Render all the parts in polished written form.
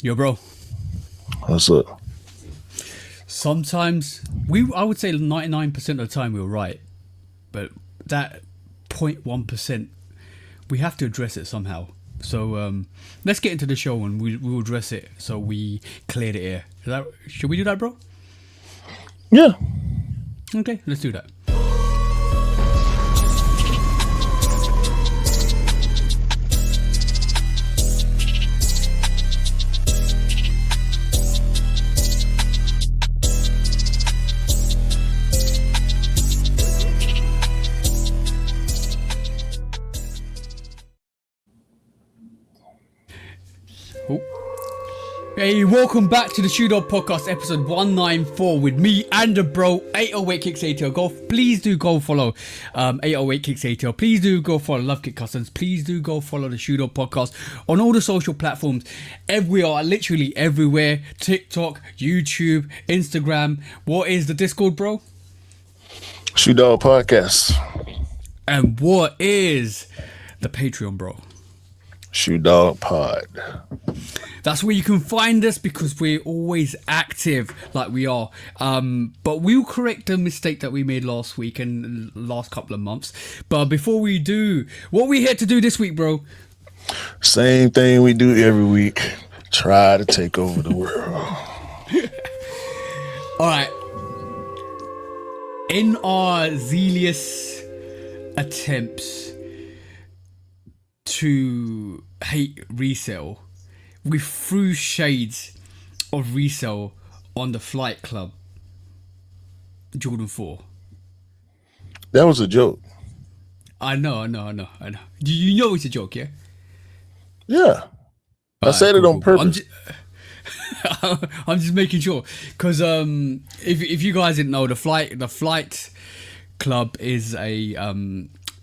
Yo, bro. What's up? Sometimes I would say 99% of the time we were right, but that 0.1%, we have to address it somehow. So let's get into the show and we'll address it so we clear the air. Should we do that, bro? Yeah. Okay, let's do that. Hey, welcome back to the Shoe Dog Podcast, episode 194 with me and the bro, 808 Kicks ATL. Please do go follow 808 Kicks ATL. Please do go follow Love Kick Customs. Please do go follow the Shoe Dog Podcast on all the social platforms. We are literally everywhere. TikTok, YouTube, Instagram. What is the Discord, bro? Shoe Dog Podcast. And what is the Patreon, bro? Shoe Dog Pod. That's where you can find us because we're always active like we are. But we'll correct the mistake that we made last week and last couple of months. But before we do, what we here to do this week, bro? Same thing we do every week. Try to take over the world. All right. In our zealous attempts to hate resale, we threw shades of resale on the Flight Club Jordan 4. That was a joke. I know. You know it's a joke, yeah? Yeah. I said it on purpose. I'm just making sure. Because if you guys didn't know, the Flight Club is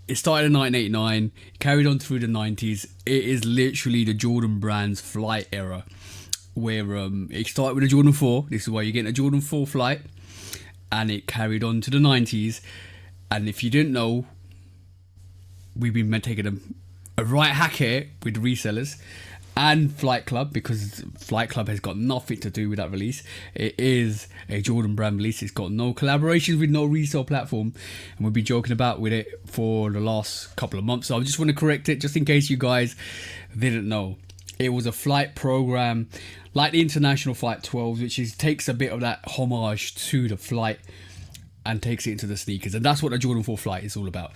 it started in 1989, carried on through the 90s. It is literally the Jordan brand's flight era, where it started with a Jordan 4. This is why you're getting a Jordan 4 flight, and it carried on to the 90s. And if you didn't know, we've been taking a right hack here with resellers and Flight Club, because Flight Club has got nothing to do with that release. It is a Jordan brand release. It's got no collaborations with no resale platform, and we've been joking about with it for the last couple of months. So I just want to correct it just in case you guys didn't know. It was a flight program like the International Flight 12, which takes a bit of that homage to the flight and takes it into the sneakers, and that's what the Jordan 4 flight is all about.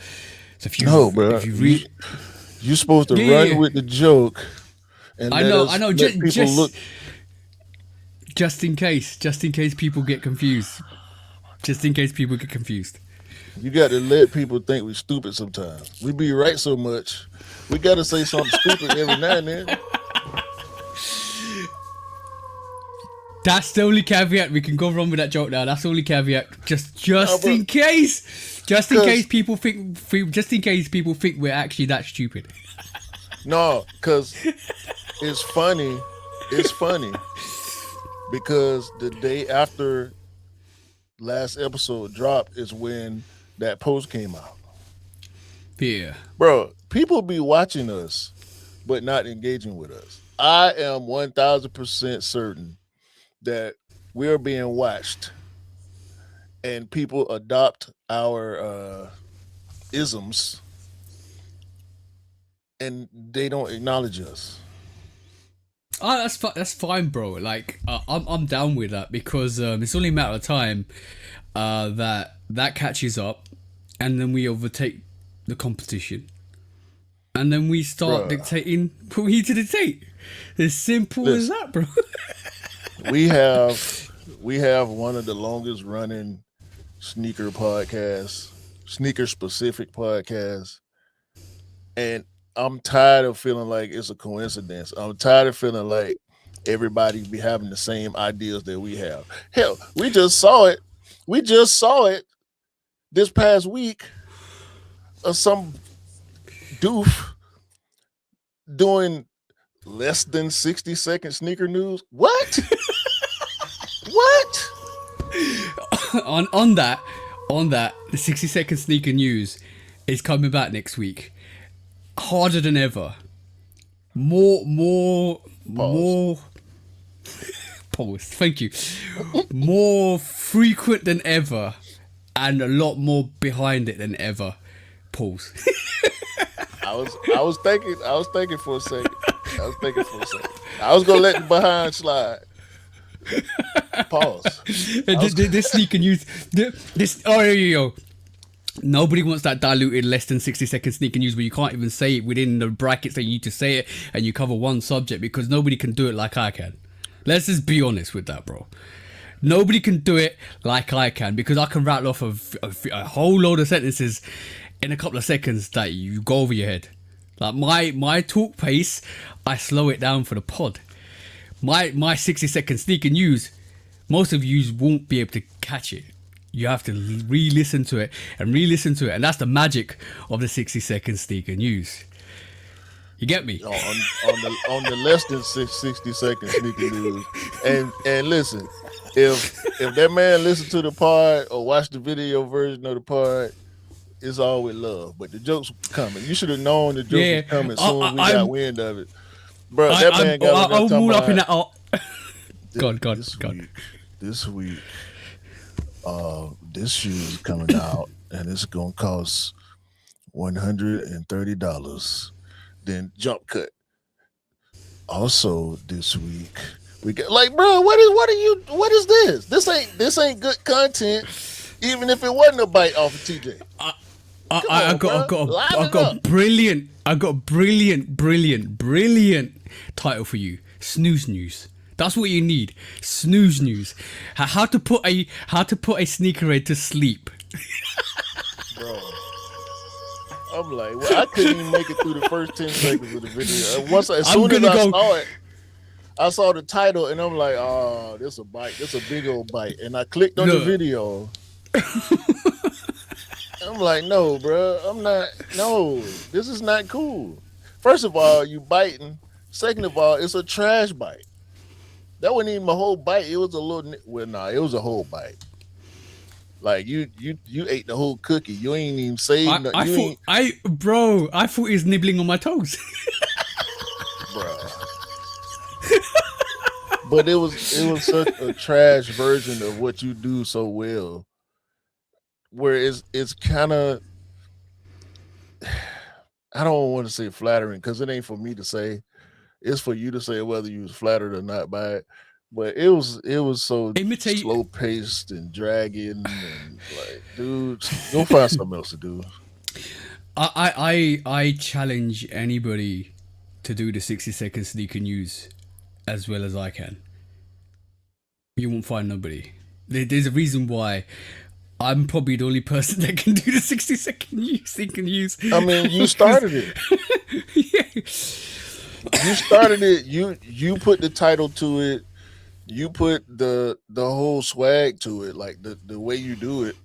So if you you're supposed to run with the joke. And I know. Just in case people get confused. You got to let people think we're stupid sometimes. We be right so much. We got to say something stupid every now and then. That's the only caveat. We can go wrong with that joke now. That's the only caveat. Just in case. Just in case people think we're actually that stupid. No, because it's funny. It's funny because the day after last episode dropped is when that post came out. Yeah. Bro, people be watching us but not engaging with us. I am 1000% certain that we're being watched and people adopt our isms and they don't acknowledge us. Oh, that's fine, bro. Like, I'm down with that because it's only a matter of time that catches up, and then we overtake the competition, and then we start dictating what we need to dictate. As simple as that, bro. we have one of the longest running sneaker podcasts, sneaker specific podcasts, and I'm tired of feeling like it's a coincidence. I'm tired of feeling like everybody be having the same ideas that we have. Hell, we just saw it. This past week of some doof doing less than 60-second sneaker news. What? What? on that, the 60-second sneaker news is coming back next week. Harder than ever. More Pause. Thank you. More frequent than ever, and a lot more behind it than ever. Pause. I was thinking for a second. I was gonna let the behind slide. Pause. This sneaker news. This. Oh, yo. Nobody wants that diluted less than 60-second sneaker news where you can't even say it within the brackets that you need to say it and you cover one subject, because nobody can do it like I can. Let's just be honest with that, bro. Nobody can do it like I can, because I can rattle off a whole load of sentences in a couple of seconds that you go over your head. Like my talk pace, I slow it down for the pod. My 60-second sneaker news, most of you won't be able to catch it. You have to re-listen to it, and that's the magic of the 60-second sneaker news. You get me? On the less than 60-second sneaker news, and listen, if that man listened to the pod or watched the video version of the pod, it's all with love. But the jokes coming. You should have known the jokes was coming as soon as we got wind of it, bro. That man got I'm all up in that. God. This week. This shoe is coming out and it's gonna cost $130. Then jump cut. Also this week we got like, bro, what is this? This ain't good content, even if it wasn't a bite off of TJ. I got brilliant title for you. Snooze news. That's what you need. Snooze news. How to put a sneakerhead to sleep. Bro, I'm like, well, I couldn't even make it through the first 10 seconds of the video. As soon as I saw it, I saw the title and I'm like, oh, this a bite. This a big old bite. And I clicked on the video. I'm like, no, bro, this is not cool. First of all, you biting. Second of all, it's a trash bite. That wasn't even a whole bite. It was a little. Well, it was a whole bite. Like you ate the whole cookie. You ain't even saved. I thought he was nibbling on my toes. Bro. But it was such a trash version of what you do so well. Where it's kind of, I don't want to say flattering because it ain't for me to say. It's for you to say whether you was flattered or not by it. But it was so slow paced and dragging and like, dude, go find something else to do. I challenge anybody to do the 60-second sneaker news as well as I can. You won't find nobody. There's a reason why I'm probably the only person that can do the 60-second sneaker news. I mean, you started it. Yeah. You started it. You put the title to it. You put the whole swag to it, like the way you do it.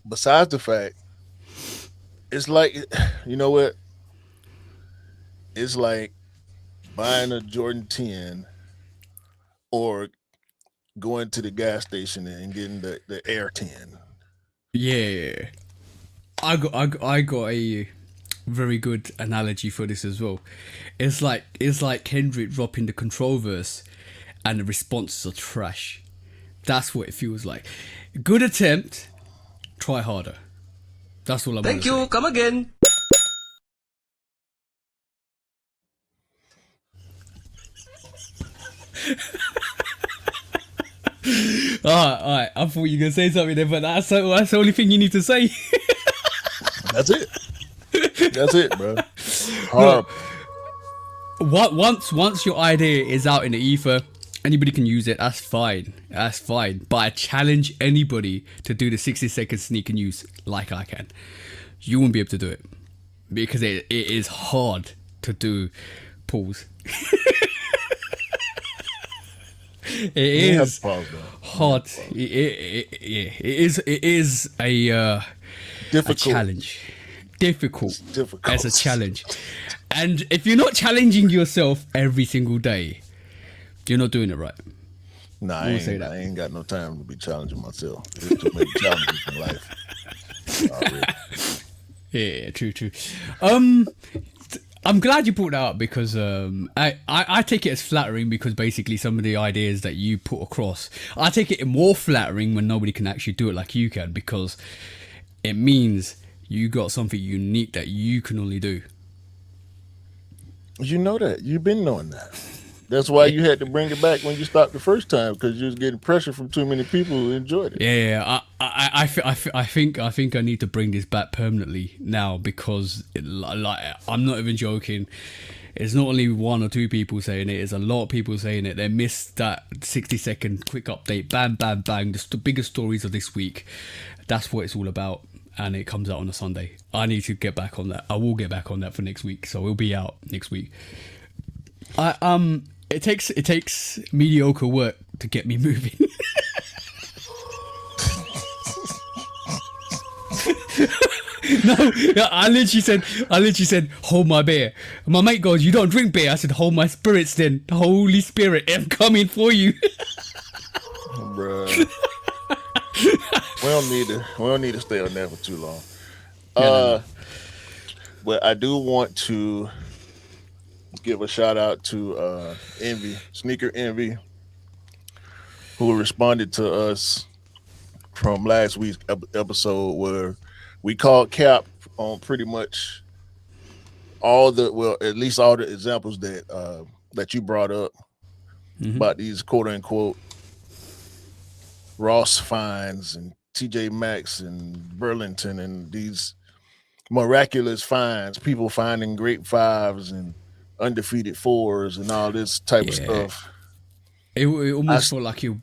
Besides the fact, it's like, you know what? It's like buying a Jordan 10 or going to the gas station and getting the Air 10. Yeah. I got a very good analogy for this as well. It's like Kendrick dropping the control verse and the responses are trash. That's what it feels like. Good attempt, try harder. That's all I'm Thank you, say. Come again. Alright. I thought you were gonna say something there, but that's the only thing you need to say. That's it, bro. Horrible. Once your idea is out in the ether, anybody can use it. That's fine. But I challenge anybody to do the 60-second sneaker news like I can. You won't be able to do it because it is hard to do. Pause. It is hard. It is a challenge. Difficult as a challenge. And if you're not challenging yourself every single day, you're not doing it right. Nah, I ain't got no time to be challenging myself. There's too many challenges in life. Yeah, true. I'm glad you brought that up because I take it as flattering because basically some of the ideas that you put across, I take it more flattering when nobody can actually do it like you can because it means you got something unique that you can only do. You know that. You've been knowing that. That's why you had to bring it back when you stopped the first time because you was getting pressure from too many people who enjoyed it. Yeah, I think I need to bring this back permanently now because, like, I'm not even joking. It's not only one or two people saying it; it's a lot of people saying it. They missed that 60-second quick update. Bam, bam, bang. The biggest stories of this week. That's what it's all about, and it comes out on a Sunday. I need to get back on that. I will get back on that for next week, so it'll be out next week. It takes mediocre work to get me moving. No, I literally said, hold my beer. My mate goes, you don't drink beer. I said, hold my spirits then. Holy Spirit, I'm coming for you. Bruh. We don't need to stay on that for too long. No. But I do want to give a shout out to Envy, Sneaker Envy, who responded to us from last week's episode where we called Cap on pretty much at least all the examples that you brought up about these quote unquote Ross finds and TJ Maxx and Burlington and these miraculous finds, people finding great fives and undefeated fours and all this type of Yeah. stuff. It I, almost felt like it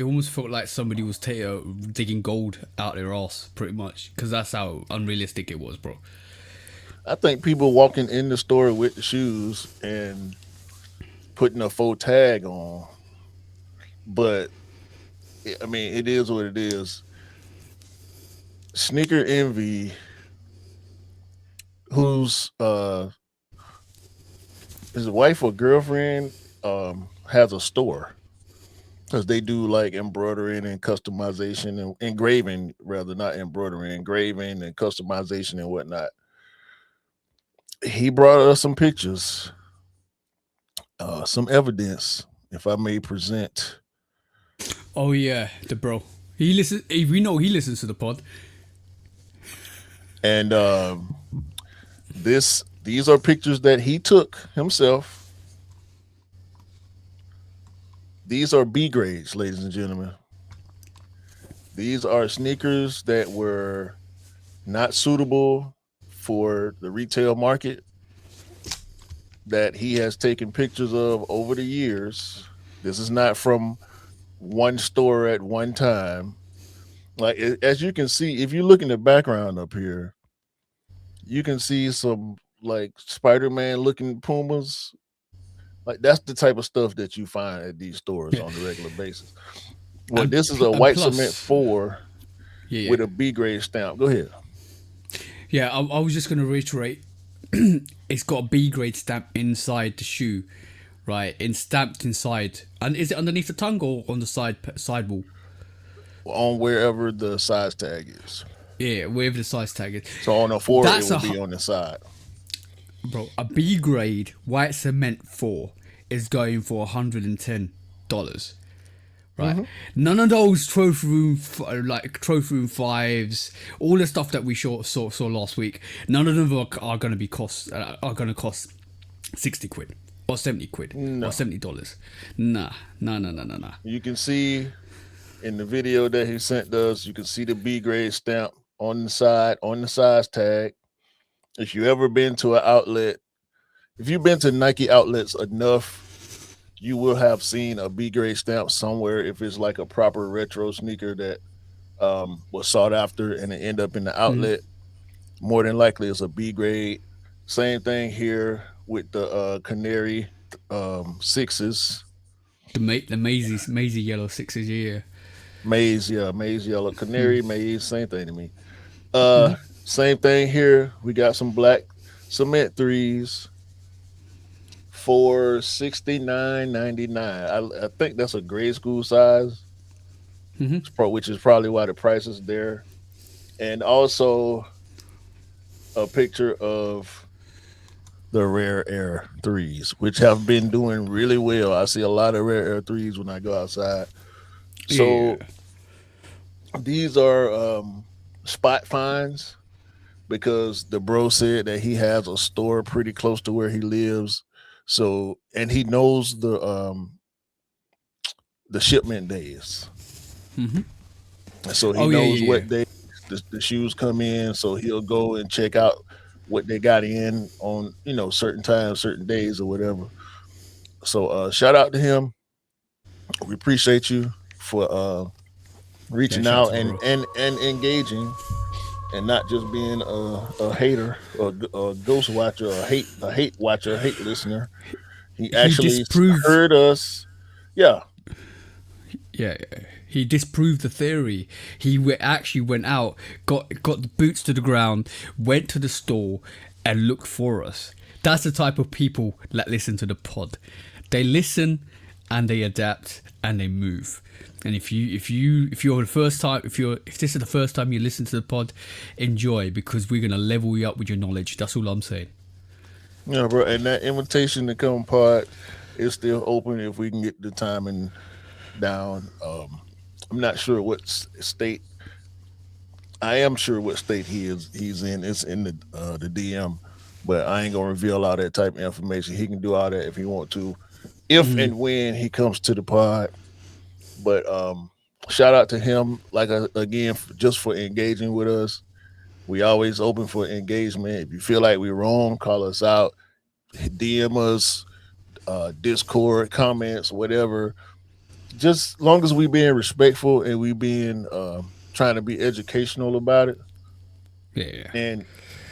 almost felt like somebody was digging gold out their ass, pretty much, because that's how unrealistic it was, bro. I think people walking in the store with the shoes and putting a faux tag on, but I mean, it is what it is. Sneaker Envy, whose his wife or girlfriend has a store because they do like embroidering and customization and engraving, rather not embroidery, engraving and customization and whatnot. He brought us some pictures, some evidence, if I may present. Oh yeah, the bro. He listens. We know he listens to the pod. And these are pictures that he took himself. These are B grades, ladies and gentlemen. These are sneakers that were not suitable for the retail market that he has taken pictures of over the years. This is not from one store at one time. Like as you can see, if you look in the background up here, you can see some like Spider-Man looking Pumas. Like that's the type of stuff that you find at these stores Yeah, on a regular basis. Well, and this is a and white cement plus, 4 yeah, yeah, with a B grade stamp. Go ahead. yeah. I was just gonna reiterate. It's got a B grade stamp inside the shoe, right? And stamped inside. And is it underneath the tongue or on the sidewall? On wherever the size tag is. Yeah, wherever the size tag is. So on a 4, it That's will be on the side. bro. A B grade white cement 4 is going for $110. Right, none of those trophy room fives, all the stuff that we saw last week. None of them are going to are going to cost 60 quid or 70 quid No. or $70. Nah. You can see in the video that he sent us, you can see the B grade stamp on the side, on the size tag. If you ever been to an outlet, if you've been to Nike outlets enough, you will have seen a B grade stamp somewhere if it's like a proper retro sneaker that was sought after and it end up in the outlet. More than likely it's a B grade. Same thing here with the canary sixes. The mazy yellow sixes, yeah. Maize, yeah, maize yellow, canary, maize, same thing to me. Same thing here. We got some black cement threes for $69.99. I think that's a grade school size, which is probably why the price is there. And also a picture of the Rare Air 3s, which have been doing really well. I see a lot of Rare Air 3s when I go outside. Yeah. So these are spot finds because the bro said that he has a store pretty close to where he lives. So and he knows the shipment days. So he Oh yeah, knows yeah, what day the shoes come in. So he'll go and check out what they got in on, certain times, certain days or whatever. So shout out to him. We appreciate you for yeah. reaching Shout out to and bro. and engaging and not just being a hater or a ghost watcher or a hate watcher, a hate listener. He He actually disproved. heard us. Yeah. Yeah, he disproved the theory. He actually went out, got the boots to the ground, went to the store, and looked for us. That's the type of people that listen to the pod. They listen, and they adapt, and they move. And if you're the first time, if this is the first time you listen to the pod, enjoy, because we're gonna level you up with your knowledge. That's all I'm saying. Yeah, bro. And that invitation to come part is still open if we can get the timing down. I'm not sure what state. I am sure what state he's in. It's in the DM, but I ain't gonna reveal all that type of information. He can do all that if he want to, if and when he comes to the pod. But shout out to him, like again, just for engaging with us. We always open for engagement. If you feel like we're wrong, call us out, DM us, Discord, comments, whatever. Just long as we being respectful and we being trying to be educational about it. Yeah. And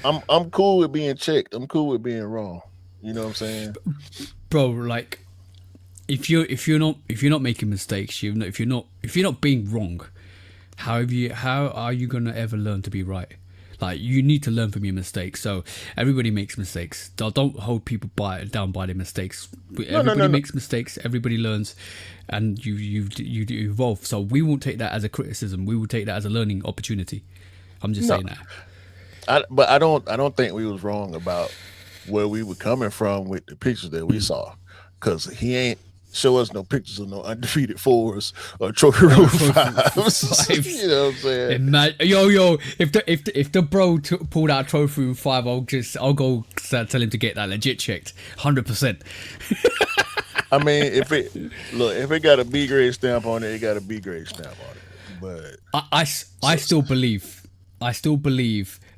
I'm cool with being checked. I'm cool with being wrong. You know what I'm saying? Bro, like, if you're not making mistakes, if you're not being wrong, how are you gonna ever learn to be right? Like, you need to learn from your mistakes. So everybody makes mistakes. Don't hold people down by their mistakes. No, no, no, Everybody no. makes mistakes. Everybody learns, and you evolve. So we won't take that as a criticism. We will take that as a learning opportunity. I'm just No. saying that. But I don't think we was wrong about where we were coming from with the pictures that we saw, because he ain't show us no pictures of no undefeated fours or trophy room fives. Fives. You know what I'm saying? Yo, if the bro pulled out a trophy room 5, I'll go tell him to get that legit checked, 100%. I mean, if it got a B grade stamp on it, it got a B grade stamp on it. But I still believe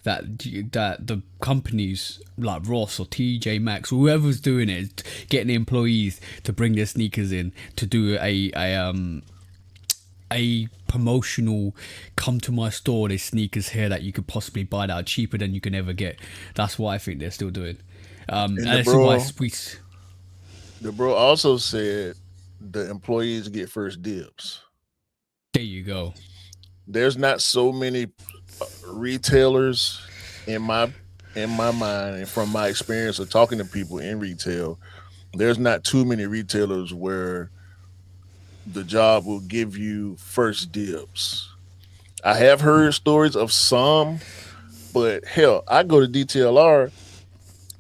that the companies like Ross or TJ Maxx, whoever's doing it, getting the employees to bring their sneakers in to do a promotional, come to my store, there's sneakers here that you could possibly buy that are cheaper than you can ever get. That's what I think they're still doing. And the this is bro, why the bro also said the employees get first dibs. there you go. There's not so many retailers in my mind, and from my experience of talking to people in retail, there's not too many retailers where the job will give you first dibs. I have heard stories of some, but hell, I go to DTLR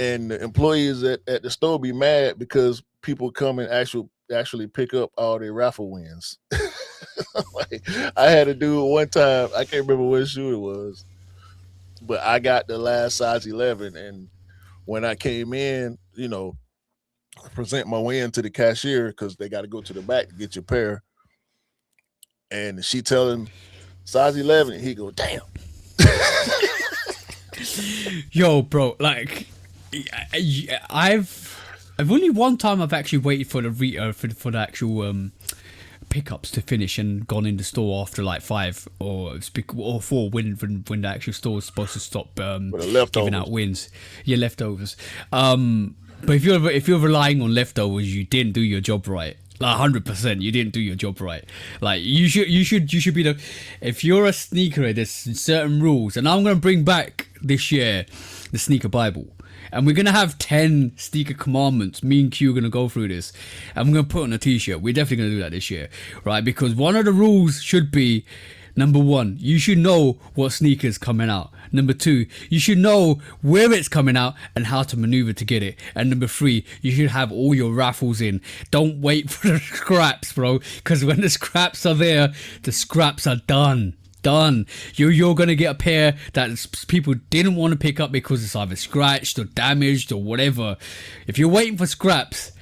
and the employees at the store be mad because people come and actually pick up all their raffle wins. Like, I had a dude one time, I can't remember what shoe it was, but I got the last size 11, and when I came in, present my win to the cashier because they got to go to the back to get your pair, and she tell him size 11, and he go, damn. Yo, bro, like, I've only one time I've actually waited for for the actual pickups to finish and gone in the store after like 5 or 4 when the actual store is supposed to stop giving out wins. Your leftovers. But if you're relying on leftovers, you didn't do your job right. Like 100%, you didn't do your job right. Like, you should be if you're a sneakerhead, there's certain rules, and I'm gonna bring back this year the sneaker Bible, and we're gonna have 10 sneaker commandments. Me and Q are gonna go through this, and we're gonna put on a t-shirt. We're definitely gonna do that this year, right? Because one of the rules should be Number one, you should know what sneakers coming out. Number two, you should know where it's coming out and how to maneuver to get it. And number three, you should have all your raffles in. Don't wait for the scraps, bro, because when the scraps are there, the scraps are done. Done. You're gonna get a pair that people didn't want to pick up because it's either scratched or damaged or whatever. If you're waiting for scraps,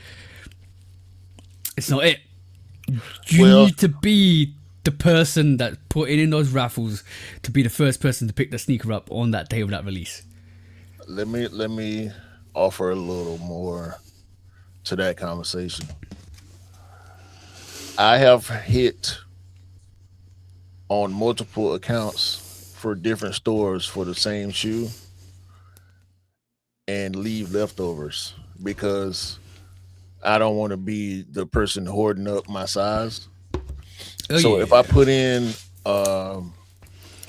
it's not it. You need to be the person that put in those raffles to be the first person to pick the sneaker up on that day of that release. Let me offer a little more to that conversation. I have hit on multiple accounts for different stores for the same shoe and leave leftovers because I don't want to be the person hoarding up my size. So if I put in a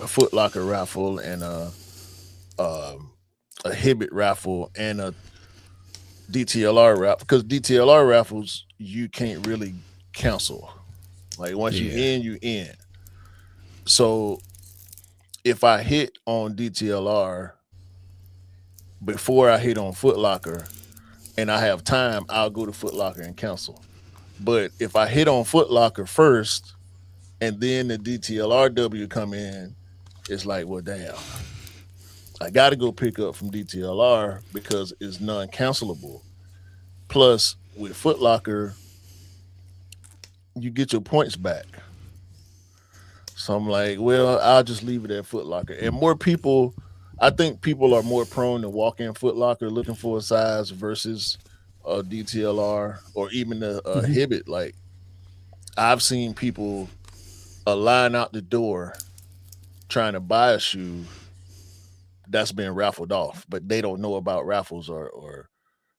Foot Locker raffle and a Hibbett raffle and a DTLR raffle, because DTLR raffles you can't really cancel. Like once you in, you in. So if I hit on DTLR before I hit on Foot Locker and I have time, I'll go to Foot Locker and cancel. But if I hit on Foot Locker first and then the DTLRW come in, it's like, well, damn. I got to go pick up from DTLR because it's non-cancelable. Plus, with Foot Locker, you get your points back. So I'm like, well, I'll just leave it at Foot Locker. And more people, I think people are more prone to walk in Foot Locker looking for a size versus a DTLR or even a Hibbett. Like, I've seen people a line out the door trying to buy a shoe that's been raffled off, but they don't know about raffles or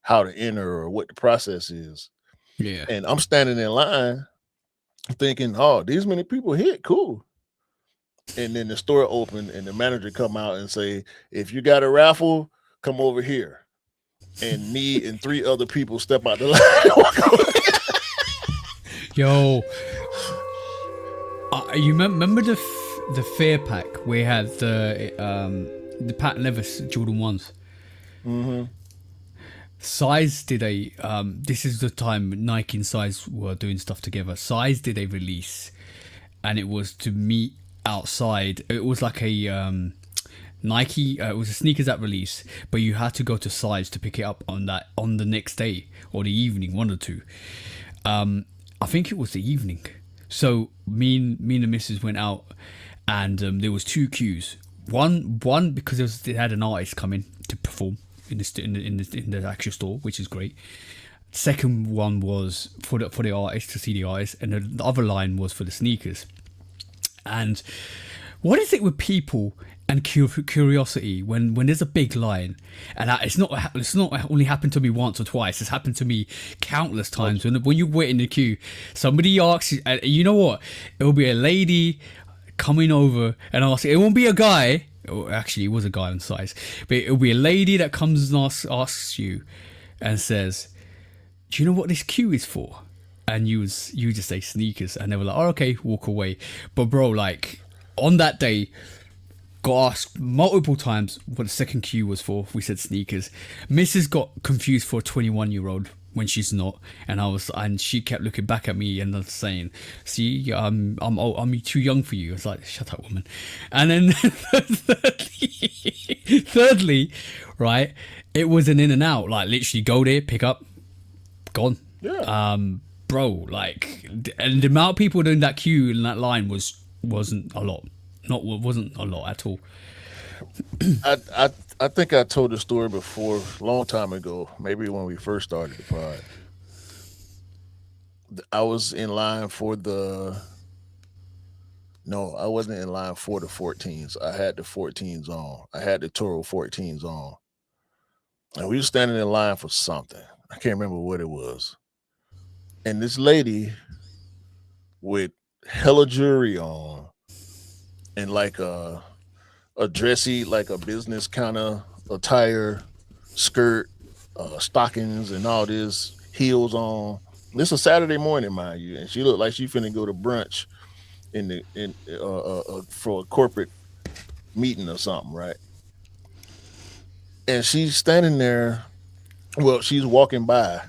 how to enter or what the process is. Yeah. And I'm standing in line thinking, oh, these many people hit, cool. And then the store opened and the manager come out and say, if you got a raffle, come over here. And me and three other people step out the line. Yo, you remember the fair pack where you had the patent leather Jordan 1s? Mm-hmm. Size did a this is the time Nike and Size were doing stuff together. Size did a release and it was to meet outside. It was like a Nike it was a sneakers at release, but you had to go to Size to pick it up on the next day or the evening, one or two. I think it was the evening. So me and the missus went out and there was two queues. One because they had an artist coming to perform in the actual store, which is great. Second one was for the artist, to see the artist, and the other line was for the sneakers. And what is it with people and curiosity when there's a big line? And it's not only happened to me once or twice. It's happened to me countless times. When you wait in the queue, somebody asks you, and you know what? It will be a lady coming over and asking. It won't be a guy. Actually, it was a guy on Size, but it'll be a lady that comes and asks you and says, do you know what this queue is for? And you just say sneakers, and they were like, oh, okay, walk away. But bro, like on that day, got asked multiple times what the second queue was for. We said sneakers. Mrs. got confused for a 21-year-old when she's not, and she kept looking back at me and saying, see, I'm too young for you. I was like, shut up, woman. And then thirdly, right, it was an in and out, like literally go there, pick up, gone. Yeah. Bro, like, and the amount of people in that queue in that line wasn't a lot. Wasn't a lot at all. I think I told the story before, a long time ago, maybe when we first started the pod. I was in line for I wasn't in line for the 14s. I had the 14s on. I had the Toro 14s on. And we were standing in line for something. I can't remember what it was. And this lady with hella jewelry on and like a dressy, like a business kind of attire, skirt, stockings and all this, heels on. This is a Saturday morning, mind you. And she looked like she finna go to brunch in for a corporate meeting or something, right? And she's standing there. Well, she's walking by.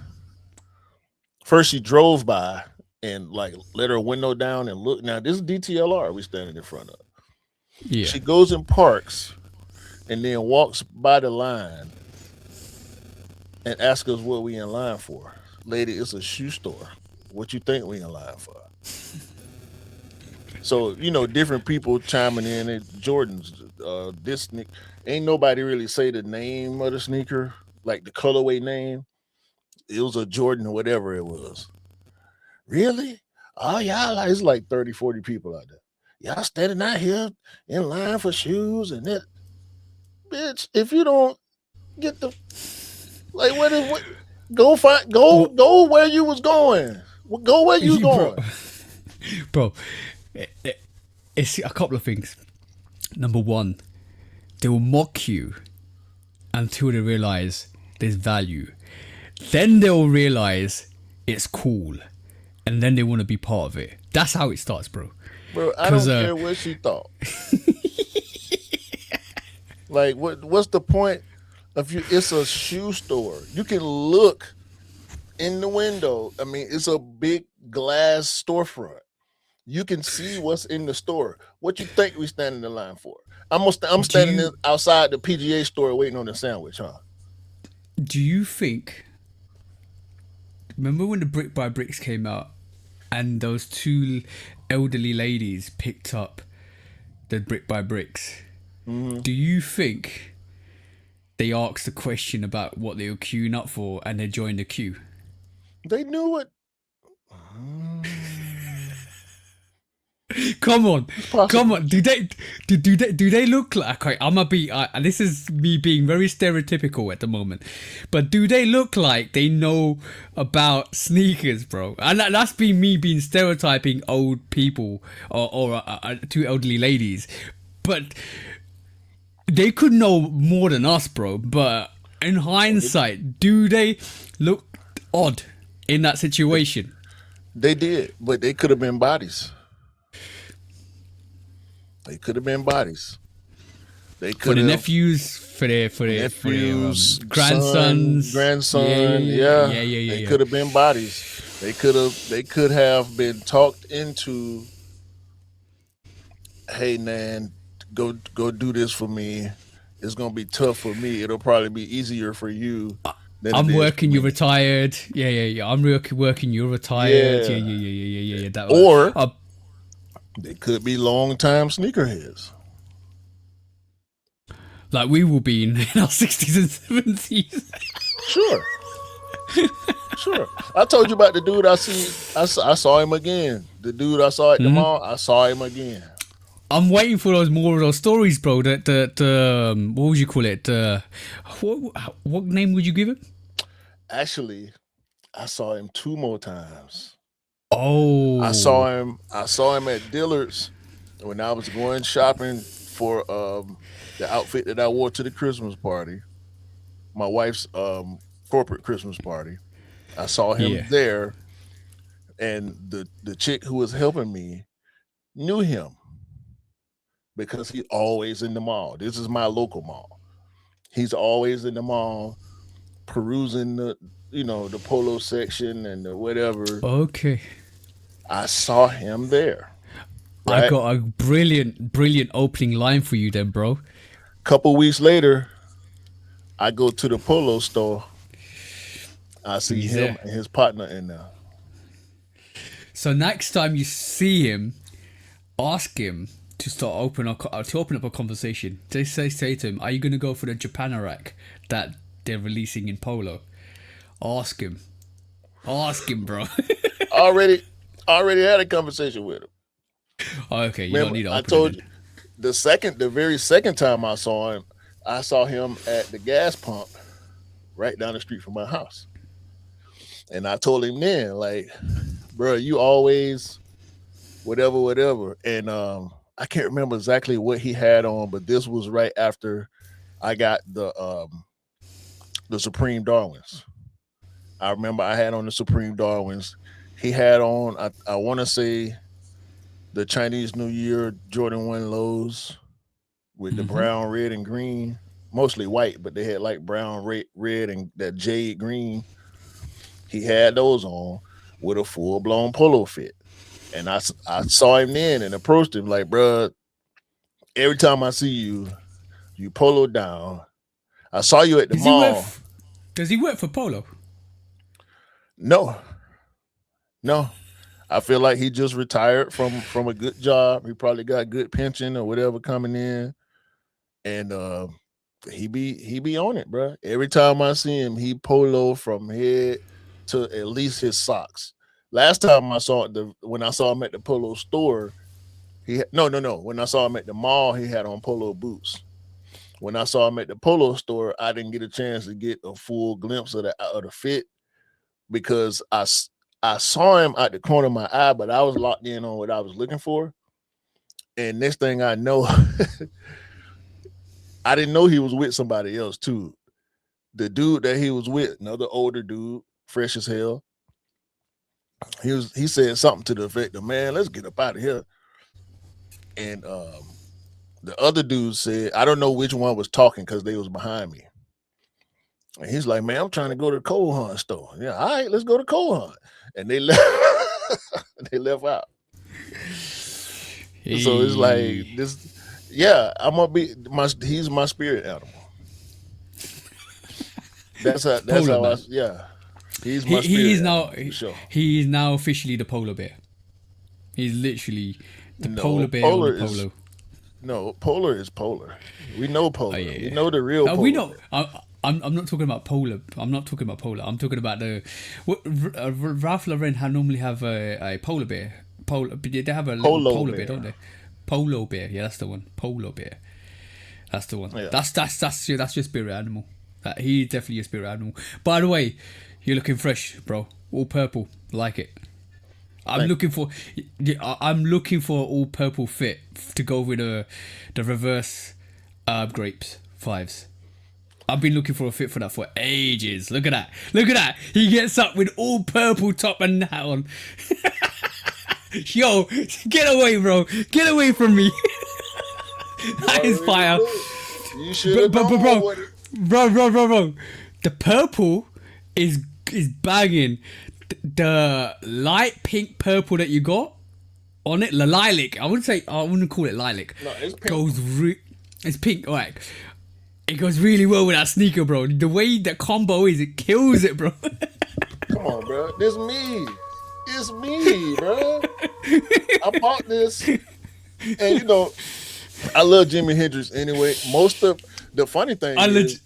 First, she drove by and like let her window down and look. Now this is DTLR we standing in front of. Yeah. She goes and parks and then walks by the line and asks us what we in line for. Lady, it's a shoe store. What you think we in line for? So different people chiming in at Jordans. This ain't nobody really say the name of the sneaker, like the colorway name. It was a Jordan or whatever it was. Really? Oh yeah, it's like 30, 40 people out there. Y'all standing out here in line for shoes and that. Bitch, if you don't get the like what go find Well, go where you was going. Go where you bro, going. bro, it's a couple of things. Number one, they will mock you until they realize there's value. Then they'll realize it's cool, and then they want to be part of it. That's how it starts, bro. Bro, I Because don't care what she thought. Like what's the point of you? It's a shoe store. You can look in the window. I mean, it's a big glass storefront. You can see what's in the store. What you think we standing in line for? I'm do standing you outside the PGA store waiting on the sandwich, huh? do you think? Remember when the Brick by Bricks came out, and those two elderly ladies picked up the Brick by Bricks? Hmm. Do you think they asked a question about what they were queuing up for, and they joined the queue? They knew it. Come on, It's come possible. on. Do they look like? Okay, I'm gonna be. This is me being very stereotypical at the moment, but do they look like they know about sneakers, bro? And that's been me being stereotyping old people or two elderly ladies, but they could know more than us, bro. But in Oh, hindsight, do they look odd in that situation? they did, but they could have been bodies. They could have been bodies. They For could the have nephews, for their nephews, son, grandsons. Yeah, yeah, grandson. yeah, Yeah, yeah, yeah, they yeah, could have been bodies. They could have been talked into. Hey man, go do this for me. It's gonna be tough for me. It'll probably be easier for you yeah. than it I'm is for working. You're me. retired. Yeah, yeah, yeah. I'm working. You're retired. Yeah, yeah, Yeah. yeah, yeah, yeah, yeah. That one. Or they could be long time sneakerheads. Like we will be in our 60s and 70s. Sure, sure. I told you about the dude I see. I saw him again. The dude I saw at the Mhm. mall. I saw him again. I'm waiting for those more of those stories, bro. The what would you call it? What name would you give it? Actually, I saw him two more times. Oh, I saw him at Dillard's when I was going shopping for the outfit that I wore to the Christmas party, my wife's corporate Christmas party. I saw him yeah. there, and the chick who was helping me knew him because he's always in the mall. This is my local mall. He's always in the mall perusing the polo section and the whatever. Okay. I saw him there, I right? got a brilliant opening line for you then, bro. Couple weeks later, I go to the polo store. I And see he's him there. and his partner in there. So next time you see him, ask him to open up a conversation. Say to him, "Are you gonna go for the Japanorak that they're releasing in polo?" Ask him. Ask him, bro. Already, already had a conversation with him. Okay, you don't Remember, need to I open it told then. you the very second time I saw him at the gas pump right down the street from my house, and I told him then, like, bro, you always whatever, whatever, and I can't remember exactly what he had on, but this was right after I got the Supreme Darwins. I remember I had on the Supreme Darwins. He had on, I want to say the Chinese New Year Jordan 1 lows with the Mm-hmm. brown, red, and green. Mostly white, but they had like brown, red, and that jade green. He had those on with a full blown polo fit. And I saw him then and approached him like, bruh, every time I see you, you polo down. I saw you at the Does he work? mall. Does he work for Polo? No, no. I feel like he just retired from a good job. He probably got good pension or whatever coming in. And he be on it, bro. Every time I see him, he polo from head to at least his socks. Last time I saw when I saw him at the polo store, no. When I saw him at the mall, he had on polo boots. When I saw him at the polo store, I didn't get a chance to get a full glimpse of the fit because I saw him at the corner of my eye, but I was locked in on what I was looking for. And next thing I know, I didn't know he was with somebody else too. The dude that he was with, another older dude, fresh as hell. He said something to the effect of, "Man, let's get up out of here." And the other dude said, I don't know which one was talking because they was behind me. And he's like, "Man, I'm trying to go to the Cole Hunt store." Yeah, all right, let's go to Cole Hunt. And they left. They left out. Hey. So it's like this. Yeah, I'm gonna be he's my spirit animal. That's how Man. yeah. He's my spirit He's animal, now for sure. he is now officially the polar bear. He's literally the polar bear on the polo. Polar is polar. We know polar. Oh, yeah. We know the real polar. We know. I'm not talking about polar. I'm not talking about polar. I'm talking about Ralph Lauren normally have a polar bear. They have a little polar bear, don't they? Polo bear. Yeah, that's the one. Polo bear. That's the one. Yeah. That's your spirit animal. He's definitely your spirit animal. By the way, you're looking fresh, bro. All purple. Like it. I'm looking for all purple fit to go with the reverse grapes 5s. I've been looking for a fit for that for ages. Look at that. Look at that. He gets up with all purple top and hat on. Yo, get away, bro. Get away from me. That is fire. You should have known bro. The purple is banging. The light pink purple that you got on it, the lilac. I wouldn't call it lilac. No, it's pink. It's pink, alright. It goes really well with that sneaker, bro. The way that combo is, it kills it, bro. Come on, bro. This me. It's me, bro. I bought this, and I love Jimi Hendrix anyway. Most of the funny thing is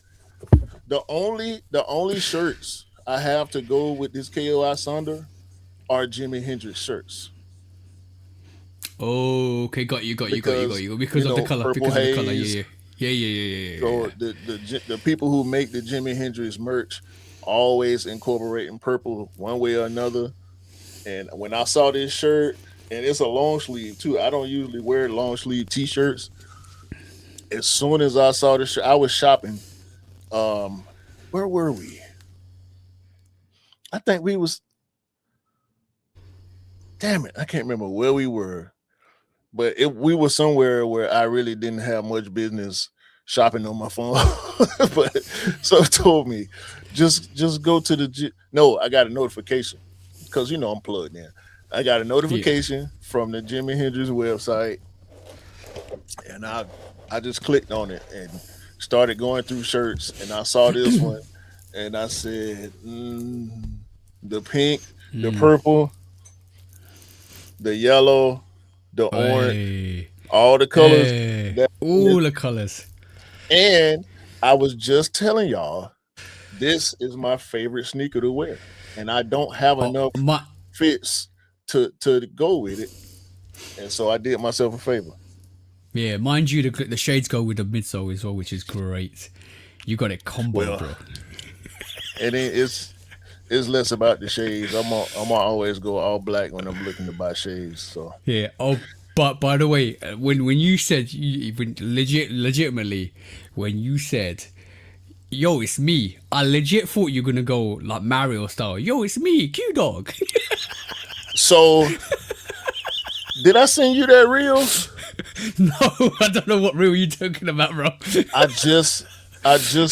the only shirts I have to go with this KOI Sonder are Jimi Hendrix shirts. Oh, okay, got you. Because of the color. Purple Because haze. of the color, yeah. So the people who make the Jimi Hendrix merch always incorporating purple one way or another. And when I saw this shirt, and it's a long sleeve too, I don't usually wear long sleeve t-shirts. As soon as I saw this shirt, I was shopping. Where were we? I think we was. Damn it, I can't remember where we were, but we were somewhere where I really didn't have much business shopping on my phone. But so it told me, just go to the. No, I got a notification because I'm plugged in. I got a notification from the Jimi Hendrix website, and I just clicked on it and started going through shirts, and I saw this one, and I said, the pink, the purple, the yellow, the orange, all the colors, all the colors. And I was just telling y'all, this is my favorite sneaker to wear, and I don't have enough fits to go with it, and so I did myself a favor. Yeah, mind you, the shades go with the midsole as well, which is great. You got it combo, bro. And it's less about the shades. I'm gonna always go all black when I'm looking to buy shades. So yeah. Oh, but by the way, when you said legitimately, when you said, "Yo, it's me," I legit thought you're gonna go like Mario style. Yo, it's me, Q Dog. So Did I send you that reel? No, I don't know what reel you're talking about, bro. I just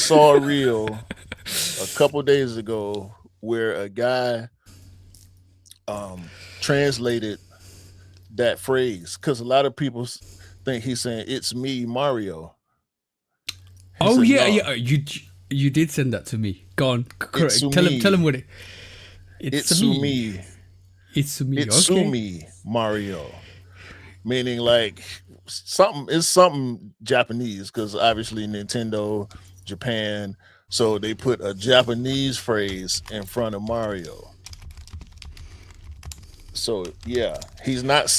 saw a reel a couple days ago where a guy translated that phrase because a lot of people think he's saying "It's me, Mario." He Oh said, yeah, "No, yeah. You did send that to me. Go on, it's correct. Tell him me. what it. It's It's me. me. It's me. It's Okay. me, Mario." Meaning like something Japanese because obviously Nintendo, Japan, so they put a Japanese phrase in front of Mario. So yeah, he's not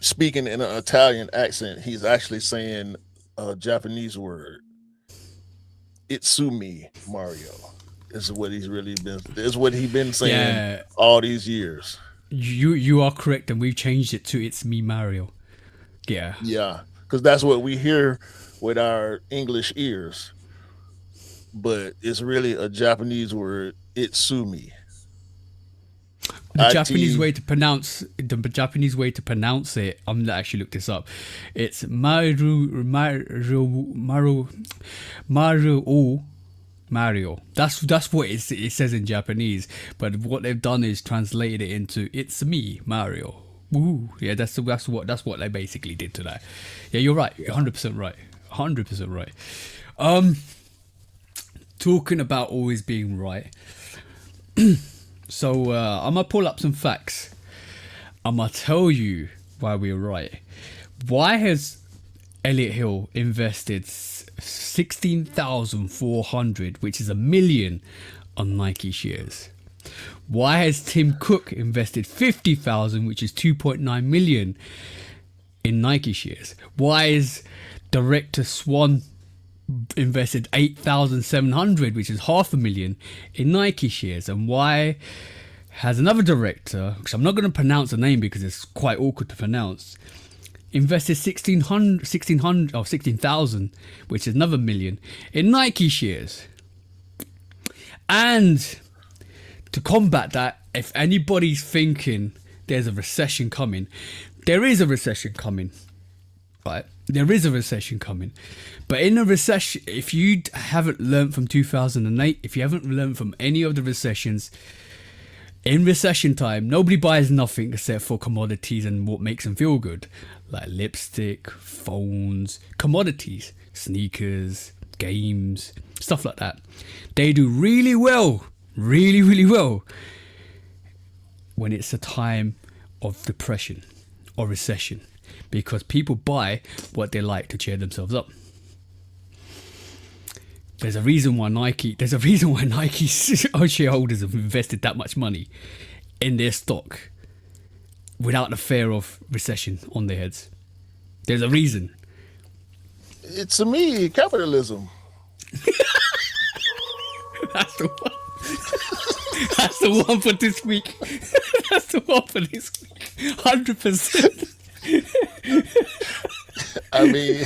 speaking in an Italian accent. He's actually saying a Japanese word. Itsumi Mario is what he's really been. Is what he's been saying Yeah, all these years. you are correct, and we've changed it to "It's me, Mario." Yeah, Yeah, because that's what we hear with our English ears, but it's really a Japanese word. Itsumi. the I Japanese T. way to pronounce it. I'm gonna actually look this up. It's Mario. Mario. That's what it says in Japanese. But what they've done is translated it into "It's me, Mario." Ooh, yeah, that's what they basically did to that. Yeah, you're right. 100% right. 100% right. Talking about always being right. So I'm gonna pull up some facts. I'm gonna tell you why we're right. Why has Elliot Hill invested 16,400, which is a million, on Nike shares? Why has Tim Cook invested 50,000, which is 2.9 million, in Nike shares? Why is director Swan invested 8,700, which is half a million, in Nike shares? And why has another director, which I'm not going to pronounce the name because it's quite awkward to pronounce, invested 16,000, which is another million, in Nike shares? And to combat that, if anybody's thinking there's a recession coming, there is a recession coming, right? There is a recession coming. But in a recession, if you haven't learned from 2008, if you haven't learned from any of the recessions, in recession time, nobody buys nothing except for commodities and what makes them feel good, like lipstick, phones, commodities, sneakers, games, stuff like that. They do really well, really well, when it's a time of depression or recession, because people buy what they like to cheer themselves up. There's a reason why Nike shareholders have invested that much money in their stock without the fear of recession on their heads. There's a reason. It's me, capitalism. That's the one. That's the one for this week. That's the one for this week. 100%. I mean,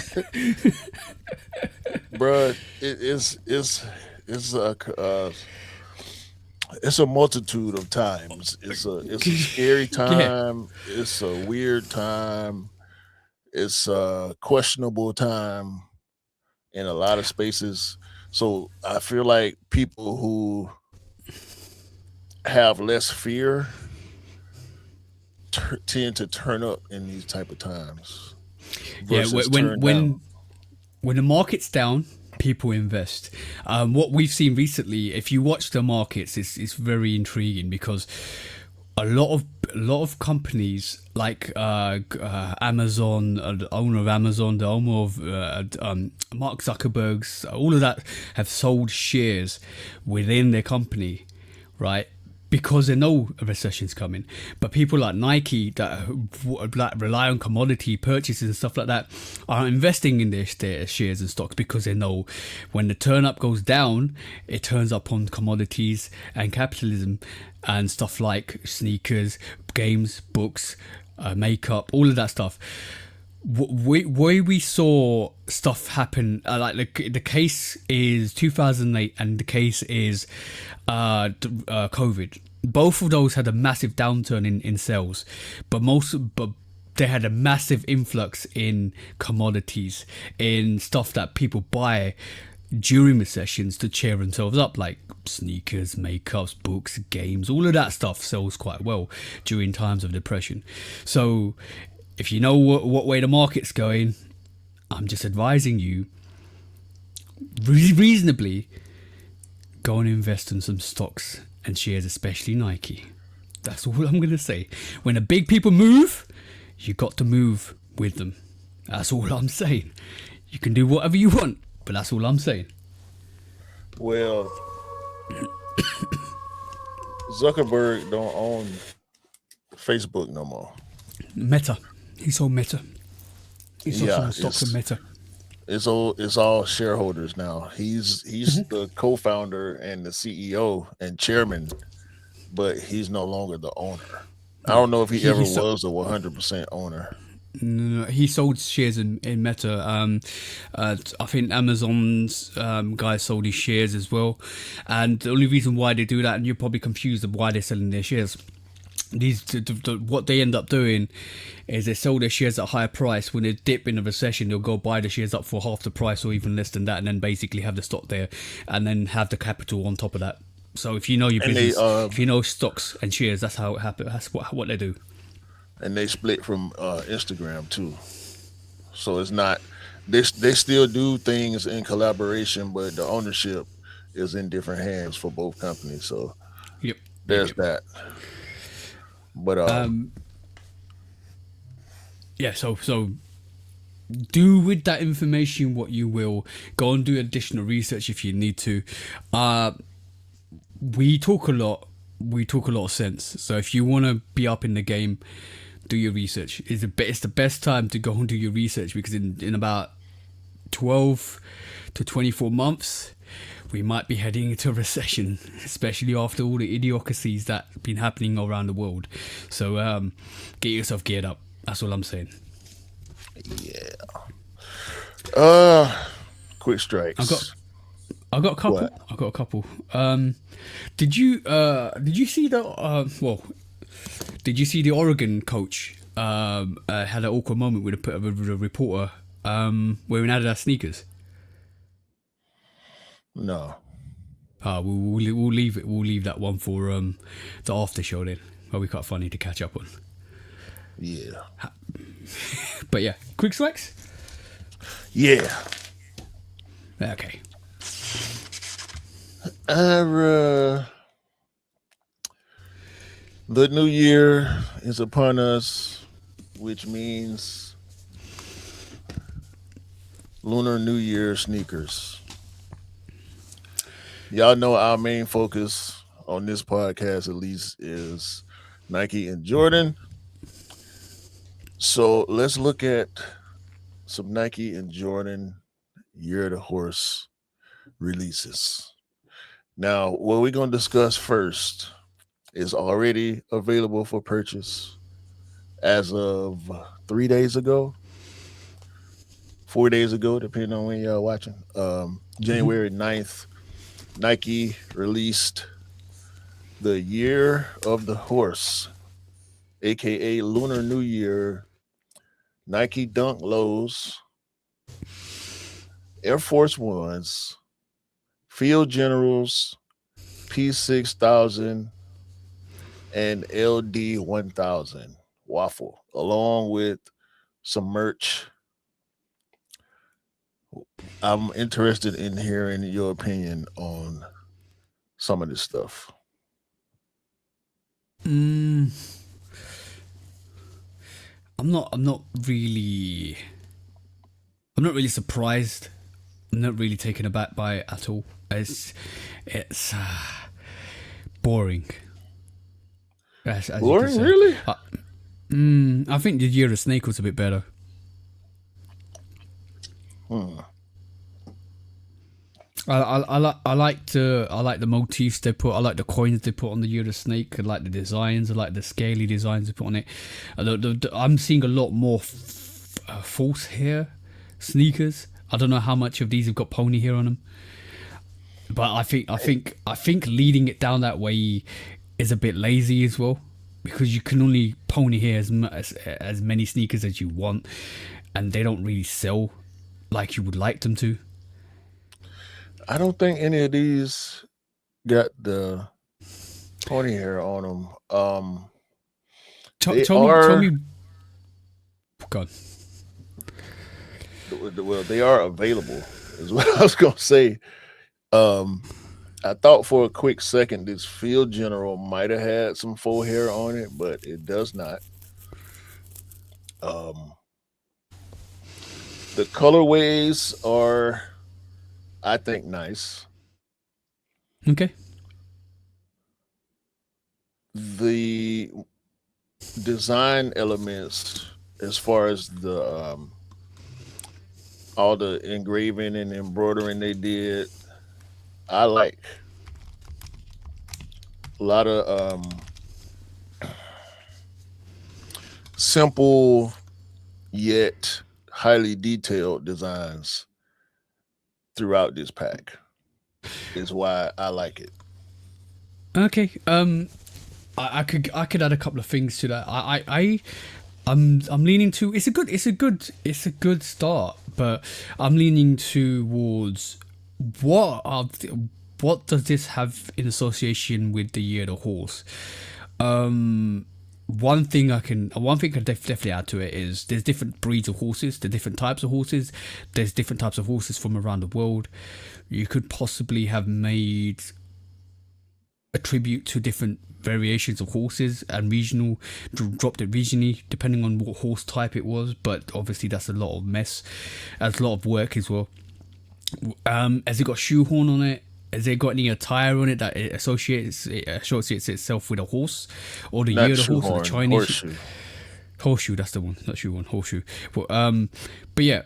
bruh, it's a multitude of times. It's a scary time. Yeah. It's a weird time. It's a questionable time in a lot of spaces. So I feel like people who have less fear tend to turn up in these type of times. Yeah, when the market's down, people invest. What we've seen recently, if you watch the markets, it's very intriguing, because a lot of companies like Amazon, the owner of Amazon, the owner of Mark Zuckerberg's, all of that have sold shares within their company, right? Because they know a recession's coming. But people like Nike that rely on commodity purchases and stuff like that are investing in their shares and stocks, because they know when the turn up goes down, it turns up on commodities and capitalism and stuff like sneakers, games, books, makeup, all of that stuff. we saw stuff happen, like the case is 2008 and the case is COVID. Both of those had a massive downturn in sales, but they had a massive influx in commodities, in stuff that people buy during recessions to cheer themselves up, like sneakers, makeups, books, games. All of that stuff sells quite well during times of depression. So if you know what way the market's going, I'm just advising you reasonably go and invest in some stocks and shares, especially Nike. That's all I'm going to say. When the big people move, you got to move with them. That's all I'm saying. You can do whatever you want, but that's all I'm saying. Well, Zuckerberg don't own Facebook no more. Meta. He sold Meta. He sold some stocks of Meta. It's all shareholders now. He's the co-founder and the CEO and chairman, but he's no longer the owner. I don't know if he ever was a 100% owner. No, he sold shares in Meta. I think Amazon's guy sold his shares as well. And the only reason why they do that, and you're probably confused of why they're selling their shares, what they end up doing is they sell their shares at a higher price. When they dip in a recession, they'll go buy the shares up for half the price or even less than that, and then basically have the stock there and then have the capital on top of that. So if you know your business, if you know stocks and shares, that's how it happens. That's what they do. And they split from Instagram too. So it's not, they still do things in collaboration, but the ownership is in different hands for both companies. So there's that. But yeah, so do with that information what you will. Go and do additional research if you need to. We talk a lot of sense. So if you want to be up in the game, do your research. It's the best time to go and do your research, because in about 12 to 24 months we might be heading into a recession, especially after all the idiocracies that have been happening around the world. So get yourself geared up. That's all I'm saying. Yeah. Quick strikes. I got a couple. What? I got a couple. Did you see the did you see the Oregon coach had an awkward moment with a reporter wearing Adidas sneakers? No. We'll leave it. We'll leave that one for the after show then. That'll be quite funny to catch up on. Yeah. But yeah, quick strikes. Yeah. Okay. The new year is upon us, which means Lunar New Year sneakers. Y'all know our main focus on this podcast, at least, is Nike and Jordan. So let's look at some Nike and Jordan Year of the Horse releases. Now, what we're going to discuss first is already available for purchase as of 3 days ago, 4 days ago, depending on when y'all watching. January 9th, Nike released the Year of the Horse, aka Lunar New Year, Nike Dunk Lows, Air Force Ones, Field Generals, P6000, and LD 1000 waffle, along with some merch. I'm interested in hearing your opinion on some of this stuff. I'm not really surprised. I'm not really taken aback by it at all. It's boring. As Boring, really? I think the Year of Snake was a bit better. I like the motifs they put. I like the coins they put on the Year of the Snake. I like the designs. I like the scaly designs they put on it. I'm seeing a lot more false hair sneakers. I don't know how much of these have got pony hair on them, but I think leading it down that way is a bit lazy as well, because you can only pony hair as many sneakers as you want, and they don't really sell like you would like them to. I don't think any of these got the pony hair on them. They Tell are me, God. well, they are available, is what I was gonna say. Um, I thought for a quick second this Field General might have had some faux hair on it, but it does not. Um, the colorways are, I think, nice. Okay. The design elements, as far as the all the engraving and embroidering they did, I like. A lot of simple yet highly detailed designs throughout this pack is why I like it. Okay. I could add a couple of things to that. I'm leaning to it's a good start, but I'm leaning towards what does this have in association with the year of the horse? One thing I can definitely add to it is there's different breeds of horses, there's different types of horses, there's different types of horses from around the world. You could possibly have made a tribute to different variations of horses and dropped it regionally depending on what horse type it was, but obviously that's a lot of mess, that's a lot of work as well. Has it got shoehorn on it? Has it got any attire on it that it associates itself with a horse, or the Not year of the horse, or shoehorn, the Chinese horseshoe. horseshoe? That's the one, not shoehorn, horseshoe. But yeah,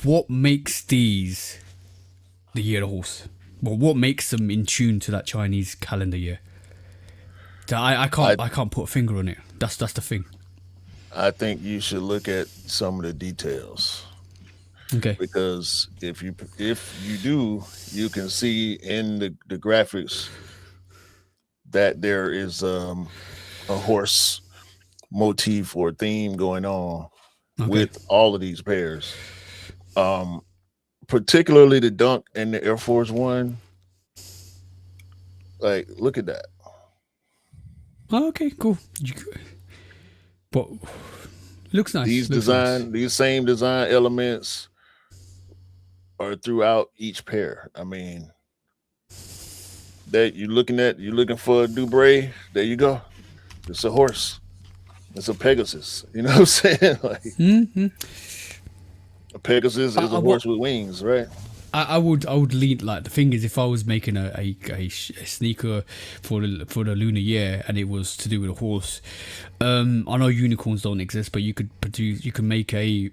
what makes these the year of the horse? Well, what makes them in tune to that Chinese calendar year? I can't put a finger on it. That's the thing. I think you should look at some of the details, Okay. because if you do, you can see in the graphics that there is a horse motif or theme going on with all of these pairs. Particularly the Dunk and the Air Force One. Like, look at that. Oh, okay, cool. But looks nice. These same design elements are throughout each pair. I mean, that you're looking for a Dubray. There you go. It's a horse. It's a Pegasus. You know what I'm saying? Like, a Pegasus is a horse with wings, right? I would lean, like, the thing is, if I was making a sneaker for the lunar year and it was to do with a horse, I know unicorns don't exist, but you could make a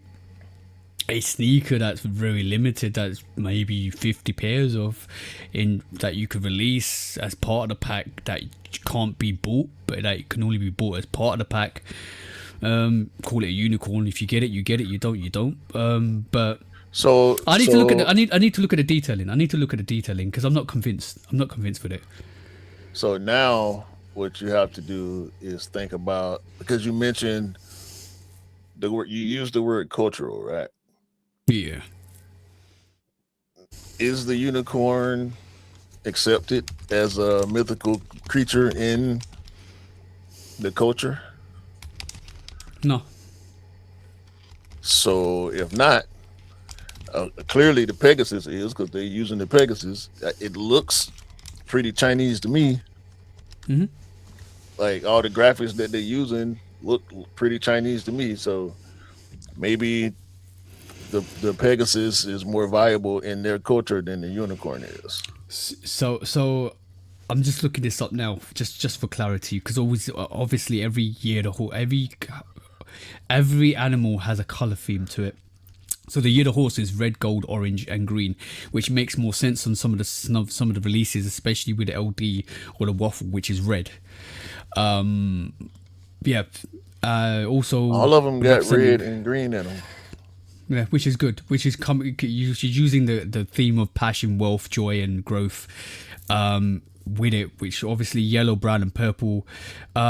sneaker that's very limited, that's maybe 50 pairs of, that you could release as part of the pack, that can't be bought, but that can only be bought as part of the pack. Call it a unicorn. If you get it, you get it. You don't, you don't. But so I need to look at I need to look at the detailing. I need to look at the detailing because I'm not convinced. I'm not convinced with it. So now what you have to do is think about, because you mentioned the word, you used the word cultural, right? Yeah. Is the unicorn accepted as a mythical creature in the culture? No. So if not, clearly the Pegasus is, because they're using the Pegasus. It looks pretty Chinese to me. Mm-hmm. Like, all the graphics that they're using look pretty Chinese to me. So maybe the Pegasus is more viable in their culture than the unicorn is. So I'm just looking this up now, just for clarity, because obviously every year every animal has a color theme to it. So the year the horse is red, gold, orange, and green, which makes more sense on some of the releases, especially with the LD or the waffle, which is red. Yeah. Also, All of them got red representing, and green in them. yeah, which is good. Which is she's using the theme of passion, wealth, joy, and growth, with it. Which obviously yellow, brown, and purple.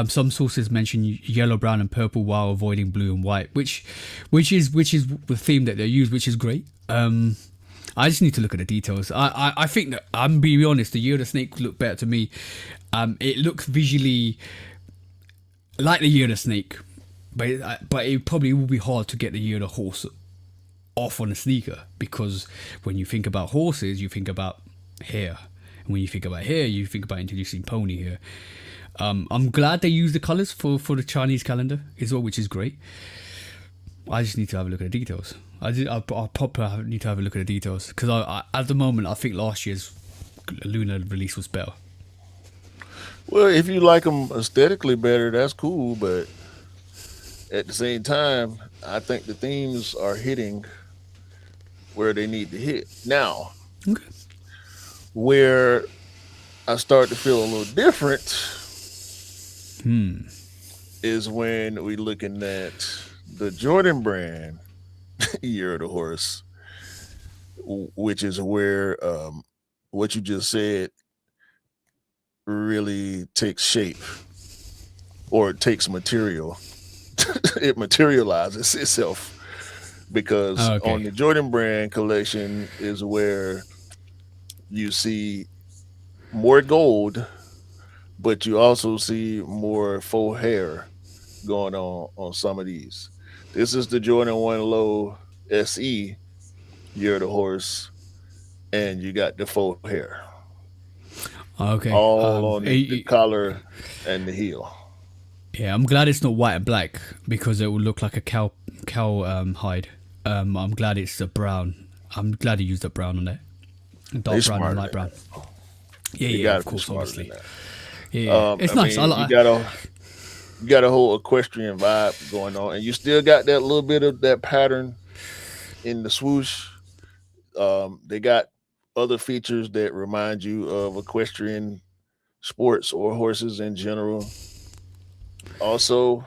Some sources mention yellow, brown, and purple while avoiding blue and white, which is the theme that they use, which is great. I just need to look at the details. I think that, I'm being honest, the Year of the Snake looked better to me. It looks visually like the Year of the Snake, but it probably will be hard to get the Year of the Horse off on a sneaker, because when you think about horses, you think about hair, and when you think about hair, you think about introducing pony hair. I'm glad they used the colors for the Chinese calendar as well, which is great. I just need to have a look at the details. I proper need to have a look at the details, because I at the moment I think last year's lunar release was better. Well, if you like them aesthetically better, that's cool. But at the same time, I think the themes are hitting where they need to hit. Now, Okay. where I start to feel a little different is when we looking at the Jordan brand Year of the Horse, which is where what you just said really takes shape, or it takes material. It materializes itself, because Oh, okay. on the Jordan brand collection is where you see more gold, but you also see more faux hair going on some of these. This is the Jordan 1 Low SE Year of the Horse, and you got the faux hair Okay. all on the collar and the heel. Yeah, I'm glad it's not white and black, because it will look like a cow hide. I'm glad it's a brown. I'm glad he used the brown on it, They dark brown and smarter light than brown. that. Yeah, You yeah, got of to be course, smarter than obviously. that. Yeah, it's I nice. I mean, like. you got a whole equestrian vibe going on, and you still got that little bit of that pattern in the swoosh. They got other features that remind you of equestrian sports or horses in general. Also,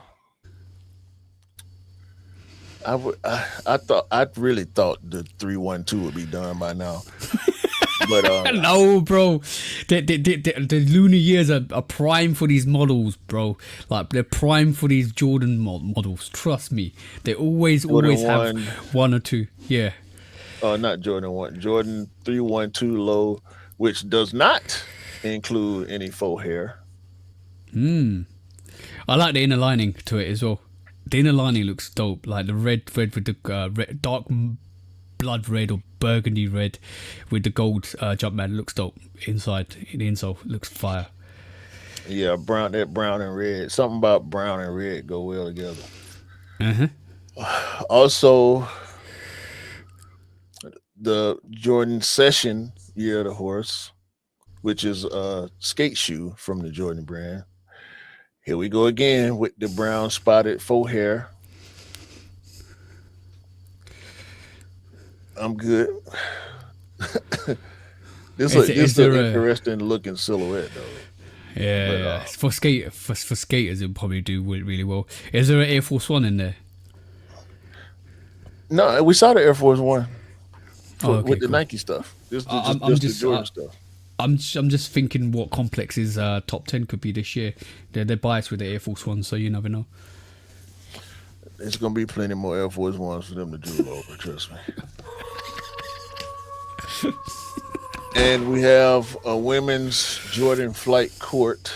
I really thought the 312 would be done by now, but No, bro. The lunar years are prime for these models, bro. Like, they're prime for these Jordan models. Trust me. They Jordan always have one, one or two. Yeah. not Jordan one, Jordan 312 low, which does not include any faux hair. I like the inner lining to it as well. The inner lining looks dope. Like the red with the dark blood red or burgundy red with the gold Jumpman looks dope. Inside, the insole looks fire. Yeah, that brown and red. Something about brown and red go well together. Uh-huh. Also, the Jordan Session Year of the Horse, which is a skate shoe from the Jordan brand. Here we go again with the brown spotted faux hair. I'm good. This is an interesting looking silhouette though. Yeah, for skaters, it'll probably do really well. Is there an Air Force One in there? No, we saw the Air Force One Okay, with the cool. Nike stuff. This I'm just the just Jordan stuff. I'm just thinking what Complex's top 10 could be this year. They're biased with the Air Force One, so you never know. There's gonna be plenty more Air Force Ones for them to drool over. Trust me. And we have a women's Jordan Flight Court,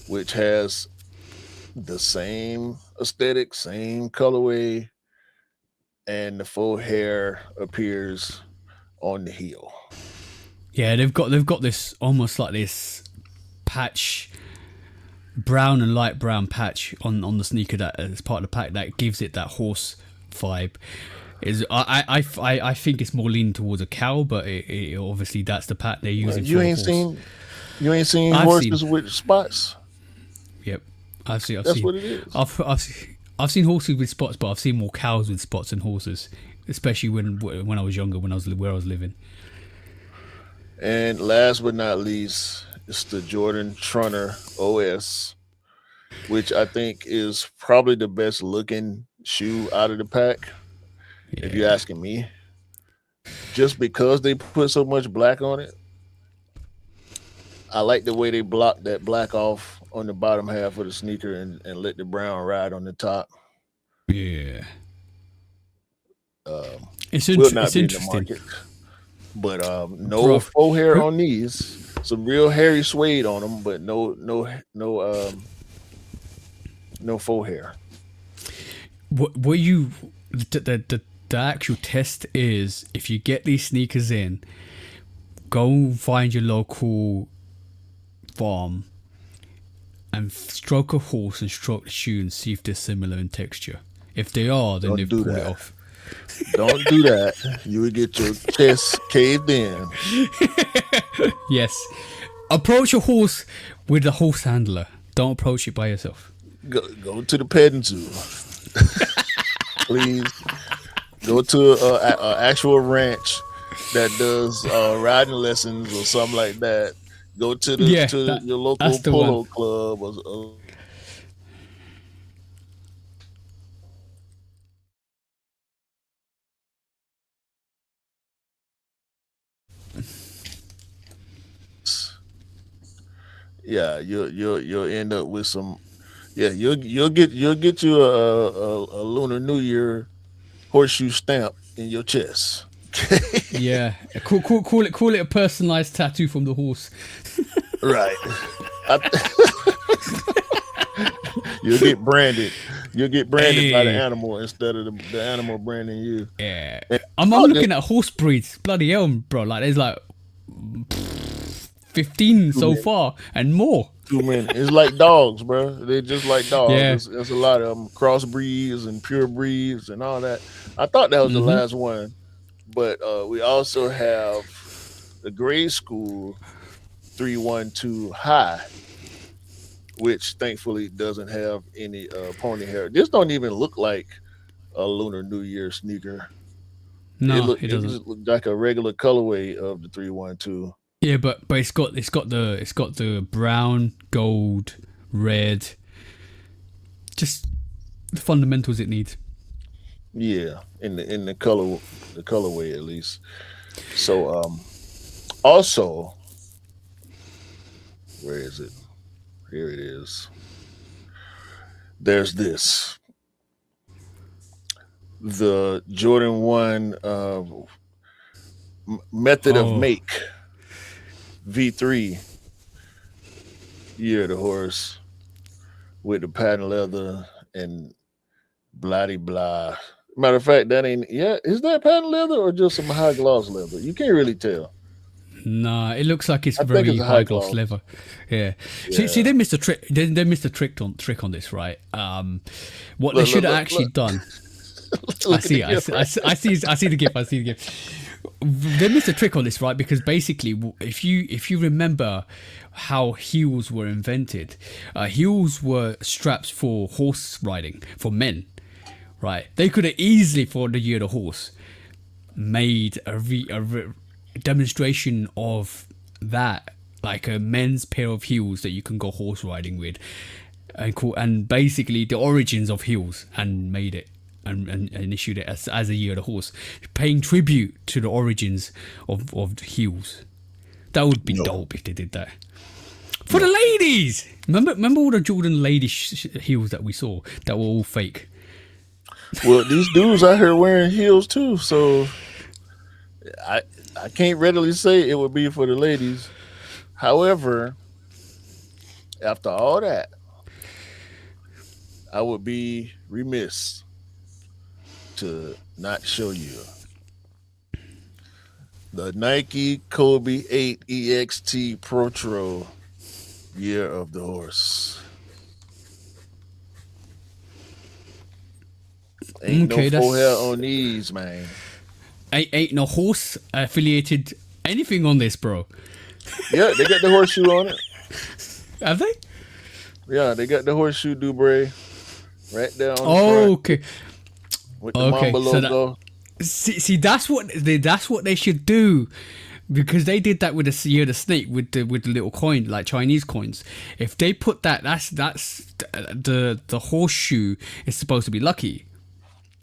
which has the same aesthetic, same colorway, and the faux hair appears on the heel. Yeah, they've got this almost like this patch, brown and light brown patch on the sneaker that is part of the pack that gives it that horse vibe. Is I think it's more leaning towards a cow, but it obviously that's the pattern they're using. You ain't seen horses with spots. Yep, I've seen. That's what it is. I've seen horses with spots, but I've seen more cows with spots than horses, especially when I was younger, where I was living. And last but not least, it's the Jordan Trunner OS, which I think is probably the best looking shoe out of the pack, if you're Yeah. asking me. Just because they put so much black on it, I like the way they block that black off on the bottom half of the sneaker and let the brown ride on the top. Yeah. Um, will It's not be in the interesting, market, but no bro. faux hair on these. Some real hairy suede on them, but no faux hair. What you the actual test is, if you get these sneakers in, go find your local farm and stroke a horse and stroke the shoe and see if they're similar in texture. If they are, then Don't they've do pulled it that. off. Don't do that. You would get your chest caved in. Yes. Approach a horse with a horse handler. Don't approach it by yourself. Go to the petting zoo, please. Go to a actual ranch that does riding lessons or something like that. Go to Yeah, your that's local the one. polo club or yeah, you'll end up with some. Yeah, you'll get you a Lunar New Year horseshoe stamp in your chest. Yeah. Call it a personalized tattoo from the horse. Right. I, you'll get branded. You'll get branded by the Hey. animal instead of the animal branding you. Yeah. And I'm oh, the looking at horse breeds. Bloody hell, bro. Like there's like 15 too so many, far and more. too many. It's like dogs, bro. They just like dogs. Yeah. There's a lot of them, cross breeds and pure breeds and all that. I thought that was the Mm-hmm. last one, but we also have the grade school 312 high, which thankfully doesn't have any pony hair. This don't even look like a Lunar New Year sneaker. No, it It doesn't. just looked like a regular colorway of the 312. Yeah, but it's got the brown, gold, red, just the fundamentals it needs. Yeah, in the colorway at least. So also, where is it? Here it is. There's this. The Jordan 1 method of Oh, make V3 year of the horse with the patent leather and blah blah. Matter of fact, that ain't yeah. Is that patent leather or just some high gloss leather? You can't really tell. nah, it looks like it's I think very it's a high high gloss gloss. leather. Yeah. See, Yeah. they missed a trick. They missed a trick on this, right? What they Look, look, should have look, actually look. done. I Look at the see, gift right. I see the gif. I see the gif. They missed a trick on this, right? Because basically, if you remember how heels were invented, heels were straps for horse riding for men, right? They could have easily, for the year of the horse, made a demonstration of that, like a men's pair of heels that you can go horse riding with, and basically the origins of heels, and made it and issued it as a year of the horse, paying tribute to the origins of the heels. That would be No, dope if they did that for the no. ladies. Remember all the Jordan lady heels that we saw that were all fake. Well, these dudes out here wearing heels too, so I I can't readily say it would be for the ladies. However, after all that, I would be remiss to not show you the Nike Kobe 8 EXT Protro year of the horse. Ain't no Okay, full hair that's on these, man. ain't no horse affiliated anything on this, bro. Yeah, they got the horseshoe on it. Have they? Yeah, they got the horseshoe Dubre right there on the Oh, front okay. with the Okay, Mamba so that logo. see that's what they should do. because they did that with the snake with the little coin, like Chinese coins. If they put that's the horseshoe is supposed to be lucky.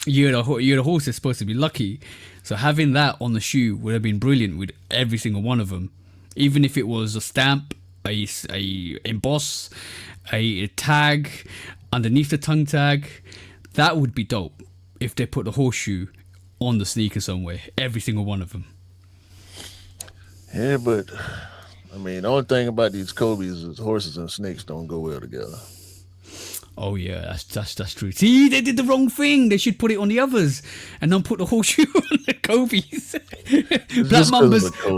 Year of the horse is supposed to be lucky. So having that on the shoe would have been brilliant with every single one of them, even if it was a stamp, a emboss, a tag underneath the tongue tag. That would be dope if they put the horseshoe on the sneaker somewhere, every single one of them. Yeah, but I mean, the only thing about these Kobe's is horses and snakes don't go well together. Oh yeah, that's true. See, they did the wrong thing. They should put it on the others and don't put the horseshoe on the Kobe's.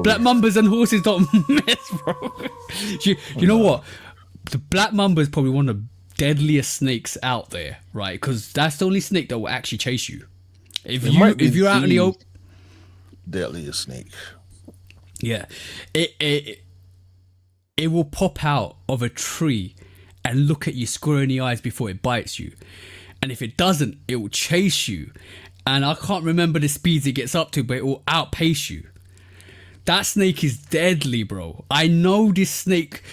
Black Mambas and horses don't mess, bro. You know what? The Black Mamba is probably one of the deadliest snakes out there, right? Because that's the only snake that will actually chase you. If you're out in the open, deadliest snake. Yeah, it will pop out of a tree and look at you square in the eyes before it bites you. And if it doesn't, it will chase you. And I can't remember the speeds it gets up to, but it will outpace you. That snake is deadly, bro. I know this snake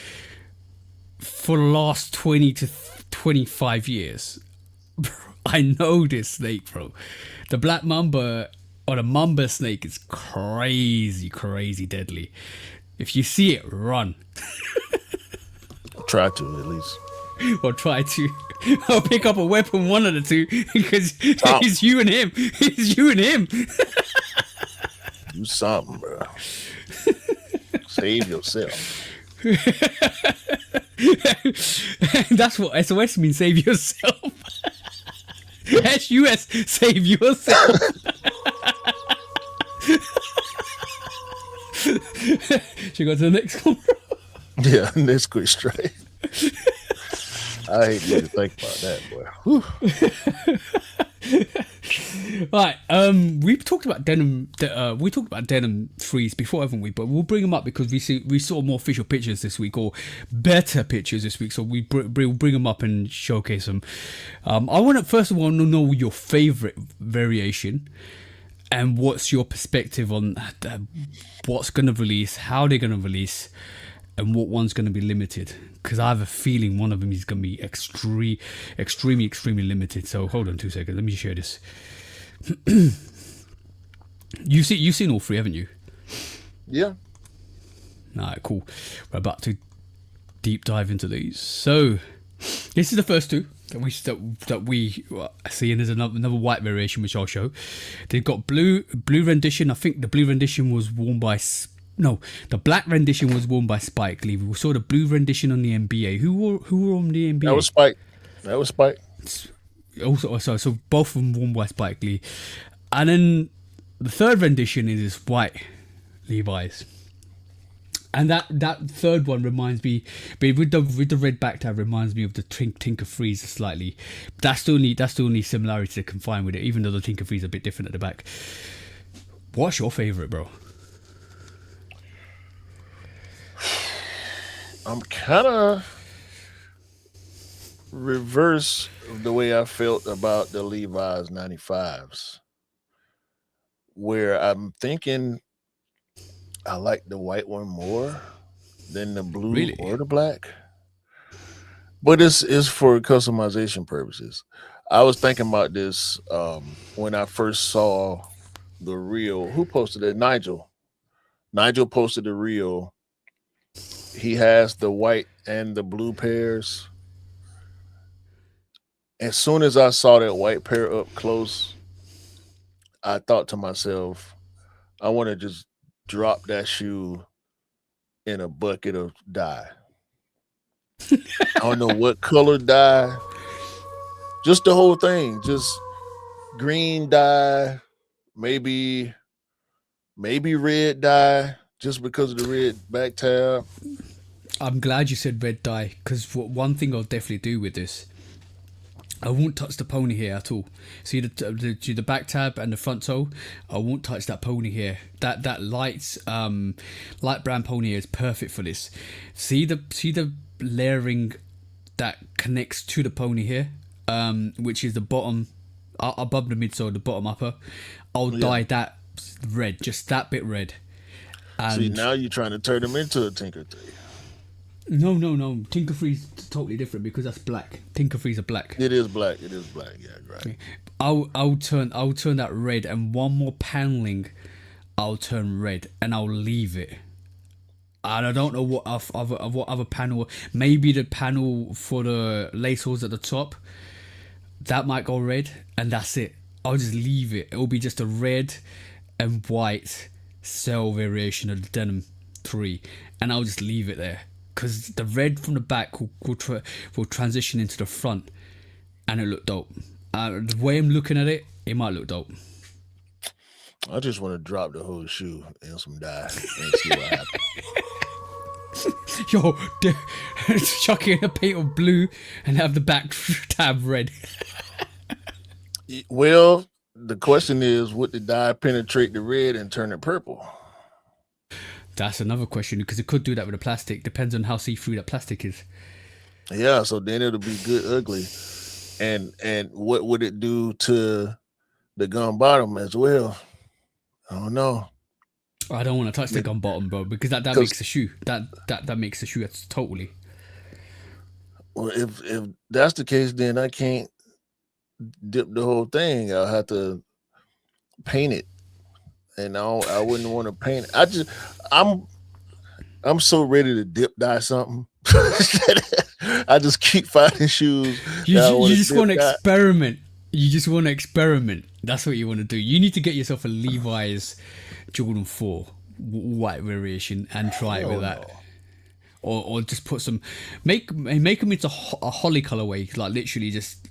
for the last 20 to 25 years. I know this snake, bro. The Black Mamba or the Mamba snake is crazy, crazy deadly. If you see it, run. Try to, at least. Or try to. I'll pick up a weapon, one of the two, because it's you and him. It's you and him. Do something, bro. Save yourself. That's what SOS means, save yourself. SUS, save yourself. Should we go to the next one? Yeah, let's go straight. I hate you to think about that, boy. Right, we've talked about denim. We talked about denim threes before, haven't we? But we'll bring them up because we saw more official pictures this week, or better pictures this week. So we bring them up and showcase them. I want to first of all know your favorite variation, and what's your perspective on what's going to release, how they're going to release, and what one's going to be limited. Because I have a feeling one of them is going to be extremely limited. So hold on 2 seconds. Let me share this. You've seen all three, haven't you? Yeah. Alright, cool. We're about to deep dive into these. So this is the first two that we see, and there's another white variation which I'll show. They've got blue rendition. I think the blue rendition was worn by. No, the black rendition was worn by Spike Lee. We saw the blue rendition on the NBA. Who were on the NBA? That was Spike. Also, so both of them worn by Spike Lee. And then the third rendition is this white Levi's. And that third one reminds me, but with the red back tab, reminds me of the Tinker Freeze slightly. That's the only similarity I can find with it, even though the Tinker Freeze is a bit different at the back. What's your favorite, bro? I'm kind of reverse of the way I felt about the Levi's 95s, where I'm thinking I like the white one more than the blue or the black. But it's for customization purposes. I was thinking about this when I first saw the reel. Who posted it? Nigel. Nigel posted the reel. He has the white and the blue pairs. As soon as I saw that white pair up close, I thought to myself, I want to just drop that shoe in a bucket of dye. I don't know what color dye. Just the whole thing. Just green dye, maybe red dye. Just because of the red back tab. I'm glad you said red dye, because one thing I'll definitely do with this, I won't touch the pony here at all. See the back tab and the front toe, I won't touch that pony here. That light brown pony here is perfect for this. See the layering that connects to the pony here, which is the bottom above the midsole, the bottom upper. I'll dye that red, just that bit red. See, And now you're trying to turn them into a Tinker 3. no. Tinker Three's totally different because that's black. Tinker Three's are black. It is black. It is black. Yeah, right. I'll turn that red, and one more paneling I'll turn red, and I'll leave it. And I don't know what other panel. Maybe the panel for the lace holes at the top, that might go red, and that's it. I'll just leave it. It'll be just a red and white cell variation of the Denim 3, and I'll just leave it there because the red from the back will transition into the front, and it look dope. The way I'm looking at it, it might look dope. I just want to drop the whole shoe in some dye and see what happens. Yo, chuck it in a paint of blue and have the back tab red. Well, the question is, would the dye penetrate the red and turn it purple? That's another question because it could do that with the plastic. Depends on how see-through that plastic is. Yeah, so then it'll be good ugly. And what would it do to the gun bottom as well? I don't know. I don't want to touch the gun bottom, bro, because that makes the shoe. That makes the shoe. That's totally. Well, if that's the case, then I can't dip the whole thing. I'll have to paint it, and I wouldn't want to paint it. I'm so ready to dip dye something. I just keep finding shoes. You just want to experiment. You just want to experiment. That's what you want to do. You need to get yourself a Levi's Jordan 4 white variation and try it with that. Or just put some, make them into a holly colorway, like literally just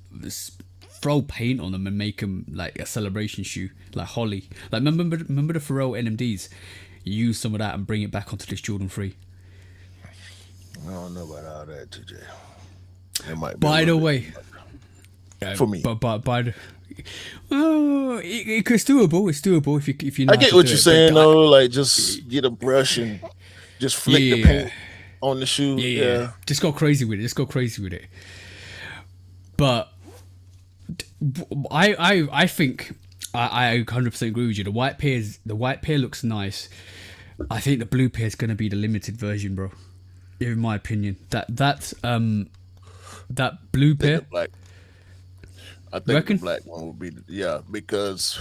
throw paint on them and make them like a celebration shoe, like holly. Like remember the Pharrell NMDs? Use some of that and bring it back onto this Jordan 3. I don't know about all that, TJ. It might be by the way, for me, but by the, it's doable. It's doable if you know. I get what you're saying though. Like just get a brush and just flick the paint on the shoe. Yeah. Just go crazy with it. But I think I 100% agree with you. The white pair looks nice. I think the blue pair is going to be the limited version, bro. In my opinion, that blue pair. I think the black one would be because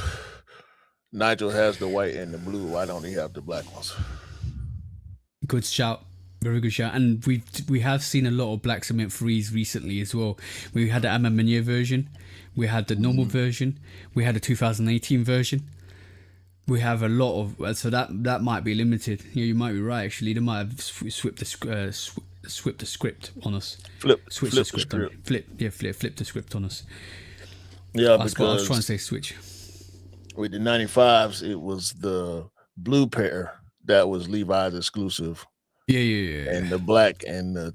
Nigel has the white and the blue. Why don't he have the black ones? Good shout. Very good shout. And we have seen a lot of black cement 3s recently as well. We had the Ama Meunier version. We had the normal version. We had the 2018 version. We have a lot of... So that might be limited. Yeah, you might be right, actually. They might have swept the script on us. Flip the script on us. Yeah, because I was trying to say switch. With the 95s, it was the blue pair that was Levi's exclusive. Yeah. And the black and the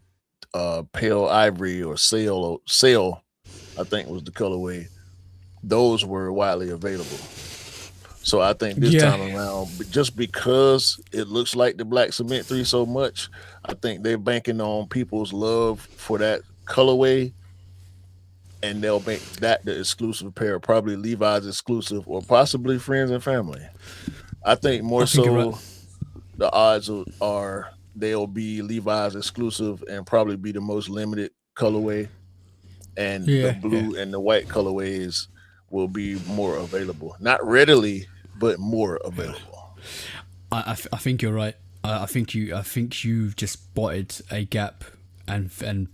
pale ivory or sail, I think was the colorway. Those were widely available. So I think this time around, just because it looks like the black cement 3 so much, I think they're banking on people's love for that colorway, and they'll make that the exclusive pair, probably Levi's exclusive, or possibly friends and family. I think the odds are they'll be Levi's exclusive and probably be the most limited colorway, and the blue and the white colorways will be more available. Not readily, but more available. I think you're right. I think you've just spotted a gap and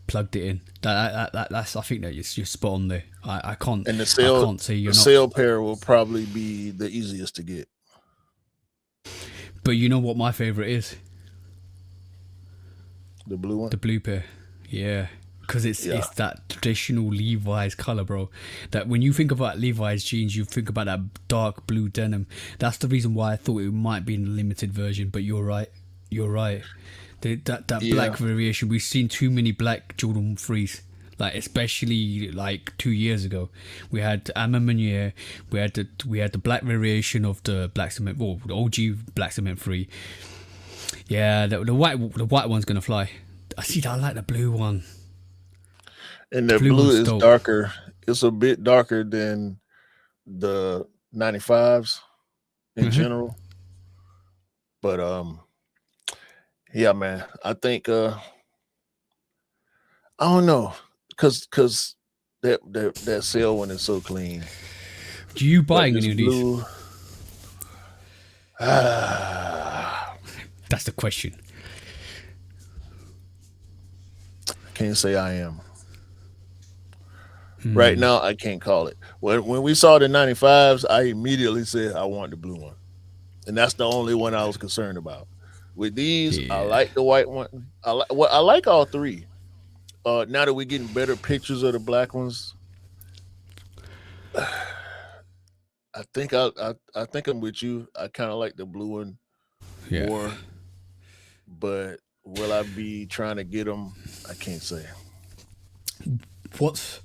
plugged it in. That's I think that you're spot on there. I can't. And the sale pair will probably be the easiest to get. But you know what my favorite is? The blue one. The blue pair. Yeah. Because it's that traditional Levi's color, bro. That when you think about Levi's jeans, you think about that dark blue denim. That's the reason why I thought it might be in the limited version. But you're right. That black variation. We've seen too many black Jordan 3s. Like especially like 2 years ago, we had Ama Meunier. We had the black variation of the black cement, the OG black cement 3. Yeah, the white one's gonna fly. I like the blue one. And the blue is darker. It's a bit darker than the 95s in general. But yeah, man. I think I don't know, cause that sale one is so clean. Do you But buying this any of these? blue, I That's the question. can't say I am. Right now, I can't call it. When we saw the 95s, I immediately said I want the blue one. And that's the only one I was concerned about. With these, I Yeah. like the white one. I like all three. Now that we're getting better pictures of the black ones, I think I'm with you. I kind of like the blue one Yeah. more, but will I be trying to get them? I can't say. What's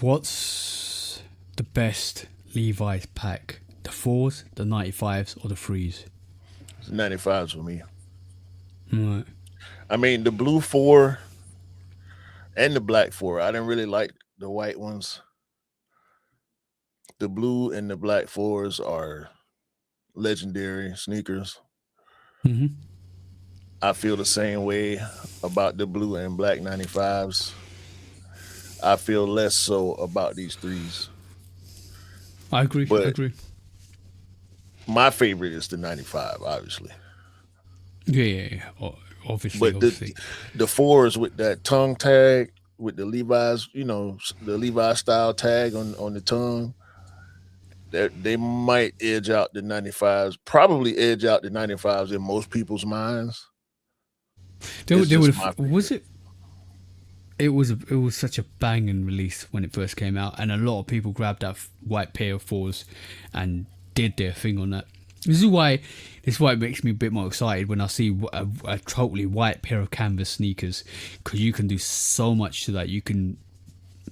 what's the best Levi's pack? The fours, the 95s, or the threes? It's 95s for me. Right. I mean, the blue four and the black four. I didn't really like the white ones. The blue and the black fours are legendary sneakers. Mm-hmm. I feel the same way about the blue and black 95s. I feel less so about these threes. I agree. I But agree. my favorite is the 95, obviously. Yeah, yeah, yeah. Obviously, But obviously. the fours with that tongue tag, with the Levi's, the Levi style tag on the tongue, that they might edge out the 95s, probably edge out the 95s in most people's minds. It's They just would my have. Was favorite. it? It was such a banging release when it first came out, and a lot of people grabbed that white pair of fours and did their thing on that. This is why it makes me a bit more excited when I see a totally white pair of canvas sneakers, because you can do so much to that. You can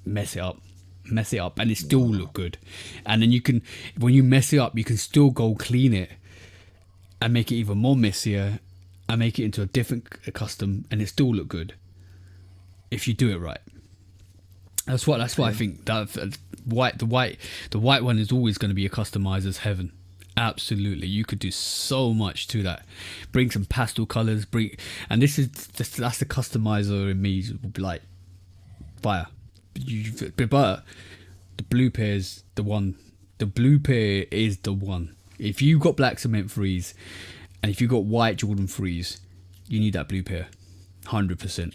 mess it up, and it still look good. And then you can, when you mess it up, you can still go clean it and make it even more messier, and make it into a different custom, and it still look good if you do it right. That's what I Yeah. think. That the white one is always going to be a customizer's heaven. Absolutely, you could do so much to that. Bring some pastel colors. And that's the customizer in me. Would be like fire. But the blue pair is the one. The blue pair is the one. If you got black cement threes, and if you got white Jordan threes, you need that blue pair, 100%.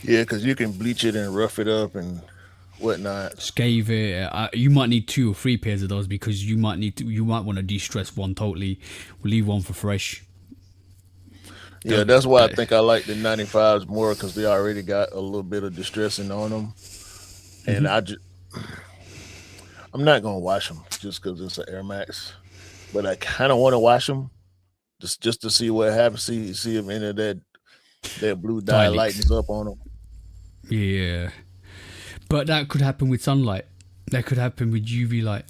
Yeah, because you can bleach it and rough it up and whatnot. Scave it. You might need 2 or 3 pairs of those, because you might want to de-stress one totally. We'll leave one for fresh. Yeah, Don't, that's why I that, think I like the 95s more because they already got a little bit of distressing on them. And I'm not gonna wash them just because it's an Air Max, but I kind of want to wash them just to see what happens. See if any of that blue dye Dialects. lightens up on them. Yeah, but that could happen with sunlight. That could happen with UV light.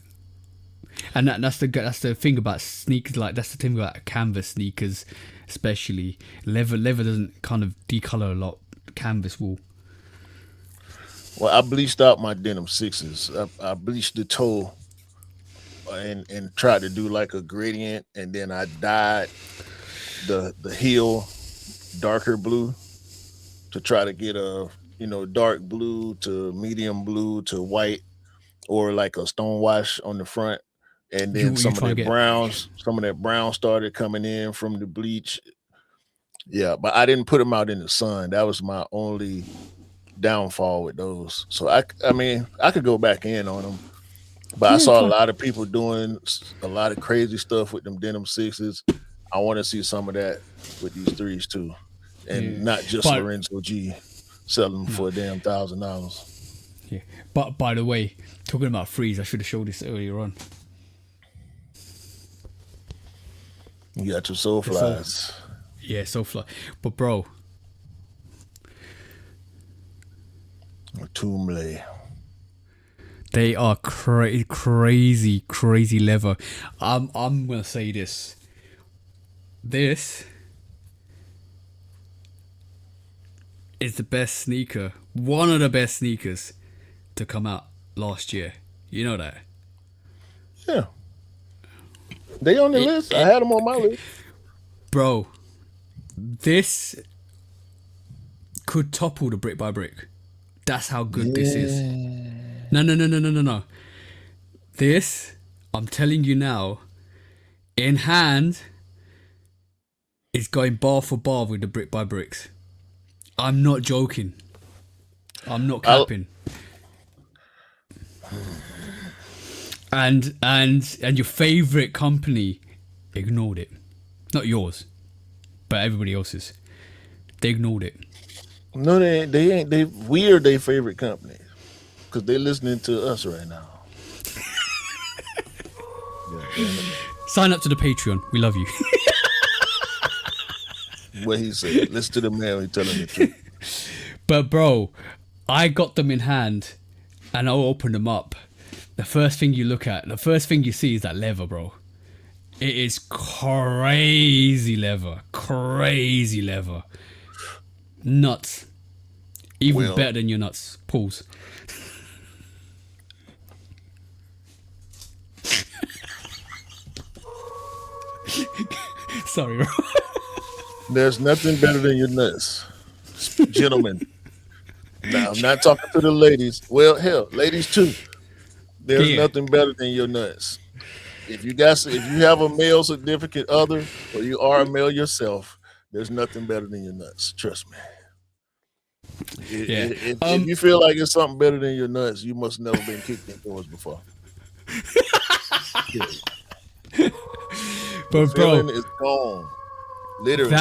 And that's the thing about sneakers. Like, that's the thing about canvas sneakers, especially leather doesn't kind of decolor a lot. Canvas will. Well, I bleached out my denim sixes. I bleached the toe and tried to do like a gradient, and then I dyed the heel darker blue to try to get a dark blue to medium blue to white or like a stone wash on the front. And then You trying to get. some of that brown started coming in from the bleach. Yeah, but I didn't put them out in the sun. That was my only downfall with those. So I mean, I could go back in on them, but I Yeah, saw a try. lot of people doing a lot of crazy stuff with them denim sixes. I want to see some of that with these threes too, Yeah, and not just but Lorenzo G selling them no. for a damn $1,000. Yeah, but by the way, talking about freeze, I should have showed this earlier on. You got your soul The soul. flies. Yeah, so fly. But bro, Tumble. they are crazy leather. I'm gonna say this. This is the best sneaker, one of the best sneakers to come out last year. You know that. Yeah. They on the list. I had them on my list. Bro, this could topple the brick by brick. That's how good this is. No. This, I'm telling you now, in hand, is going bar for bar with the brick by bricks. I'm not joking. I'm not capping. And your favorite company ignored it. Not yours, but everybody else's. They ignored it. No, they ain't. We are their favorite company because they listening to us right now. Sign up to the Patreon. We love you. What he said. Listen to the man. He telling the truth. But bro, I got them in hand, and I'll open them up. The first thing you look at, the first thing you see is that leather, bro. It is crazy leather. Crazy leather. Nuts. Even better than your nuts. Pause. Sorry, bro. There's nothing better than your nuts. Gentlemen. Now, I'm not talking to the ladies. Well, hell, ladies too. There's nothing better than your nuts. If you have a male significant other, or you are a male yourself, there's nothing better than your nuts. Trust me. If you feel like it's something better than your nuts, you must never been kicked in doors before. But bro, is gone. Literally.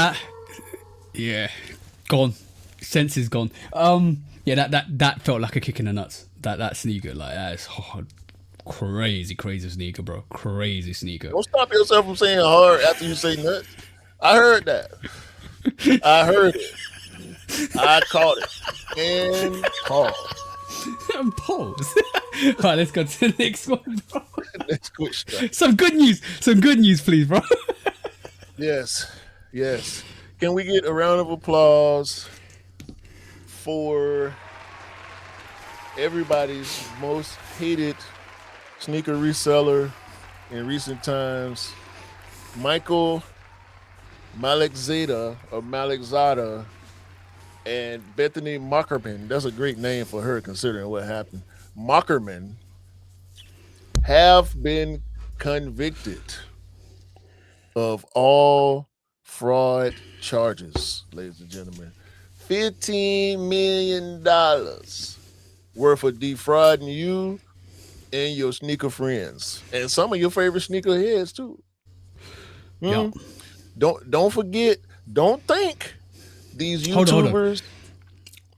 Gone. Sense is gone. That felt like a kick in the nuts. That sneaker, like that is hard. Crazy sneaker, bro. Crazy sneaker. Don't stop yourself from saying hard after you say nuts. I heard that. I heard it. I caught it. And pause. And pause. All right, let's go to the next one, bro. Next question. Some good news, please, bro. Yes. Can we get a round of applause for everybody's most hated sneaker reseller in recent times, Michael Malekzada or Malekzada and Bethany Mockerman? That's a great name for her considering what happened. Mockerman have been convicted of all fraud charges, ladies and gentlemen. $15 million worth of defrauding you and your sneaker friends, and some of your favorite sneakerheads too. Yeah. Don't forget. Don't think these YouTubers.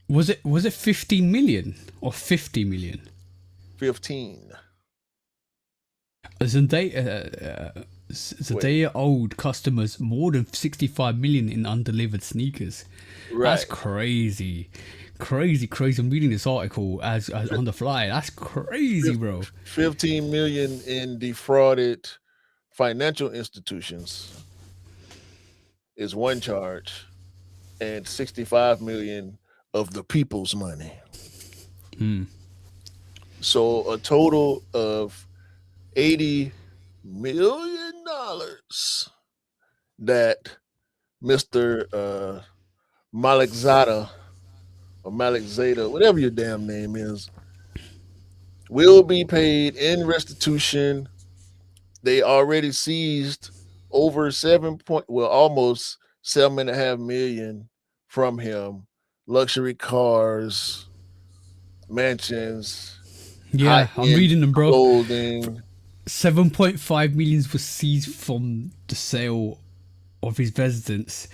Was it 15 million or 50 million? 15. Zadeh owed customers more than 65 million in undelivered sneakers. Right. That's crazy. I'm reading this article as on the fly. That's crazy, bro. 15 million in defrauded financial institutions is one charge, and 65 million of the people's money. So a total of $80 million that Mr. Malekzada or Malekzada, whatever your damn name is, will be paid in restitution. They already seized over almost 7.5 million from him. Luxury cars, mansions. Yeah, I'm reading them, bro. Clothing. 7.5 million was seized from the sale of his residence,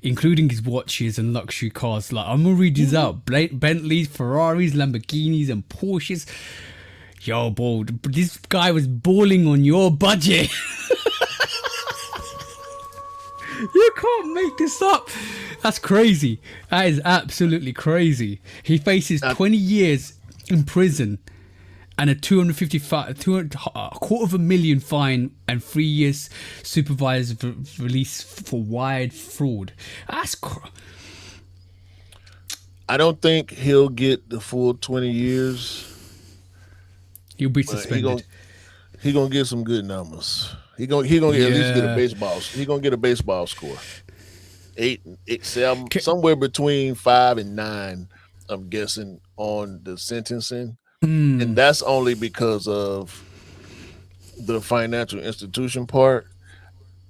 including his watches and luxury cars. Like, I'm gonna read these out: Bentleys, Ferraris, Lamborghinis, and Porsches. Yo, bro, this guy was balling on your budget. You can't make this up. That's crazy. That is absolutely crazy. He faces 20 years in prison and a $250,000 fine and 3 years supervised release for wide fraud. That's I don't think he'll get the full 20 years. He'll be suspended. He gonna get some good numbers. He gonna at least get a Yeah. baseball. He gonna get a baseball score. 7, somewhere between 5 and 9. I'm guessing on the sentencing, and that's only because of the financial institution part.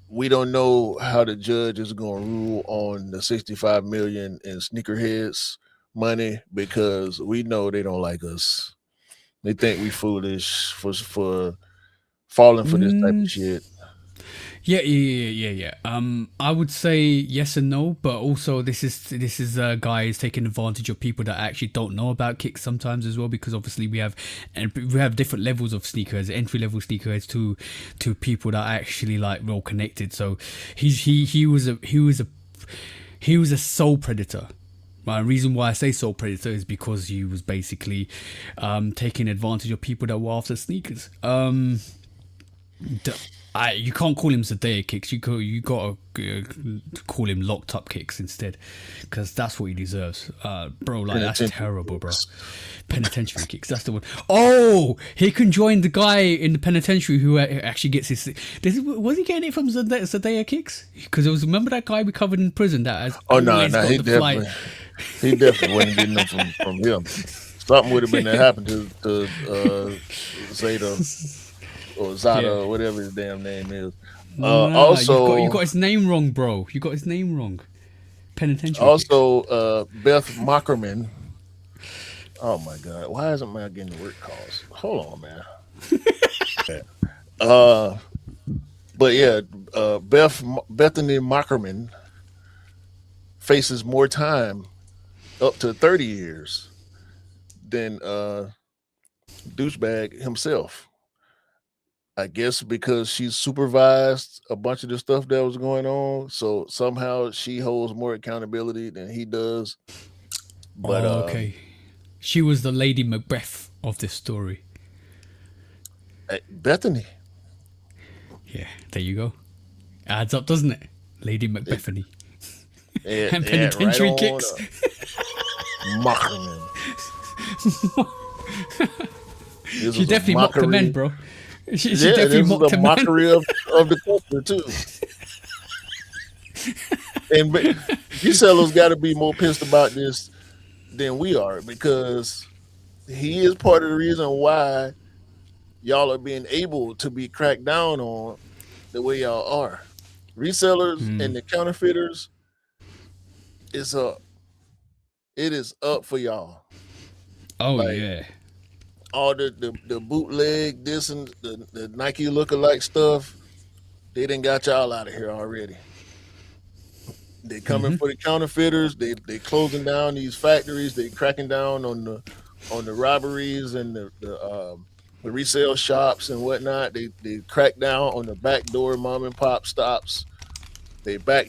We don't know how the judge is going to rule on the 65 million in sneakerheads money because we know they don't like us. They think we foolish for falling for this type of shit. Yeah. I would say yes and no, but also this is guys taking advantage of people that actually don't know about kicks sometimes as well, because obviously we have different levels of sneakers, entry level sneakers to people that are actually like well connected. So he was a soul predator. The reason why I say soul predator is because he was basically taking advantage of people that were after sneakers. You can't call him Zadeh Kicks. You gotta call him Locked Up Kicks instead, because that's what he deserves, bro. Like that's terrible, bro. Penitentiary Kicks. That's the one. Oh, he can join the guy in the penitentiary who actually gets his. Was he getting it from Zadeh Kicks? Because it was, remember that guy we covered in prison that has. Oh no, he definitely wasn't getting them from him. Something would have been that happened to Zadeh. Or Zadeh, or whatever his damn name is. Also, you got his name wrong, bro. You got his name wrong. Penitentiary. Also, Beth Mockerman. Oh my God, why isn't man getting work calls? Hold on, man. But yeah, Bethany Mockerman faces more time, up to 30 years, than douchebag himself. I guess because she supervised a bunch of the stuff that was going on, so somehow she holds more accountability than he does. But okay, she was the Lady Macbeth of this story. Bethany. Yeah, there you go. Adds up, doesn't it? Lady Macbethany. And penitentiary right kicks. Mockerman. She definitely mocked the men, bro. She definitely this mocked is a mockery of the culture too. And these sellers got to be more pissed about this than we are, because he is part of the reason why y'all are being able to be cracked down on the way y'all are. Resellers and the counterfeiters is up. It is up for y'all. Oh yeah. All the bootleg, this and the Nike lookalike stuff, they done got y'all out of here already. They coming for the counterfeiters. They closing down these factories. They cracking down on the robberies and the resale shops and whatnot. They crack down on the backdoor mom and pop stops. They crack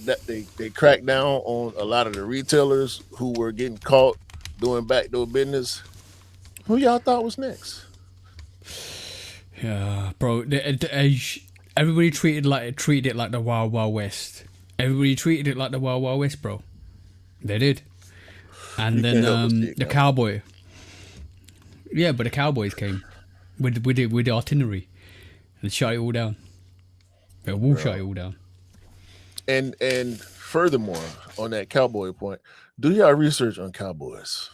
down on a lot of the retailers who were getting caught doing backdoor business. Who y'all thought was next? Yeah, bro. Everybody treated it like the Wild Wild West. Everybody treated it like the Wild Wild West, bro. They did. And then the cowboy. Yeah, but the cowboys came with the artillery and shut it all down. They will shut it all down. And furthermore, on that cowboy point, do y'all research on cowboys?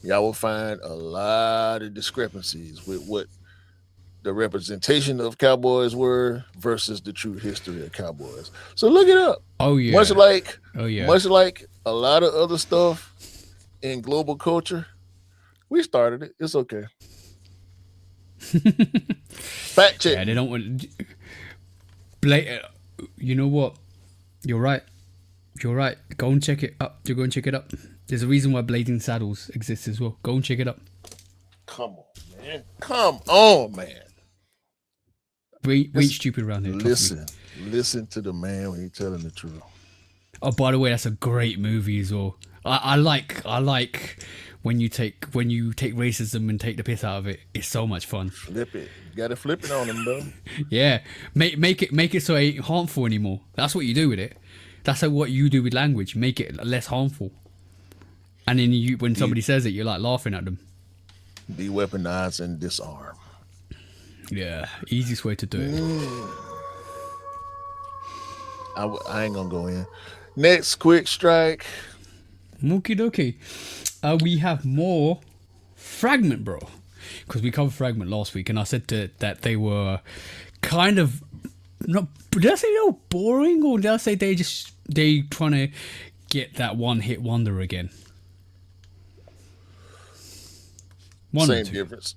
Y'all will find a lot of discrepancies with what the representation of cowboys were versus the true history of cowboys. So look it up. Oh yeah. Much like a lot of other stuff in global culture, we started it. It's okay. Fact check. Yeah, they don't want. You know what? You're right. Go and check it up. Go and check it up. There's a reason why Blazing Saddles exists as well. Go and check it up. Come on, man. We ain't stupid around here. Listen to the man when he's telling the truth. Oh, by the way, that's a great movie as well. I like when you take racism and take the piss out of it. It's so much fun. Flip it. You gotta flip it on them, bro. Yeah, make it so it ain't harmful anymore. That's what you do with it. That's what you do with language. Make it less harmful. And then when somebody says it, you're like laughing at them. De-weaponize and disarm. Yeah, easiest way to do it. I ain't gonna go in. Next, quick strike. Mookie dokie. We have more Fragment, bro. Because we covered Fragment last week, and I said that they were kind of not. Did I say they were boring, or did I say they trying to get that one hit wonder again? Same difference.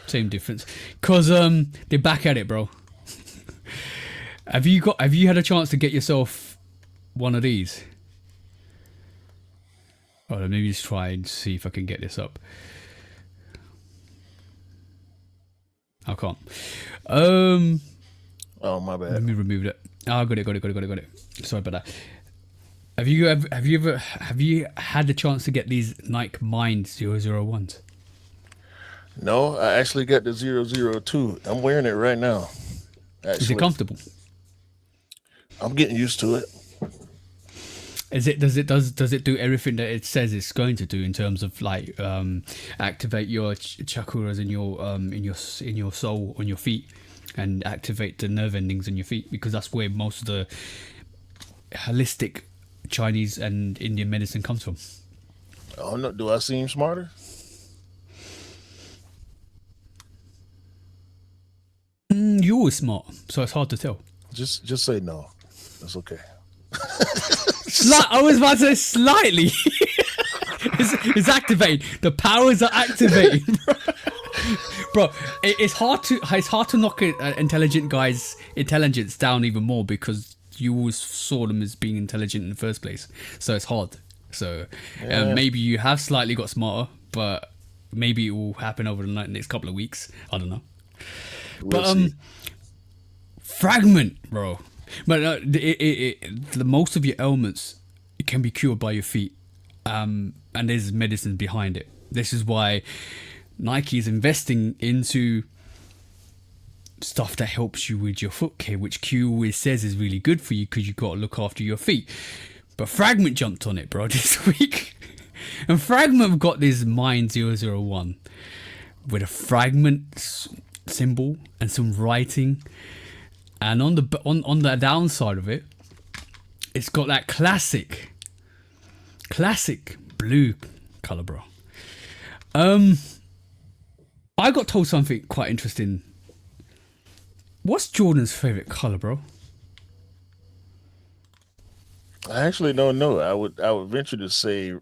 Same difference. Cause they're back at it, bro. Have you had a chance to get yourself one of these? Oh, let me just try and see if I can get this up. I can't. Oh, my bad. Let me remove it. Oh, got it. Sorry about that. Have you had the chance to get these Nike Mind 001s? No, I actually got the 002. I'm wearing it right now. Actually. Is it comfortable? I'm getting used to it. Does it do everything that it says it's going to do in terms of like activate your chakras in your soul on your feet and activate the nerve endings in your feet, because that's where most of the holistic Chinese and Indian medicine comes from. Oh no, do I seem smarter? You're always smart, so it's hard to tell. Just say no. That's okay. I was about to say slightly. it's activated. The powers are activated, bro. It's hard to knock an intelligent guy's intelligence down even more, because you always saw them as being intelligent in the first place. So it's hard. So maybe you have slightly got smarter, but maybe it will happen over the next couple of weeks. I don't know. We'll see. Fragment, bro. But the most of your ailments can be cured by your feet, and there's medicine behind it. This is why Nike is investing into stuff that helps you with your foot care, which Q always says is really good for you because you got to look after your feet. But Fragment jumped on it, bro, this week, and Fragment have got this Mind 001 with a fragment symbol and some writing. And on the downside of it, it's got that classic blue color, bro. I got told something quite interesting. What's Jordan's favorite color, bro? I actually don't know. I would venture to say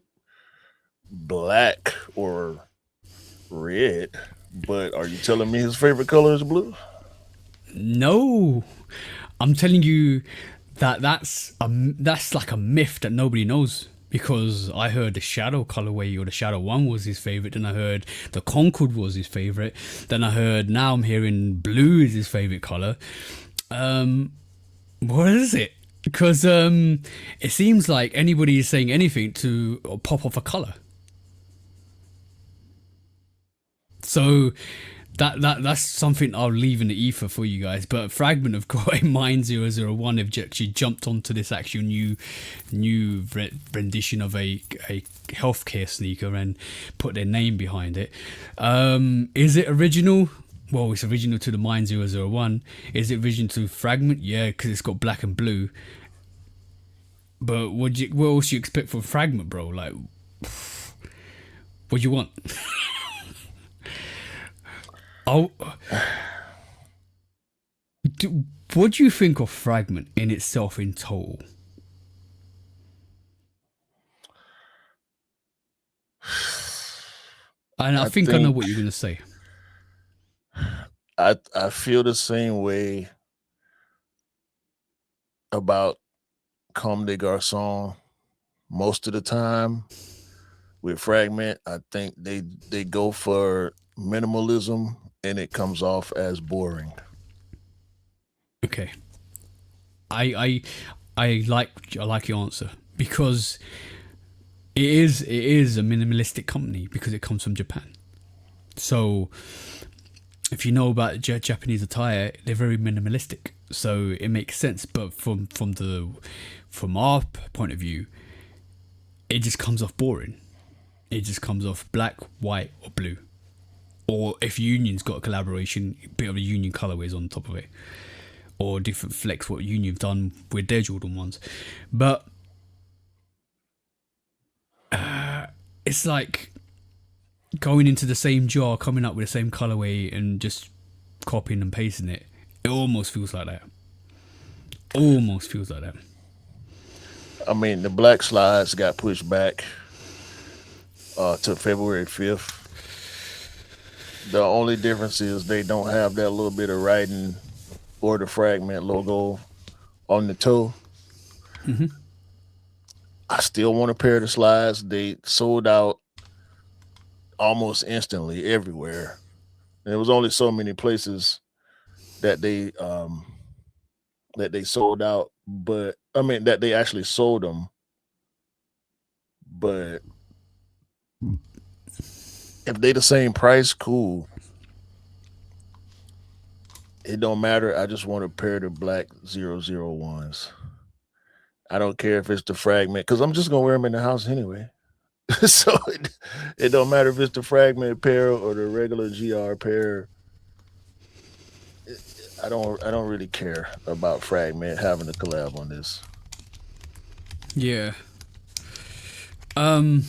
black or red. But are you telling me his favorite color is blue? No, I'm telling you that's like a myth that nobody knows, because I heard the Shadow colorway or the Shadow 1 was his favorite, then I heard the Concord was his favorite, then I heard, now I'm hearing blue is his favorite color. What is it? Because it seems like anybody is saying anything to pop off a color. So that's something I'll leave in the ether for you guys. But Fragment have got a Mind 001. They've actually jumped onto this actual new rendition of a healthcare sneaker and put their name behind it. Is it original? Well, it's original to the Mind 001. Is it original to Fragment? Yeah, because it's got black and blue. But what else you expect from Fragment, bro? Like, what do you want? What do you think of Fragment in itself in total? And I think I know what you're going to say. I feel the same way about Comme des Garçons most of the time. With Fragment, I think they go for minimalism and it comes off as boring. Okay. I like your answer, because it is a minimalistic company because it comes from Japan. So if you know about Japanese attire, they're very minimalistic, so it makes sense. But from our point of view, it just comes off boring. It just comes off black, white, or blue. Or if Union's got a collaboration, a bit of a Union colorways on top of it. or different flex what Union've done with their Jordan ones, but it's like going into the same jar, coming up with the same colorway, and just copying and pasting it. It almost feels like that. Almost feels like that. I mean, the black slides got pushed back to February 5th. The only difference is they don't have that little bit of writing or the Fragment logo on the toe. Mm-hmm. I still want a pair of the slides. They sold out almost instantly everywhere. And there was only so many places that they sold out, but I mean that they actually sold them. But if they the same price, cool. It don't matter. I just want a pair of the black 001s. I don't care if it's the Fragment, because I'm just gonna wear them in the house anyway. So it don't matter if it's the Fragment pair or the regular GR pair. I don't really care about Fragment having a collab on this. Yeah. I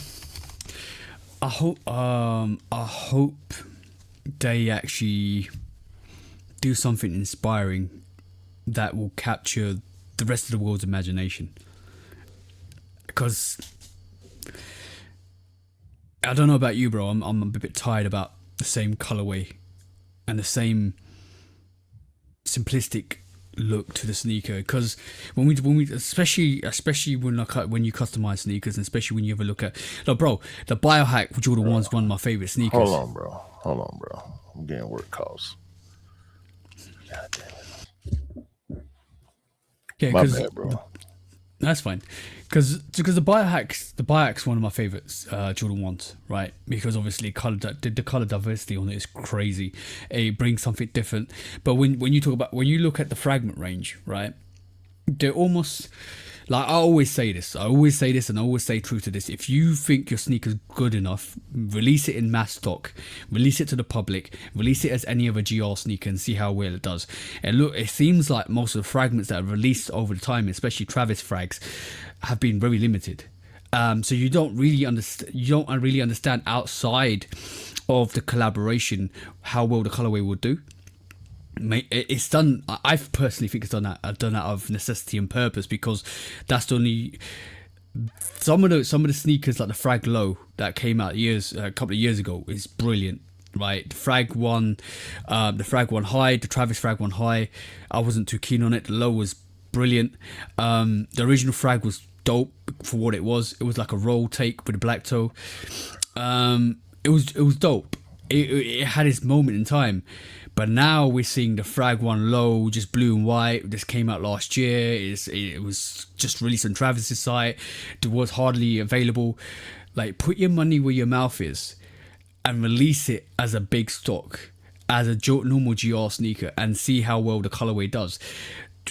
hope they actually do something inspiring that will capture the rest of the world's imagination. Because I don't know about you, bro. I'm a bit tired about the same colorway and the same simplistic look to the sneaker. Because when we especially when you customize sneakers, and especially when you ever look at, like, bro, the Biohack Jordan 1's one of my favorite sneakers. Hold on, bro. I'm getting work calls. God damn it. Yeah, my bad, bro. That's fine, because the Biohack's one of my favorites, Jordan 1s, right? Because obviously the color diversity on it is crazy. It brings something different. But when you look at the Fragment range, right? They're almost like, I always say this, and I always stay true to this. If you think your sneaker's good enough, release it in mass stock, release it to the public, release it as any other GR sneaker, and see how well it does. And look, it seems like most of the Fragments that are released over the time, especially Travis frags, have been very limited. So you don't really understand outside of the collaboration how well the colorway will do. It's done. I personally think it's done out of necessity and purpose, because that's the only some of the sneakers like the Frag Low that came out a couple of years ago is brilliant, right? The Frag One High, the Travis Frag One High, I wasn't too keen on it. The Low was brilliant. The original Frag was dope for what it was. It was like a roll take with a black toe. It was dope. It had its moment in time. But now we're seeing the Frag One Low, just blue and white. This came out last year. It was just released on Travis's site. It was hardly available. Like, put your money where your mouth is and release it as a big stock, as a normal GR sneaker, and see how well the colorway does.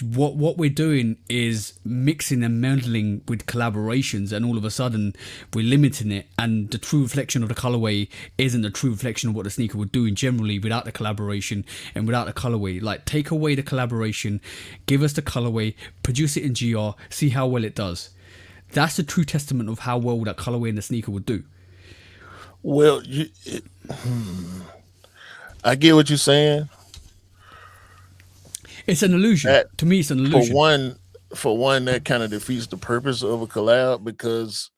What we're doing is mixing and meddling with collaborations, and all of a sudden we're limiting it, and the true reflection of the colorway isn't the true reflection of what the sneaker would do generally without the collaboration and without the colorway. Like, take away the collaboration, give us the colorway, produce it in GR, see how well it does. That's the true testament of how well that colorway in the sneaker would do. Well, I get what you're saying. It's an illusion. To me, it's an illusion. For one, that kind of defeats the purpose of a collab, because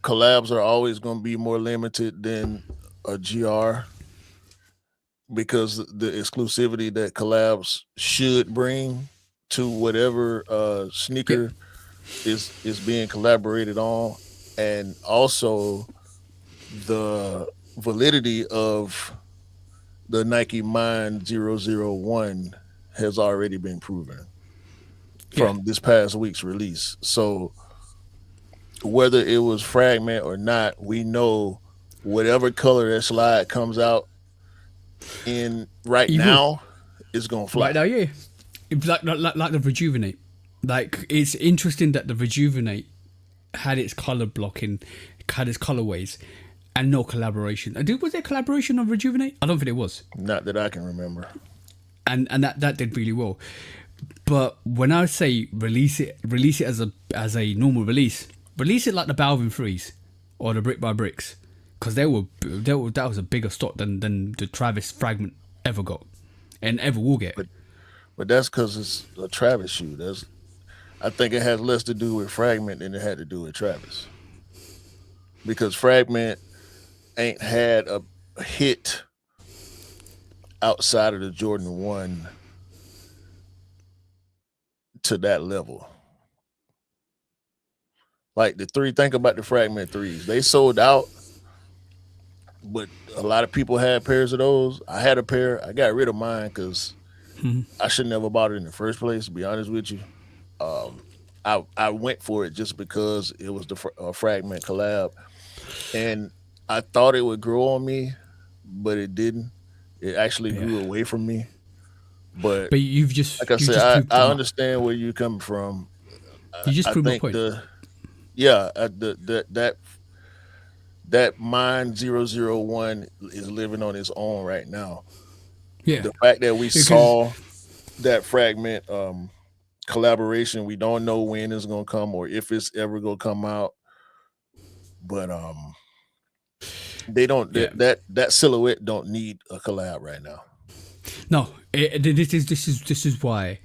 collabs are always going to be more limited than a GR, because the exclusivity that collabs should bring to whatever sneaker is being collaborated on, and also the validity of the Nike Mind 001 has already been proven from this past week's release. So whether it was Fragment or not, we know whatever color that slide comes out in now is gonna fly. Right now, yeah. Like the Rejuvenate. Like, it's interesting that the Rejuvenate had its color blocking, had its colorways, and no collaboration. Was there collaboration on Rejuvenate? I don't think it was. Not that I can remember. and that did really well. But when I say release it as a normal release it like the Balvin threes or the Brick by Bricks, because that was a bigger stock than the Travis Fragment ever got and ever will get. But that's because it's a Travis shoe. I think it has less to do with Fragment than it had to do with Travis, because Fragment ain't had a hit outside of the Jordan 1 to that level. Like think about the Fragment 3s. They sold out, but a lot of people had pairs of those. I had a pair. I got rid of mine because I should never bought it in the first place, to be honest with you. I went for it just because it was the Fragment collab, and I thought it would grow on me, but it didn't. It actually grew away from me. But you've just, like I said, I understand where you're coming from. You just proved my point. That Mind 001 is living on its own right now. Yeah. The fact that we saw that Fragment collaboration, we don't know when it's gonna come or if it's ever gonna come out. But they don't that silhouette don't need a collab right now. No, this is why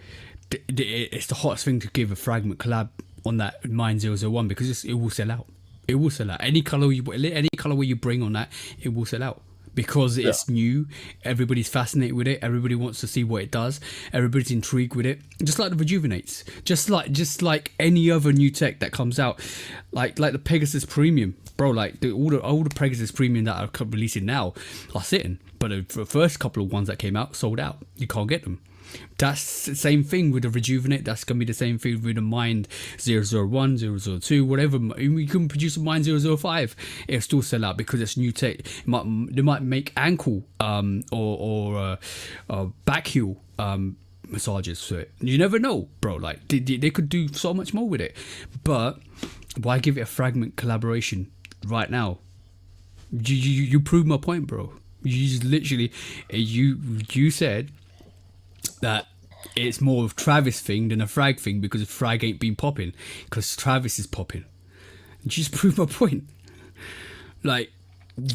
it's the hottest thing to give a Fragment collab on that Mind 001, because it will sell out. It will sell out. Any color you bring on that, it will sell out, because it's new. Everybody's fascinated with it. Everybody wants to see what it does. Everybody's intrigued with it. Just like the Rejuvenates, just like any other new tech that comes out, like the Pegasus Premium, bro. Like all the Pegasus Premium that are releasing now are sitting, but the first couple of ones that came out sold out. You can't get them. That's the same thing with the Rejuvenate. That's going to be the same thing with the Mind 001, 002, whatever. You can produce a Mind 005. It'll still sell out because it's new tech. They might make ankle or back heel massages to it. You never know, bro. Like they could do so much more with it. But why give it a Fragment collaboration right now? You proved my point, bro. You just literally you said that it's more of Travis thing than a Frag thing, because Frag ain't been popping, because Travis is popping. You just prove my point. Like,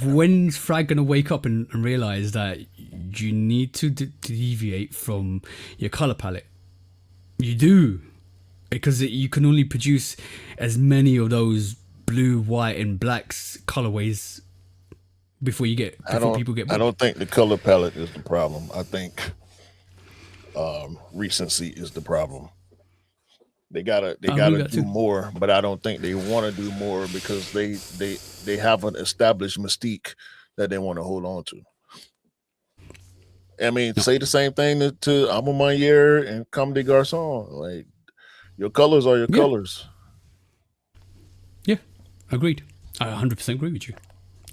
when's Frag gonna wake up and realize that you need to deviate from your color palette? You do, because you can only produce as many of those blue, white, and blacks colorways before people get bored. I don't think the color palette is the problem. I think recency is the problem. They gotta do more, but I don't think they want to do more because they have an established mystique that they want to hold on to. I mean, say the same thing to Amamanier and Comme des Garçons. Like, your colors are your colors. Yeah, agreed. I 100% agree with you.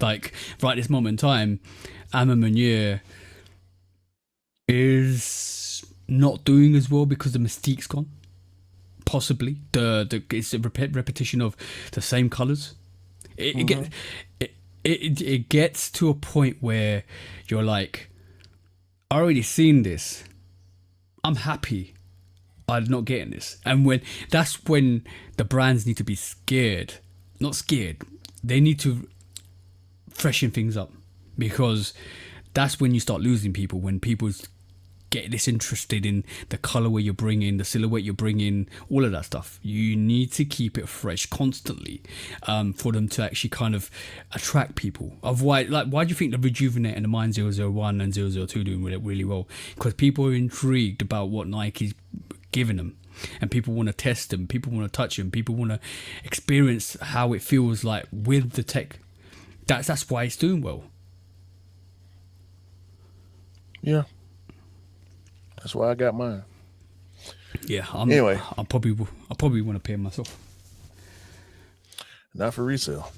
Like, right this moment in time, Amamanier is not doing as well because the mystique's gone. Possibly it's a repetition of the same colors. It gets to a point where you're like, I already seen this. I'm happy I'm not getting this. And that's when the brands need to be scared. Not scared. They need to freshen things up, because that's when you start losing people, when people get disinterested in the colorway you're bringing, the silhouette you're bringing, all of that stuff. You need to keep it fresh constantly for them to actually kind of attract people. Otherwise, like, why do you think the Rejuvenate and the Mind 001 and 002 doing really well? Because people are intrigued about what Nike's giving them, and people want to test them, people want to touch them, people want to experience how it feels like with the tech. That's why it's doing well. Yeah. That's why I got mine. Yeah. Anyway, I probably want to pay myself. Not for resale.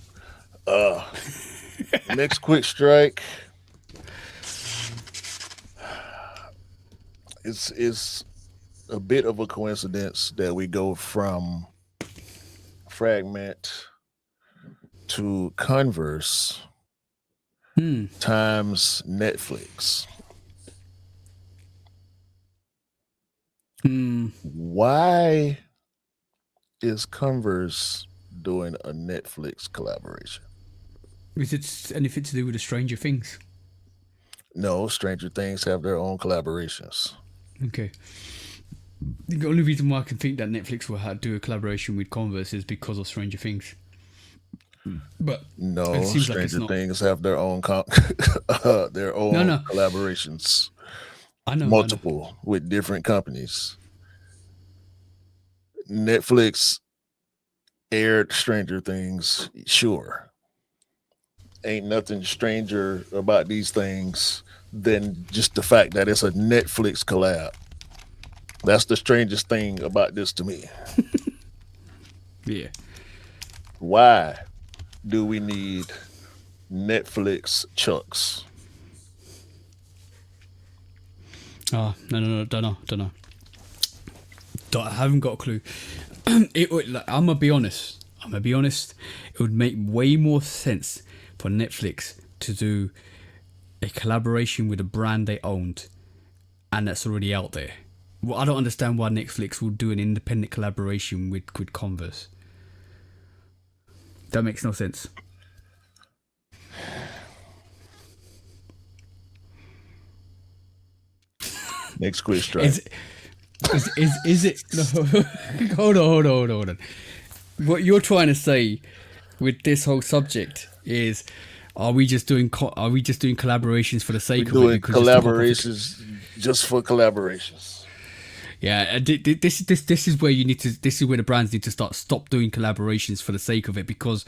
Next quick strike. It's a bit of a coincidence that we go from Fragment to Converse times Netflix. Why is Converse doing a Netflix collaboration? Is it anything to do with the Stranger Things? No, Stranger Things have their own collaborations. Okay. The only reason why I can think that Netflix will do a collaboration with Converse is because of Stranger Things. But it No, seems like it's Stranger not. Things have their own their No, own no. collaborations, I know. multiple with different companies. Netflix aired Stranger Things, sure. Ain't nothing stranger about these things than just the fact that it's a Netflix collab. That's the strangest thing about this to me. Yeah. Why do we need Netflix chucks? No. Don't know. I haven't got a clue. I'm gonna be honest. It would make way more sense for Netflix to do a collaboration with a brand they owned and that's already out there. Well, I don't understand why Netflix will do an independent collaboration with Converse. That makes no sense. Next quiz strike. Is it? No, hold on. What you're trying to say with this whole subject is, are we just doing collaborations for the We're sake of it doing because just to pop off? collaborations just for collaborations. Yeah, this is where you need to. This is where the brands need to stop doing collaborations for the sake of it, because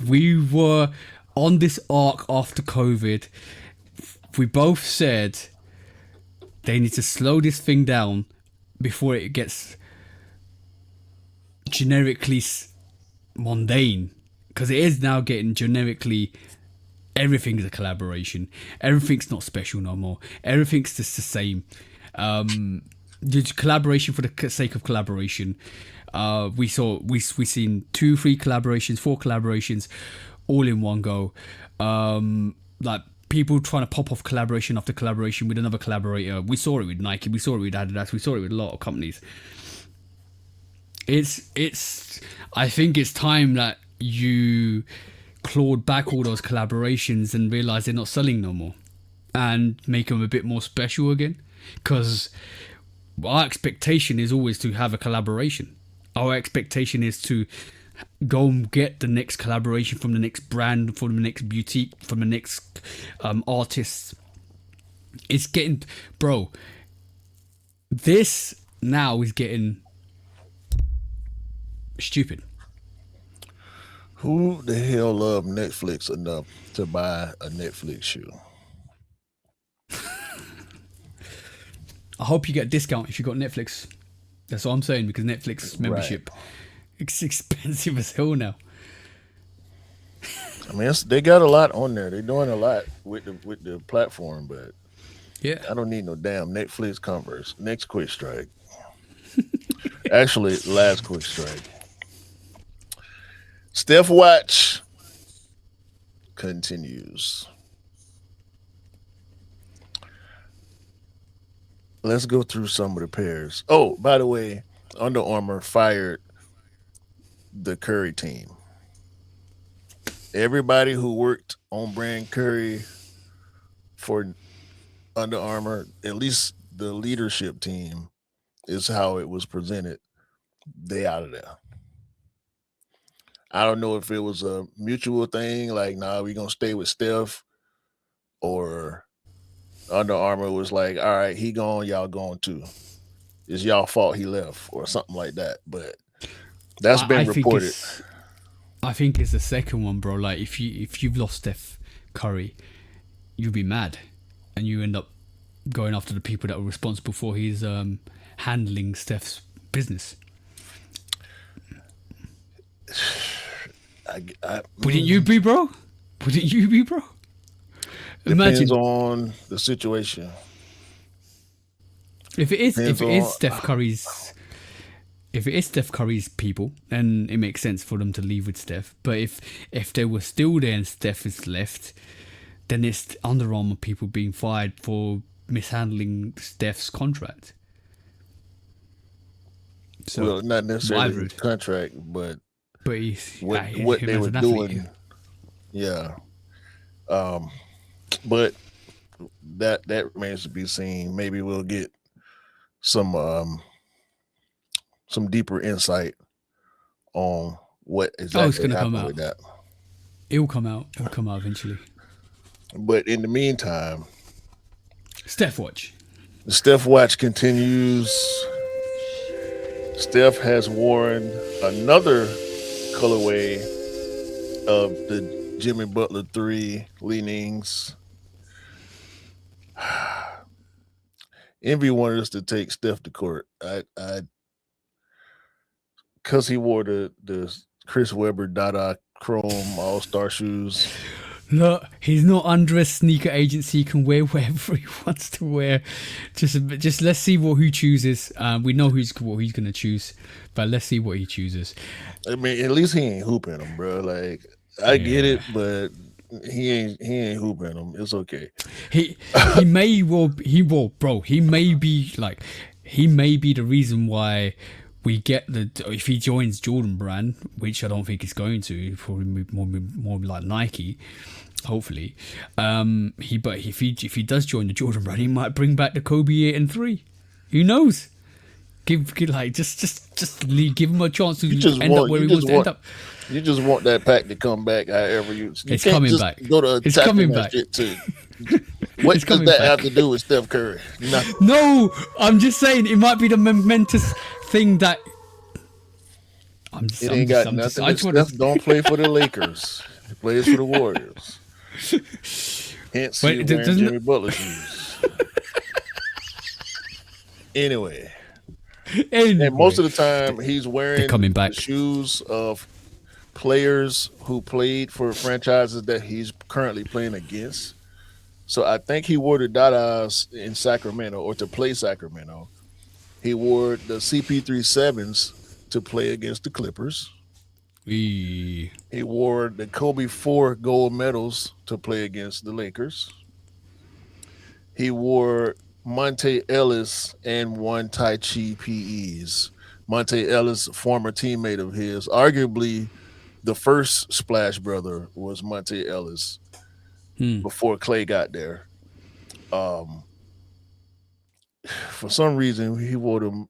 we were on this arc after COVID. We both said they need to slow this thing down before it gets generically mundane, because it is now getting generically. Everything's a collaboration. Everything's not special no more. Everything's just the same. The collaboration for the sake of collaboration. We seen 2, 3 collaborations, 4 collaborations, all in one go. Like people trying to pop off collaboration after collaboration with another collaborator. We saw it with Nike. We saw it with Adidas. We saw it with a lot of companies. It's. I think it's time that you clawed back all those collaborations and realize they're not selling no more, and make them a bit more special again. Because our expectation is always to have a collaboration. Our expectation is to go and get the next collaboration from the next brand, from the next boutique, from the next artist. It's getting, bro. This now is getting stupid. Who the hell love Netflix enough to buy a Netflix shoe? I hope you get a discount if you got Netflix. That's what I'm saying, because Netflix membership, it's expensive as hell now. I mean, they got a lot on there. They're doing a lot with the platform, but Yeah. I don't need no damn Netflix Converse. Next quick strike. Actually, last quick strike. Steph Watch continues. Let's go through some of the pairs. Oh, by the way, Under Armour fired the Curry team. Everybody who worked on brand Curry for Under Armour, at least the leadership team, is how it was presented. They out of there. I don't know if it was a mutual thing, like, nah, we gonna stay with Steph, or Under Armour was like, all right, he gone, y'all going too. It's y'all fault he left, or something like that. But that's been reported. I think it's the second one, bro. Like if you've lost Steph Curry, you'll be mad, and you end up going after the people that were responsible for his handling Steph's business. Wouldn't you be, bro? Depends on the situation. If it is Steph Curry's people, then it makes sense for them to leave with Steph. But if they were still there and Steph is left, then it's Under Armour people being fired for mishandling Steph's contract. So, Well, not necessarily I've his read, contract, but but he's what him they as were an athlete. doing. Yeah. Um, but that remains to be seen. Maybe we'll get some deeper insight on what Oh, it's exactly gonna come happened out. with that. It'll come out. It'll come out eventually. But in the meantime, Steph Watch. the Steph Watch continues. Steph has worn another colorway of the Jimmy Butler 3 leanings. Envy wanted us to take Steph to court. Because he wore the Chris Webber Dada Chrome All Star shoes. Look, he's not under a sneaker agency. He can wear whatever he wants to wear. Just let's see who chooses. We know what he's gonna choose, but let's see what he chooses. I mean, at least he ain't hooping them, bro. Like I get it, but he ain't hooping them. It's okay. He may bro. He may be the reason why we get if he joins Jordan Brand, which I don't think he's going to. Probably more like Nike. Hopefully, if he does join the Jordan Brand, he might bring back the Kobe 8 and 3. Who knows? Give him a chance to end up where he wants to end up. You just want that pack to come back. However, it's coming back. Go to it's coming back. Shit too. What does that have to do with Steph Curry? Nothing. No, I'm just saying it might be the momentous thing that. It ain't got nothing. Steph don't play for the Lakers. He plays for the Warriors. Hence, he's wearing Jimmy Butler shoes. Anyway, and most of the time he's wearing the shoes of players who played for franchises that he's currently playing against. So I think he wore the Dadas in Sacramento or to play Sacramento. He wore the CP3 sevens to play against the Clippers. He wore the Kobe 4 gold medals to play against the Lakers. He wore Monte Ellis and one Tai Chi PEs. Monte Ellis, former teammate of his, arguably the first Splash brother was Monte Ellis before Clay got there. For some reason, he wore them.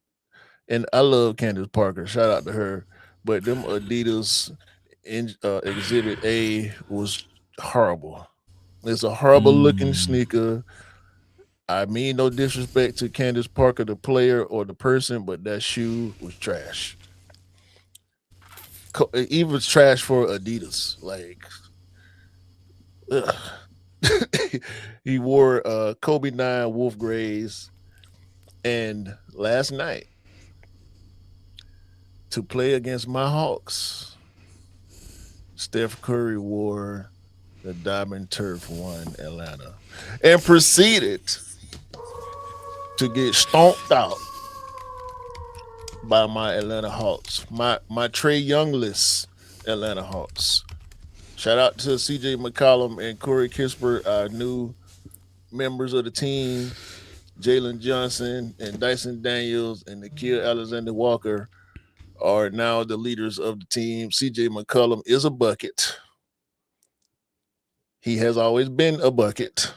And I love Candace Parker. Shout out to her. But them Adidas in Exhibit A was horrible. It's a horrible looking sneaker. I mean no disrespect to Candace Parker, the player or the person, but that shoe was trash. Even trash for Adidas. Like, he wore Kobe 9 Wolf Grays. And last night, to play against my Hawks, Steph Curry wore the Diamond Turf 1 Atlanta and proceeded to get stomped out by my Atlanta Hawks, my Trae Youngless Atlanta Hawks. Shout out to CJ McCollum and Corey Kispert, our new members of the team. Jalen Johnson and Dyson Daniels and Nikhil Alexander Walker are now the leaders of the team. CJ McCollum is a bucket. He has always been a bucket.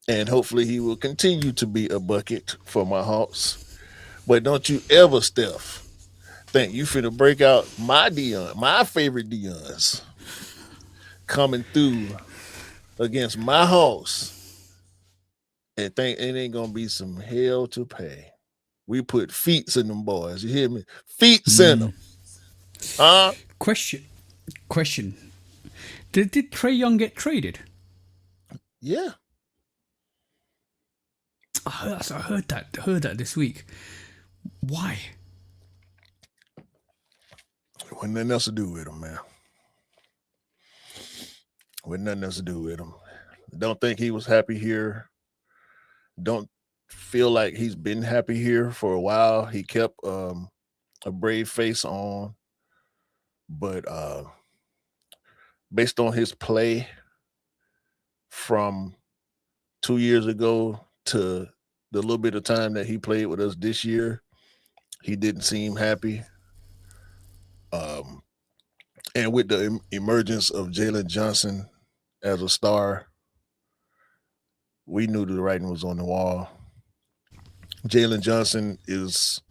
And hopefully he will continue to be a bucket for my Hawks. But don't you ever, Steph, think you finna break out my Dion, my favorite Dion's, coming through against my Hawks and think it ain't gonna be some hell to pay. We put feet in them boys. You hear me? Feet in them. Question. Did Trae Young get traded? Yeah. I heard that this week. Why? With nothing else to do with him, man. With nothing else to do with him. Don't think he was happy here. Don't feel like he's been happy here for a while. He kept a brave face on. But based on his play from 2 years ago to the little bit of time that he played with us this year, He didn't seem happy. And with the emergence of Jalen Johnson as a star, we knew the writing was on the wall. Jalen Johnson is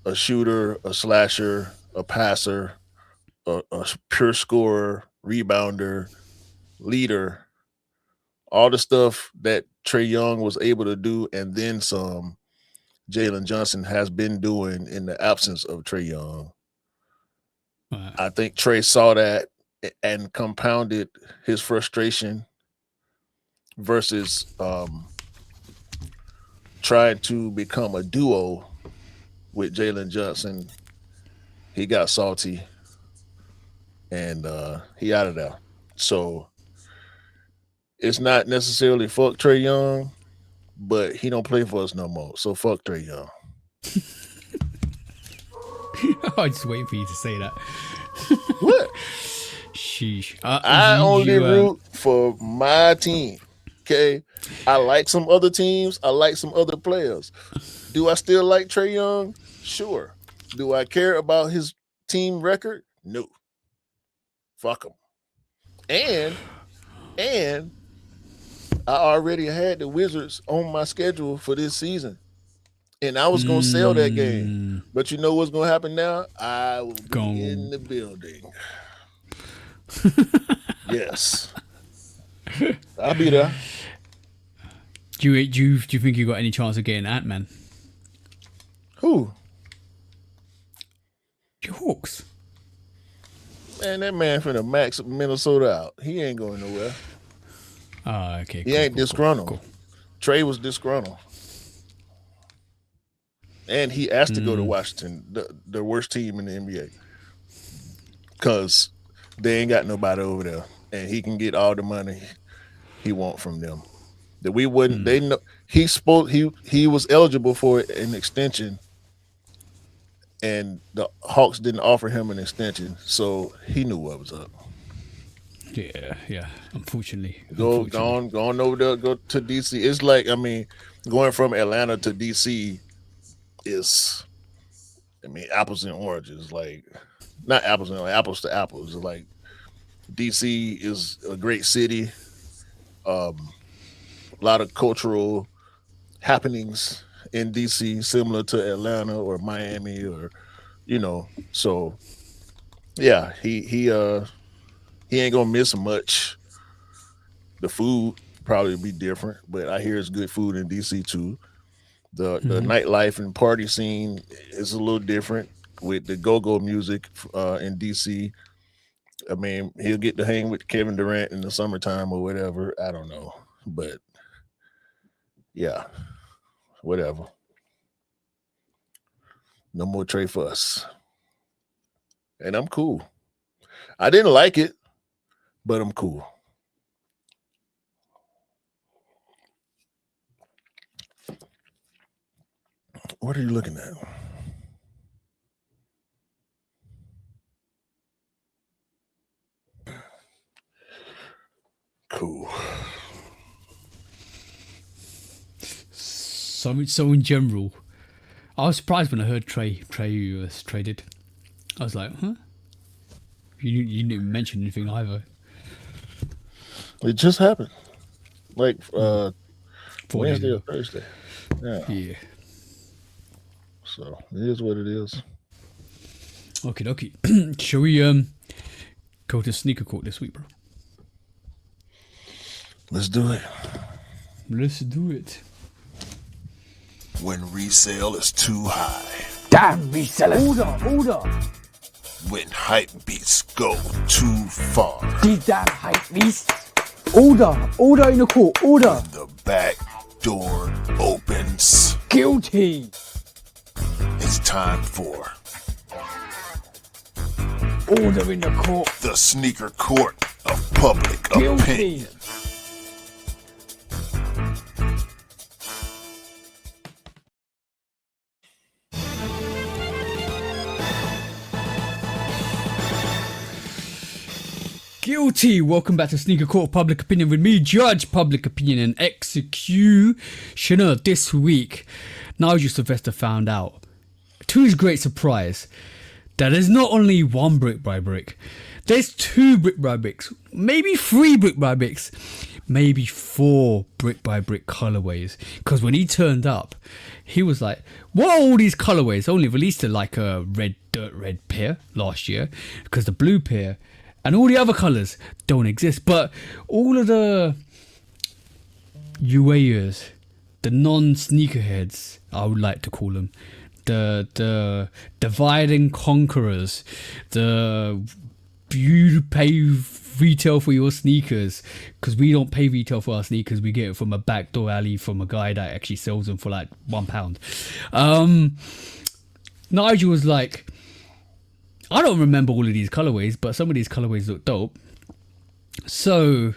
a shooter, a slasher, a passer, a pure scorer, rebounder, leader, all the stuff that Trae Young was able to do, and then some. Jalen Johnson has been doing in the absence of Trae Young. Right. I think Trae saw that and compounded his frustration versus trying to become a duo with Jalen Johnson. He got salty and he out of there. So it's not necessarily fuck Trae Young, but he don't play for us no more. So fuck Trae Young. I just waiting for you to say that. What? Sheesh. I only root for my team. Okay. I like some other teams. I like some other players. Do I still like Trae Young? Sure. Do I care about his team record? No. Fuck him. And I already had the Wizards on my schedule for this season. And I was going to sell that game. But you know what's going to happen now? I will be in the building. Yes. I'll be there. Do you think you got any chance of getting Ant-Man? Who? The Hawks. Man, that man finna max Minnesota out. He ain't going nowhere. Oh, okay. He ain't disgruntled. Cool. Trae was disgruntled. And he asked to go to Washington, the worst team in the NBA. Because they ain't got nobody over there. And he can get all the money he want from them. That we wouldn't, they know he was eligible for an extension. And the Hawks didn't offer him an extension. So he knew what was up. Yeah. Unfortunately. Go on over there, go to DC. It's like, I mean, going from Atlanta to DC is, I mean, apples and oranges. Like, not apples and apples to apples. It's like DC is a great city. A lot of cultural happenings in DC, similar to Atlanta or Miami, or So, yeah, he ain't gonna miss much. The food probably be different, but I hear it's good food in DC too. The nightlife and party scene is a little different with the go-go music in DC. I mean, he'll get to hang with Kevin Durant in the summertime or whatever. I don't know, but yeah, whatever. No more Trae fuss, and I'm cool. I didn't like it, but I'm cool. What are you looking at? Cool. So in general, I was surprised when I heard Trae was traded. I was like, huh? You didn't even mention anything either. It just happened. Like Wednesday or Thursday. Yeah. So it is what it is. Okay. Shall we go to sneaker court this week, bro? Let's do it. Let's do it. When resale is too high. Damn resellers. Order. When hype beats go too far. These damn hype beasts. Order in the court. Order. When the back door opens. Guilty. It's time for Order in the court. the sneaker court of public Guilty. opinion. Guilty. Welcome back to Sneaker Court of Public Opinion with me, Judge Public Opinion and Executioner. This week, Nigel Sylvester found out to his great surprise, that there's not only one brick by brick, there's 2 brick by bricks, maybe 3 brick by bricks, maybe 4 brick by brick colorways. Because when he turned up, he was like, what are all these colorways? Only released like a dirt red pair last year, because the blue pair and all the other colors don't exist. But all of the UAers, the non-sneakerheads, I would like to call them, the divide and conquerors, you pay retail for your sneakers, because we don't pay retail for our sneakers, we get it from a backdoor alley from a guy that actually sells them for like £1. Nigel was like, I don't remember all of these colorways, but some of these colorways look dope. So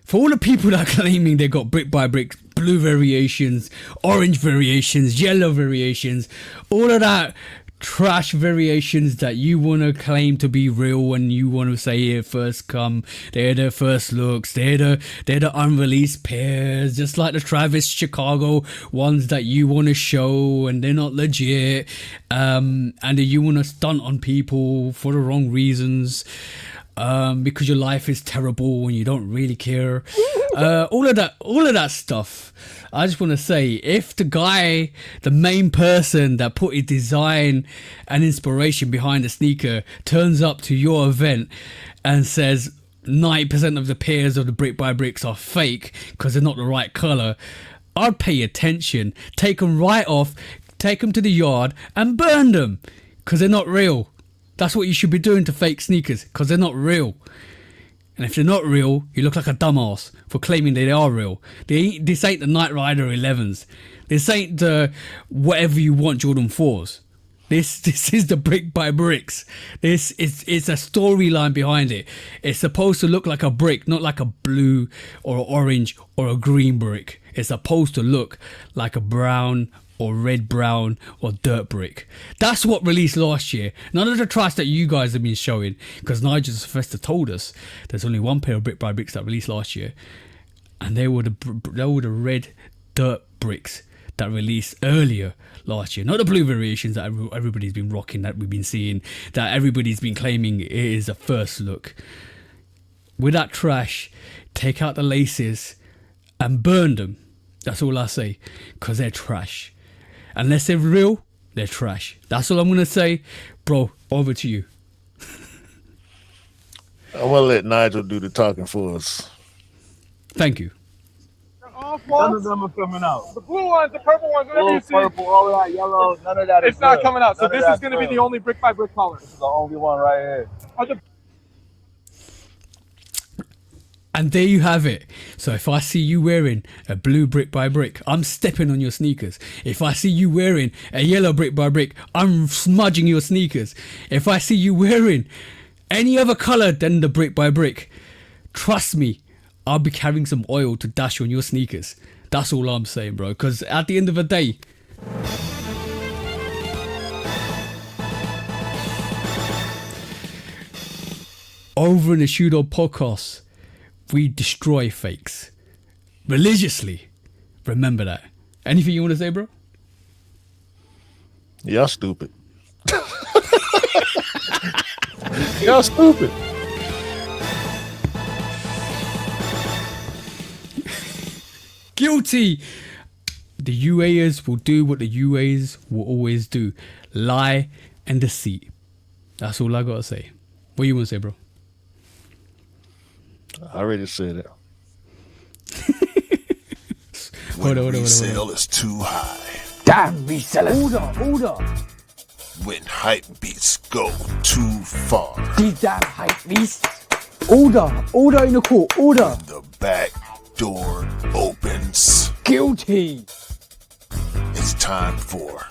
for all the people that are claiming they got brick by brick blue variations, orange variations, yellow variations, all of that trash variations that you want to claim to be real, and you want to say it first come, they're the first looks, they're the unreleased pairs, just like the Travis Chicago ones that you want to show and they're not legit, and that you want to stunt on people for the wrong reasons, because your life is terrible and you don't really care. All of that stuff. I just want to say, if the main person that put his design and inspiration behind the sneaker turns up to your event and says 90% of the pairs of the brick by bricks are fake because they're not the right color, I'd pay attention, take them right off, take them to the yard and burn them, because they're not real. That's what you should be doing to fake sneakers, because they're not real. And if they're not real, you look like a dumbass for claiming they are real. This ain't the Knight Rider 11s. This ain't the whatever you want Jordan 4s. This is the brick by bricks. It's a storyline behind it. It's supposed to look like a brick, not like a blue or orange or a green brick. It's supposed to look like a brown or red brown or dirt brick. That's what released last year. None of the trash that you guys have been showing, because Nigel Sylvester told us there's only one pair of brick by bricks that released last year, and they were the red dirt bricks that released earlier last year, not the blue variations that everybody's been rocking, that we've been seeing, that everybody's been claiming is a first look. With that trash, take out the laces and burn them. That's all I say, because they're trash. Unless they're real, they're trash. That's all I'm going to say. Bro, over to you. I want to let Nigel do the talking for us. Thank you. None of them are coming out. The blue ones, the purple ones, whatever you see. Purple, all of that yellow, none of that is It's not real. coming out. So None of this that's is going to be real. the only brick by brick color. This is the only one right here. And there you have it. So if I see you wearing a blue brick by brick, I'm stepping on your sneakers. If I see you wearing a yellow brick by brick, I'm smudging your sneakers. If I see you wearing any other color than the brick by brick, trust me, I'll be carrying some oil to dash on your sneakers. That's all I'm saying, bro. Because at the end of the day, over in the Shoe Dog podcast, we destroy fakes religiously. Remember that. Anything you want to say, bro? Y'all stupid. Y'all stupid. Guilty. The UAers will do what the UAs will always do. Lie and deceit. That's all I gotta say. What you want to say, bro? I already said it. When resale is too high. Damn resellers. Order. When hype beats go too far. These damn hype beasts. Order in the court. Order. The back door opens. Guilty. It's time for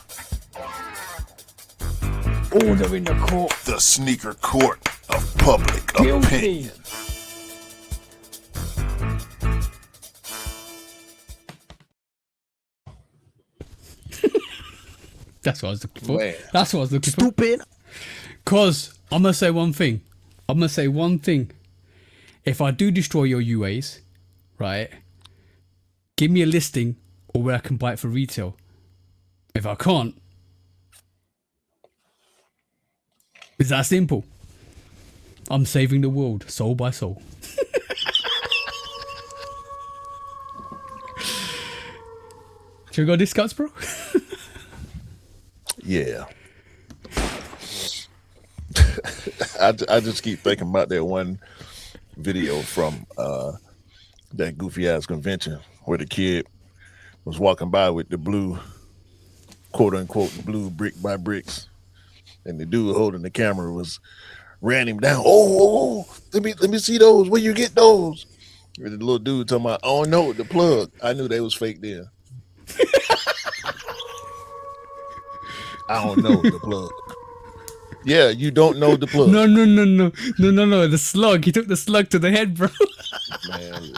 Order in the court. the sneaker court of public Guilty. opinion. That's what I was looking for. Man. That's what I was looking for. Stupid. Cause I'm gonna say one thing. If I do destroy your UAs, right, give me a listing or where I can buy it for retail. If I can't, It's that simple. I'm saving the world soul by soul. Should we go discuss, bro? Yeah. I just keep thinking about that one video from that goofy ass convention where the kid was walking by with the blue, quote unquote, blue brick by bricks, and the dude holding the camera ran him down. Oh, let me see those. Where you get those? And the little dude talking about, I don't know, the plug. I knew they was fake then. I don't know the plug. Yeah, you don't know the plug. No. The slug. He took the slug to the head, bro. Man,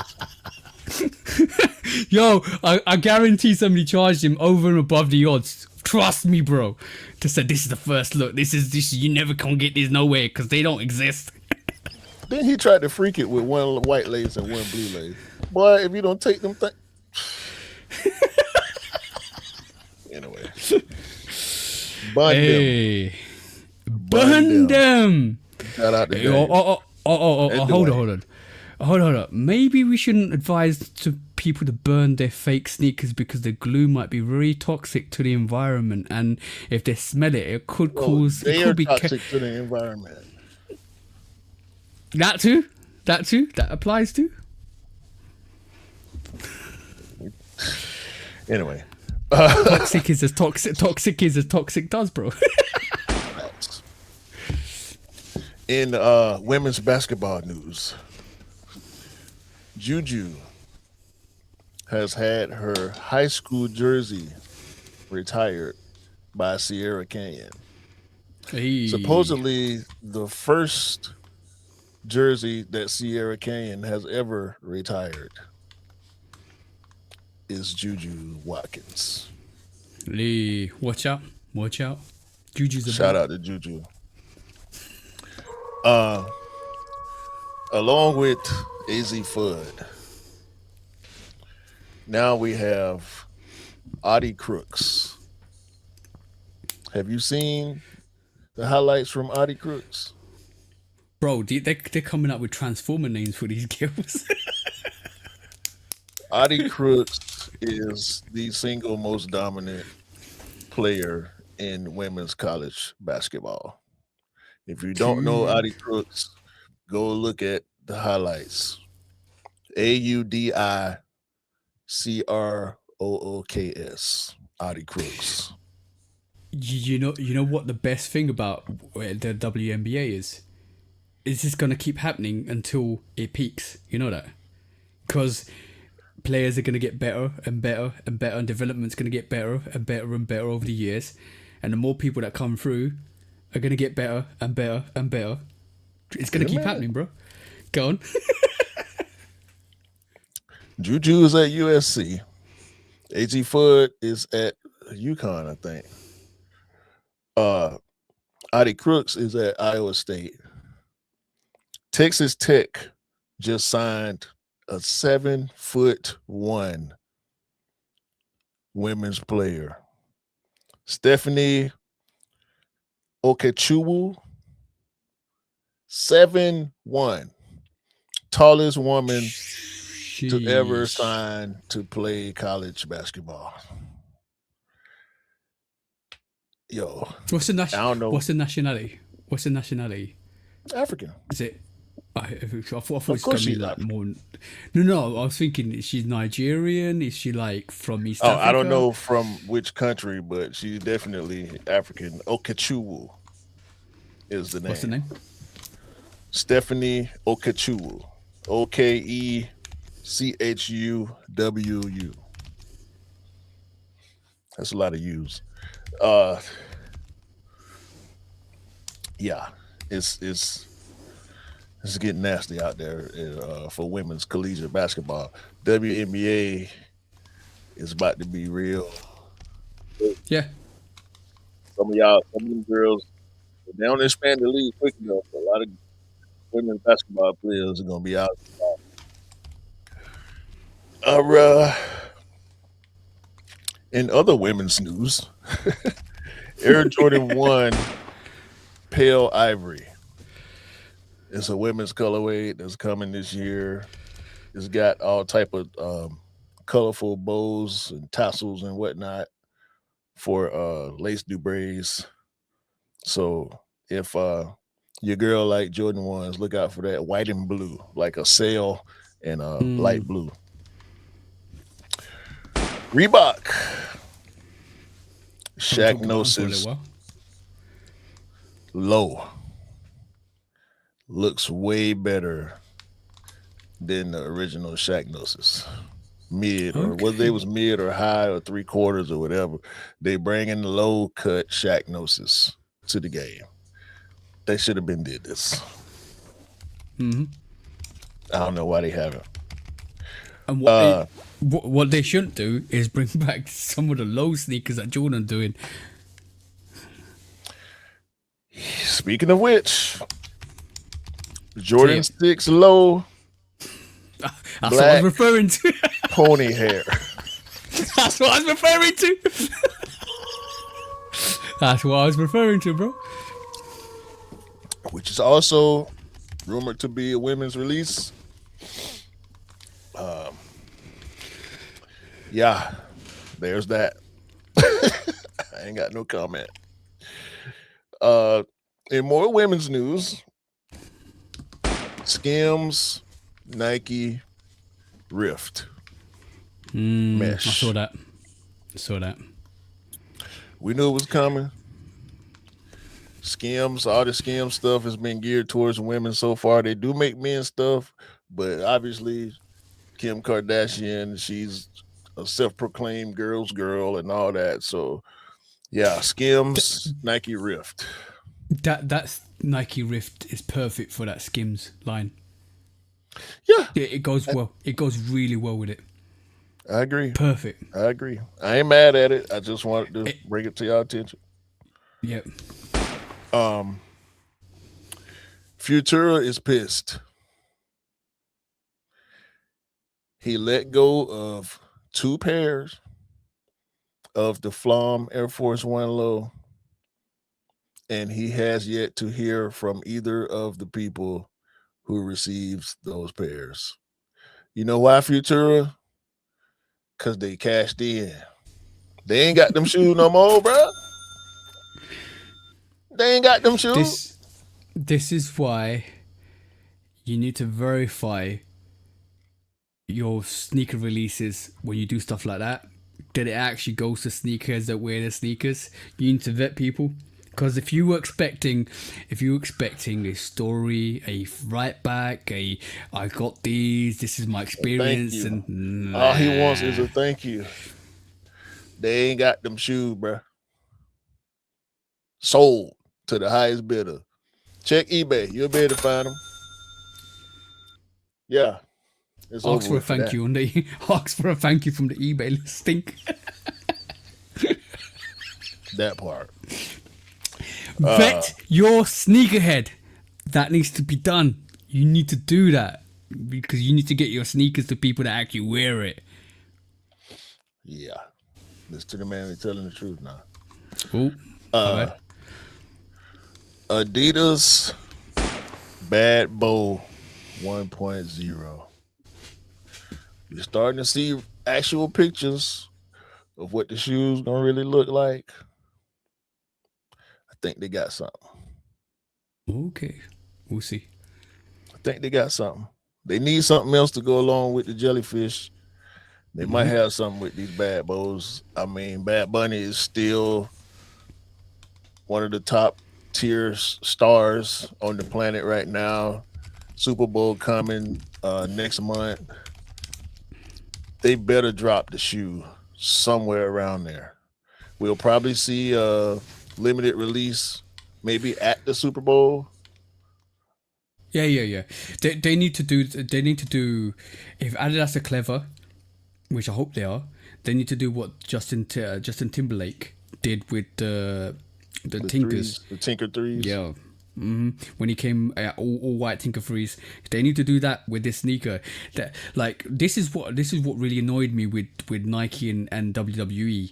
Yo, I guarantee somebody charged him over and above the odds. Trust me, bro. To say this is the first look. This. You never can get this nowhere because they don't exist. then he tried to freak it with one white lace and one blue lace. Boy, if you don't take them things. Anyway. Burn them. Shout out to Hold on. Maybe we shouldn't advise to people to burn their fake sneakers because the glue might be very toxic to the environment, and if they smell it, it could cause. They it are could be toxic to the environment. That too. That applies to. Anyway. Toxic is as toxic does, bro. In women's basketball news, Juju has had her high school jersey retired by Sierra Canyon. Hey. Supposedly the first jersey that Sierra Canyon has ever retired is Juju Watkins. Lee, watch out. Juju's a Shout out to Juju. Along with AZ Fudd, now we have Audie Crooks. Have you seen the highlights from Audie Crooks? Bro, they're coming up with transformer names for these girls. Audie Crooks is the single most dominant player in women's college basketball. If you don't know Audie Crooks, go look at the highlights. AUDICROOKS. Audie Crooks. You know what the best thing about the WNBA is? It's just gonna keep happening until it peaks. You know that, because players are gonna get better and better and better, and development's gonna get better and better and better over the years, and the more people that come through are gonna get better and better and better. It's gonna keep happening, bro. Go on. Juju is at USC. AZ Fudd is at UConn, I think. Audie Crooks is at Iowa State. Texas Tech just signed a 7'1" women's player, Stephanie Okechukwu. 7'1", tallest woman to ever sign to play college basketball. Yo, What's the I don't know. What's the nationality? African. Is it? I thought it was course gonna be she's like African. more. No. I was thinking, is she Nigerian? Is she like from East Africa? I don't know from which country, but she's definitely African. Okechukwu is the name. What's the name? Stephanie Okechukwu. OKECHUWU. That's a lot of U's. Yeah, it's getting nasty out there for women's collegiate basketball. WNBA is about to be real. Yeah. Some of them girls, they don't expand the league quick enough. A lot of women's basketball players are gonna be out. In other women's news, Air Jordan 1 Pale Ivory. It's a women's colorway that's coming this year. It's got all type of colorful bows and tassels and whatnot for lace dubrés. So if your girl like Jordan ones, look out for that white and blue, like a sail and light blue. Reebok. Shaqnosis low looks way better than the original Shaqnosis. Mid, or whether they was mid or high or 3/4 or whatever, they bring in the low cut Shaqnosis to the game. They should have been did this. I don't know why they haven't. And what they shouldn't do is bring back some of the low sneakers that Jordan doing. Speaking of which, Jordan 6 low. That's what I was referring to. Pony hair. That's what I was referring to. That's what I was referring to, bro. Which is also rumored to be a women's release. Yeah, there's that. I ain't got no comment. In more women's news, Skims, Nike, Rift. Mesh. I saw that. We knew it was coming. Skims, all the Skims stuff has been geared towards women so far. They do make men stuff, but obviously Kim Kardashian, she's a self-proclaimed girl's girl and all that. So yeah, Skims, Nike Rift. That's Nike Rift is perfect for that Skims line. Yeah. It goes well. It goes really well with it. I agree. Perfect. I agree. I ain't mad at it. I just wanted to bring it to your attention. Yep. Futura is pissed. He let go of 2 pairs of the Flom Air Force One low, and he has yet to hear from either of the people who receives those pairs. You know why, Futura? Because they cashed in. They ain't got them shoes no more, bro. They ain't got them shoes. This is why you need to verify your sneaker releases when you do stuff like that. That it actually goes to sneakers that wear the sneakers. You need to vet people. Because if you were expecting a story, a write back, I got these, this is my experience, and all he wants is a thank you. They ain't got them shoes, bro. Sold to the highest bidder. Check eBay, you'll be able to find them. Yeah, it's ask for a thank you ask for a thank you from the eBay listing. That part. Vet your sneakerhead. That needs to be done. You need to do that because you need to get your sneakers to people that actually wear it. Yeah. Listen to the man that's telling the truth now. Oh, Adidas Bad Bow 1.0. You're starting to see actual pictures of what the shoes gonna really look like. I think they got something. Okay, we'll see. I think they got something. They need something else to go along with the jellyfish. They might have something with these Bad Bows. I mean, Bad Bunny is still one of the top tier stars on the planet right now. Super Bowl coming next month. They better drop the shoe somewhere around there. We'll probably see a limited release maybe at the Super Bowl. Yeah. They need to do. If Adidas are clever, which I hope they are, they need to do what Justin Timberlake did with the Tinkers. The Tinker threes. Yeah. When he came all white Tinker threes, they need to do that with this sneaker. This is what really annoyed me with Nike and WWE.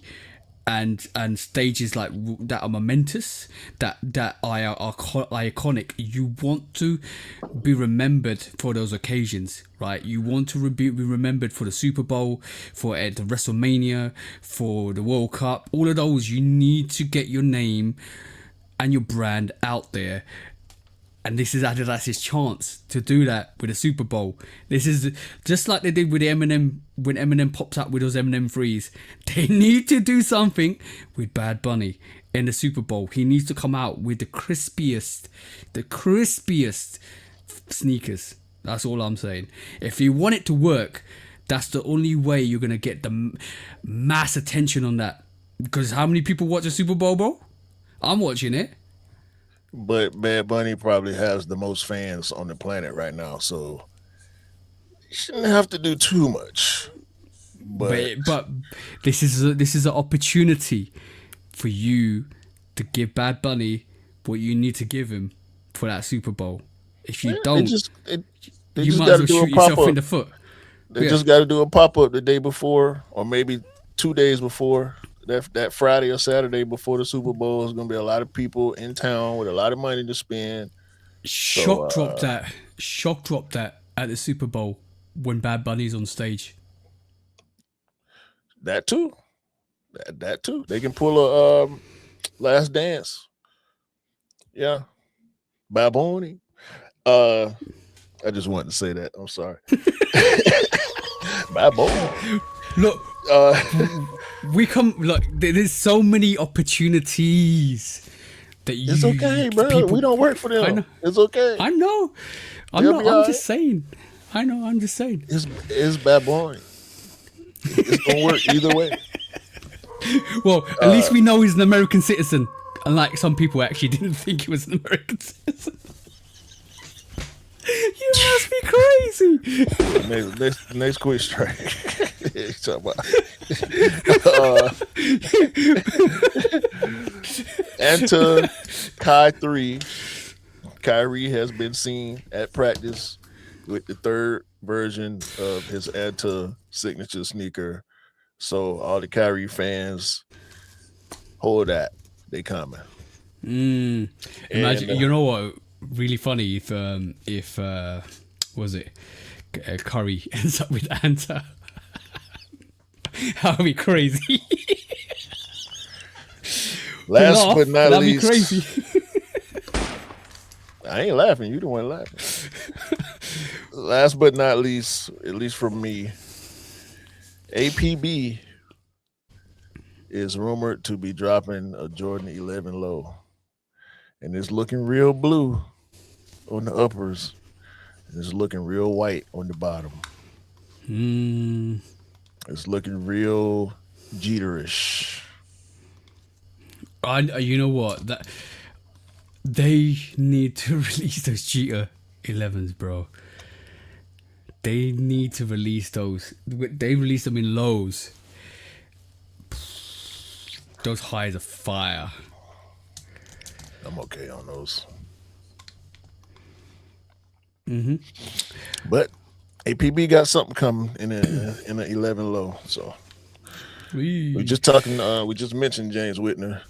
and stages like that are momentous, that are iconic. You want to be remembered for those occasions, right? You want to be remembered for the Super Bowl, for the WrestleMania, for the World Cup. All of those, you need to get your name and your brand out there. And this is Adidas's chance to do that with the Super Bowl. This is just like they did with Eminem when Eminem popped up with those Eminem 3s. They need to do something with Bad Bunny in the Super Bowl. He needs to come out with the crispiest sneakers. That's all I'm saying. If you want it to work, that's the only way you're going to get the mass attention on that. Because how many people watch the Super Bowl, bro? I'm watching it. But Bad Bunny probably has the most fans on the planet right now, so you shouldn't have to do too much. But this is an opportunity for you to give Bad Bunny what you need to give him for that Super Bowl. If you don't, you might as well shoot yourself in the foot. They just got to do a pop-up the day before, or maybe 2 days before. That Friday or Saturday before the Super Bowl is going to be a lot of people in town with a lot of money to spend. Shock drop that at the Super Bowl when Bad Bunny's on stage. That too. That too. They can pull a Last Dance. Yeah. Bad Bunny. I just wanted to say that. I'm sorry. Bad Bunny. Look, there's so many opportunities that you. It's okay, bro. We don't work for them. I know. It's okay. I know. I'm just saying. I know. I'm just saying. It's Bad Bunny. It's gonna work either way. Well, at least we know he's an American citizen, unlike some people actually didn't think he was an American citizen. You must be crazy. Next quick strike. Enter Kai 3. Kyrie has been seen at practice with the third version of his Anta signature sneaker. So all the Kyrie fans, hold that. They coming. Imagine, you know what? Really funny if was it Curry ends up with Anta. That'd be crazy. Last but not that'd least, be crazy. I ain't laughing. You the one laughing. Last but not least, at least from me, APB is rumored to be dropping a Jordan 11 low, and it's looking real blue on the uppers, and it's looking real white on the bottom. It's looking real Jeterish. You know what? That they need to release those Jeter 11s, bro. They need to release those. They release them in lows. Those highs are fire. I'm okay on those. Mm-hmm. But APB got something coming in an 11 low. So we just talking. We just mentioned James Whitner.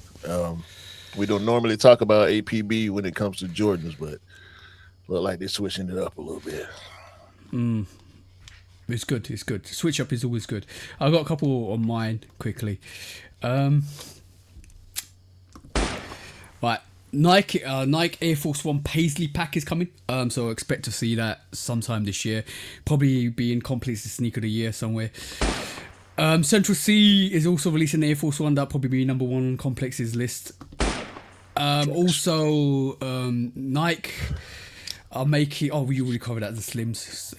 We don't normally talk about APB when it comes to Jordans, but look like they're switching it up a little bit. It's good. It's good. Switch up is always good. I've got a couple on mine quickly. Right. Nike Air Force One Paisley pack is coming. So I expect to see that sometime this year. Probably be in Complex Sneaker of the Year somewhere. Central C is also releasing the Air Force One. That'll probably be number one on Complex's list. Also, Nike are making. Oh, we already covered that. The Slims.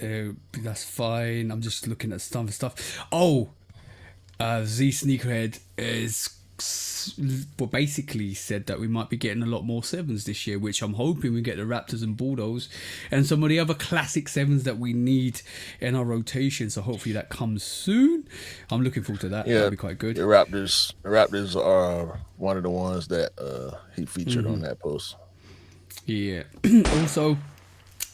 That's fine. I'm just looking at some stuff. Oh, Z Sneakerhead is basically said that we might be getting a lot more sevens this year, which I'm hoping we get the Raptors and Bulldogs and some of the other classic sevens that we need in our rotation. So hopefully that comes soon. I'm looking forward to that. Yeah, that'll be quite good. The Raptors are one of the ones that he featured on that post. Yeah. Also,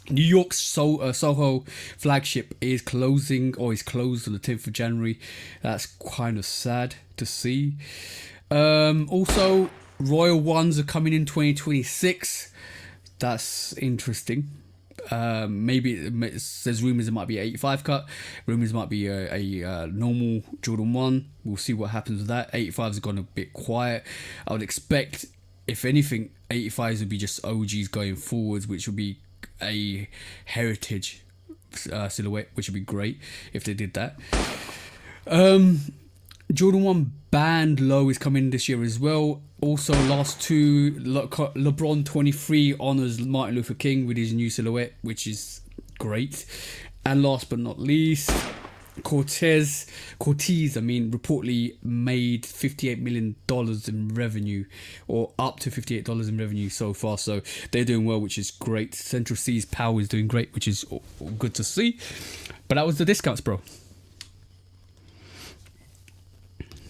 New York's Soho flagship is closing, or is closed on the 10th of January. That's kind of sad to see. Also, Royal Ones are coming in 2026. That's interesting. Maybe there's rumors it might be 85 cut. Rumors might be a normal Jordan 1. We'll see what happens with that. 85's gone a bit quiet. I would expect, if anything, 85s would be just OGs going forwards, which would be a heritage silhouette, which would be great if they did that. Jordan 1 Band Low is coming this year as well. Also, last two, LeBron 23 honors Martin Luther King with his new silhouette, which is great. And last but not least, Cortez, reportedly made $58 million in revenue, or up to $58 in revenue so far. So they're doing well, which is great. Central C's Power is doing great, which is good to see. But that was the discounts, bro.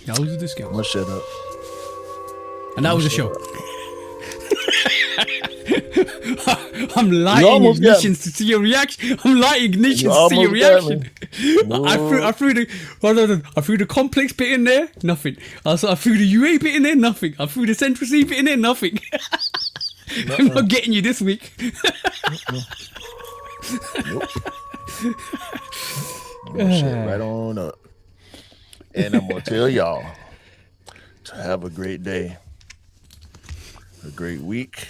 That was the discount. I'm gonna shut up. And that was the show. I'm lighting ignitions to see your reaction. I threw the complex bit in there, nothing. I threw the UA bit in there, nothing. I threw the Central C bit in there, nothing. I'm not getting you this week. Nope. I'm gonna shut right on up. And I'm gonna tell y'all to have a great day, a great week,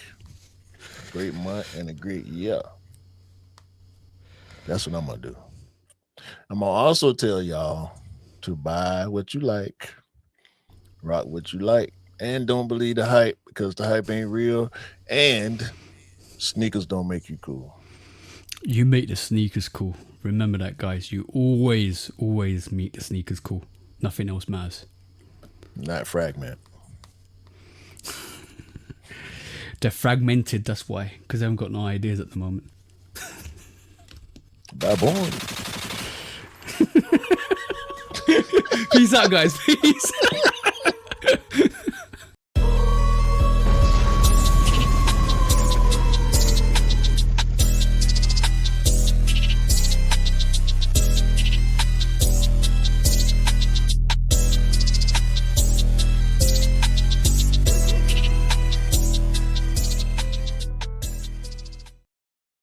a great month, and a great year. That's what I'm gonna do. I'm gonna also tell y'all to buy what you like, rock what you like, and don't believe the hype, because the hype ain't real, and sneakers don't make you cool. You make the sneakers cool. Remember that, guys. You always make the sneakers cool. Nothing else matters. Not Fragment. They're fragmented, that's why. Because they haven't got no ideas at the moment. Baboon. Peace out, guys. Peace.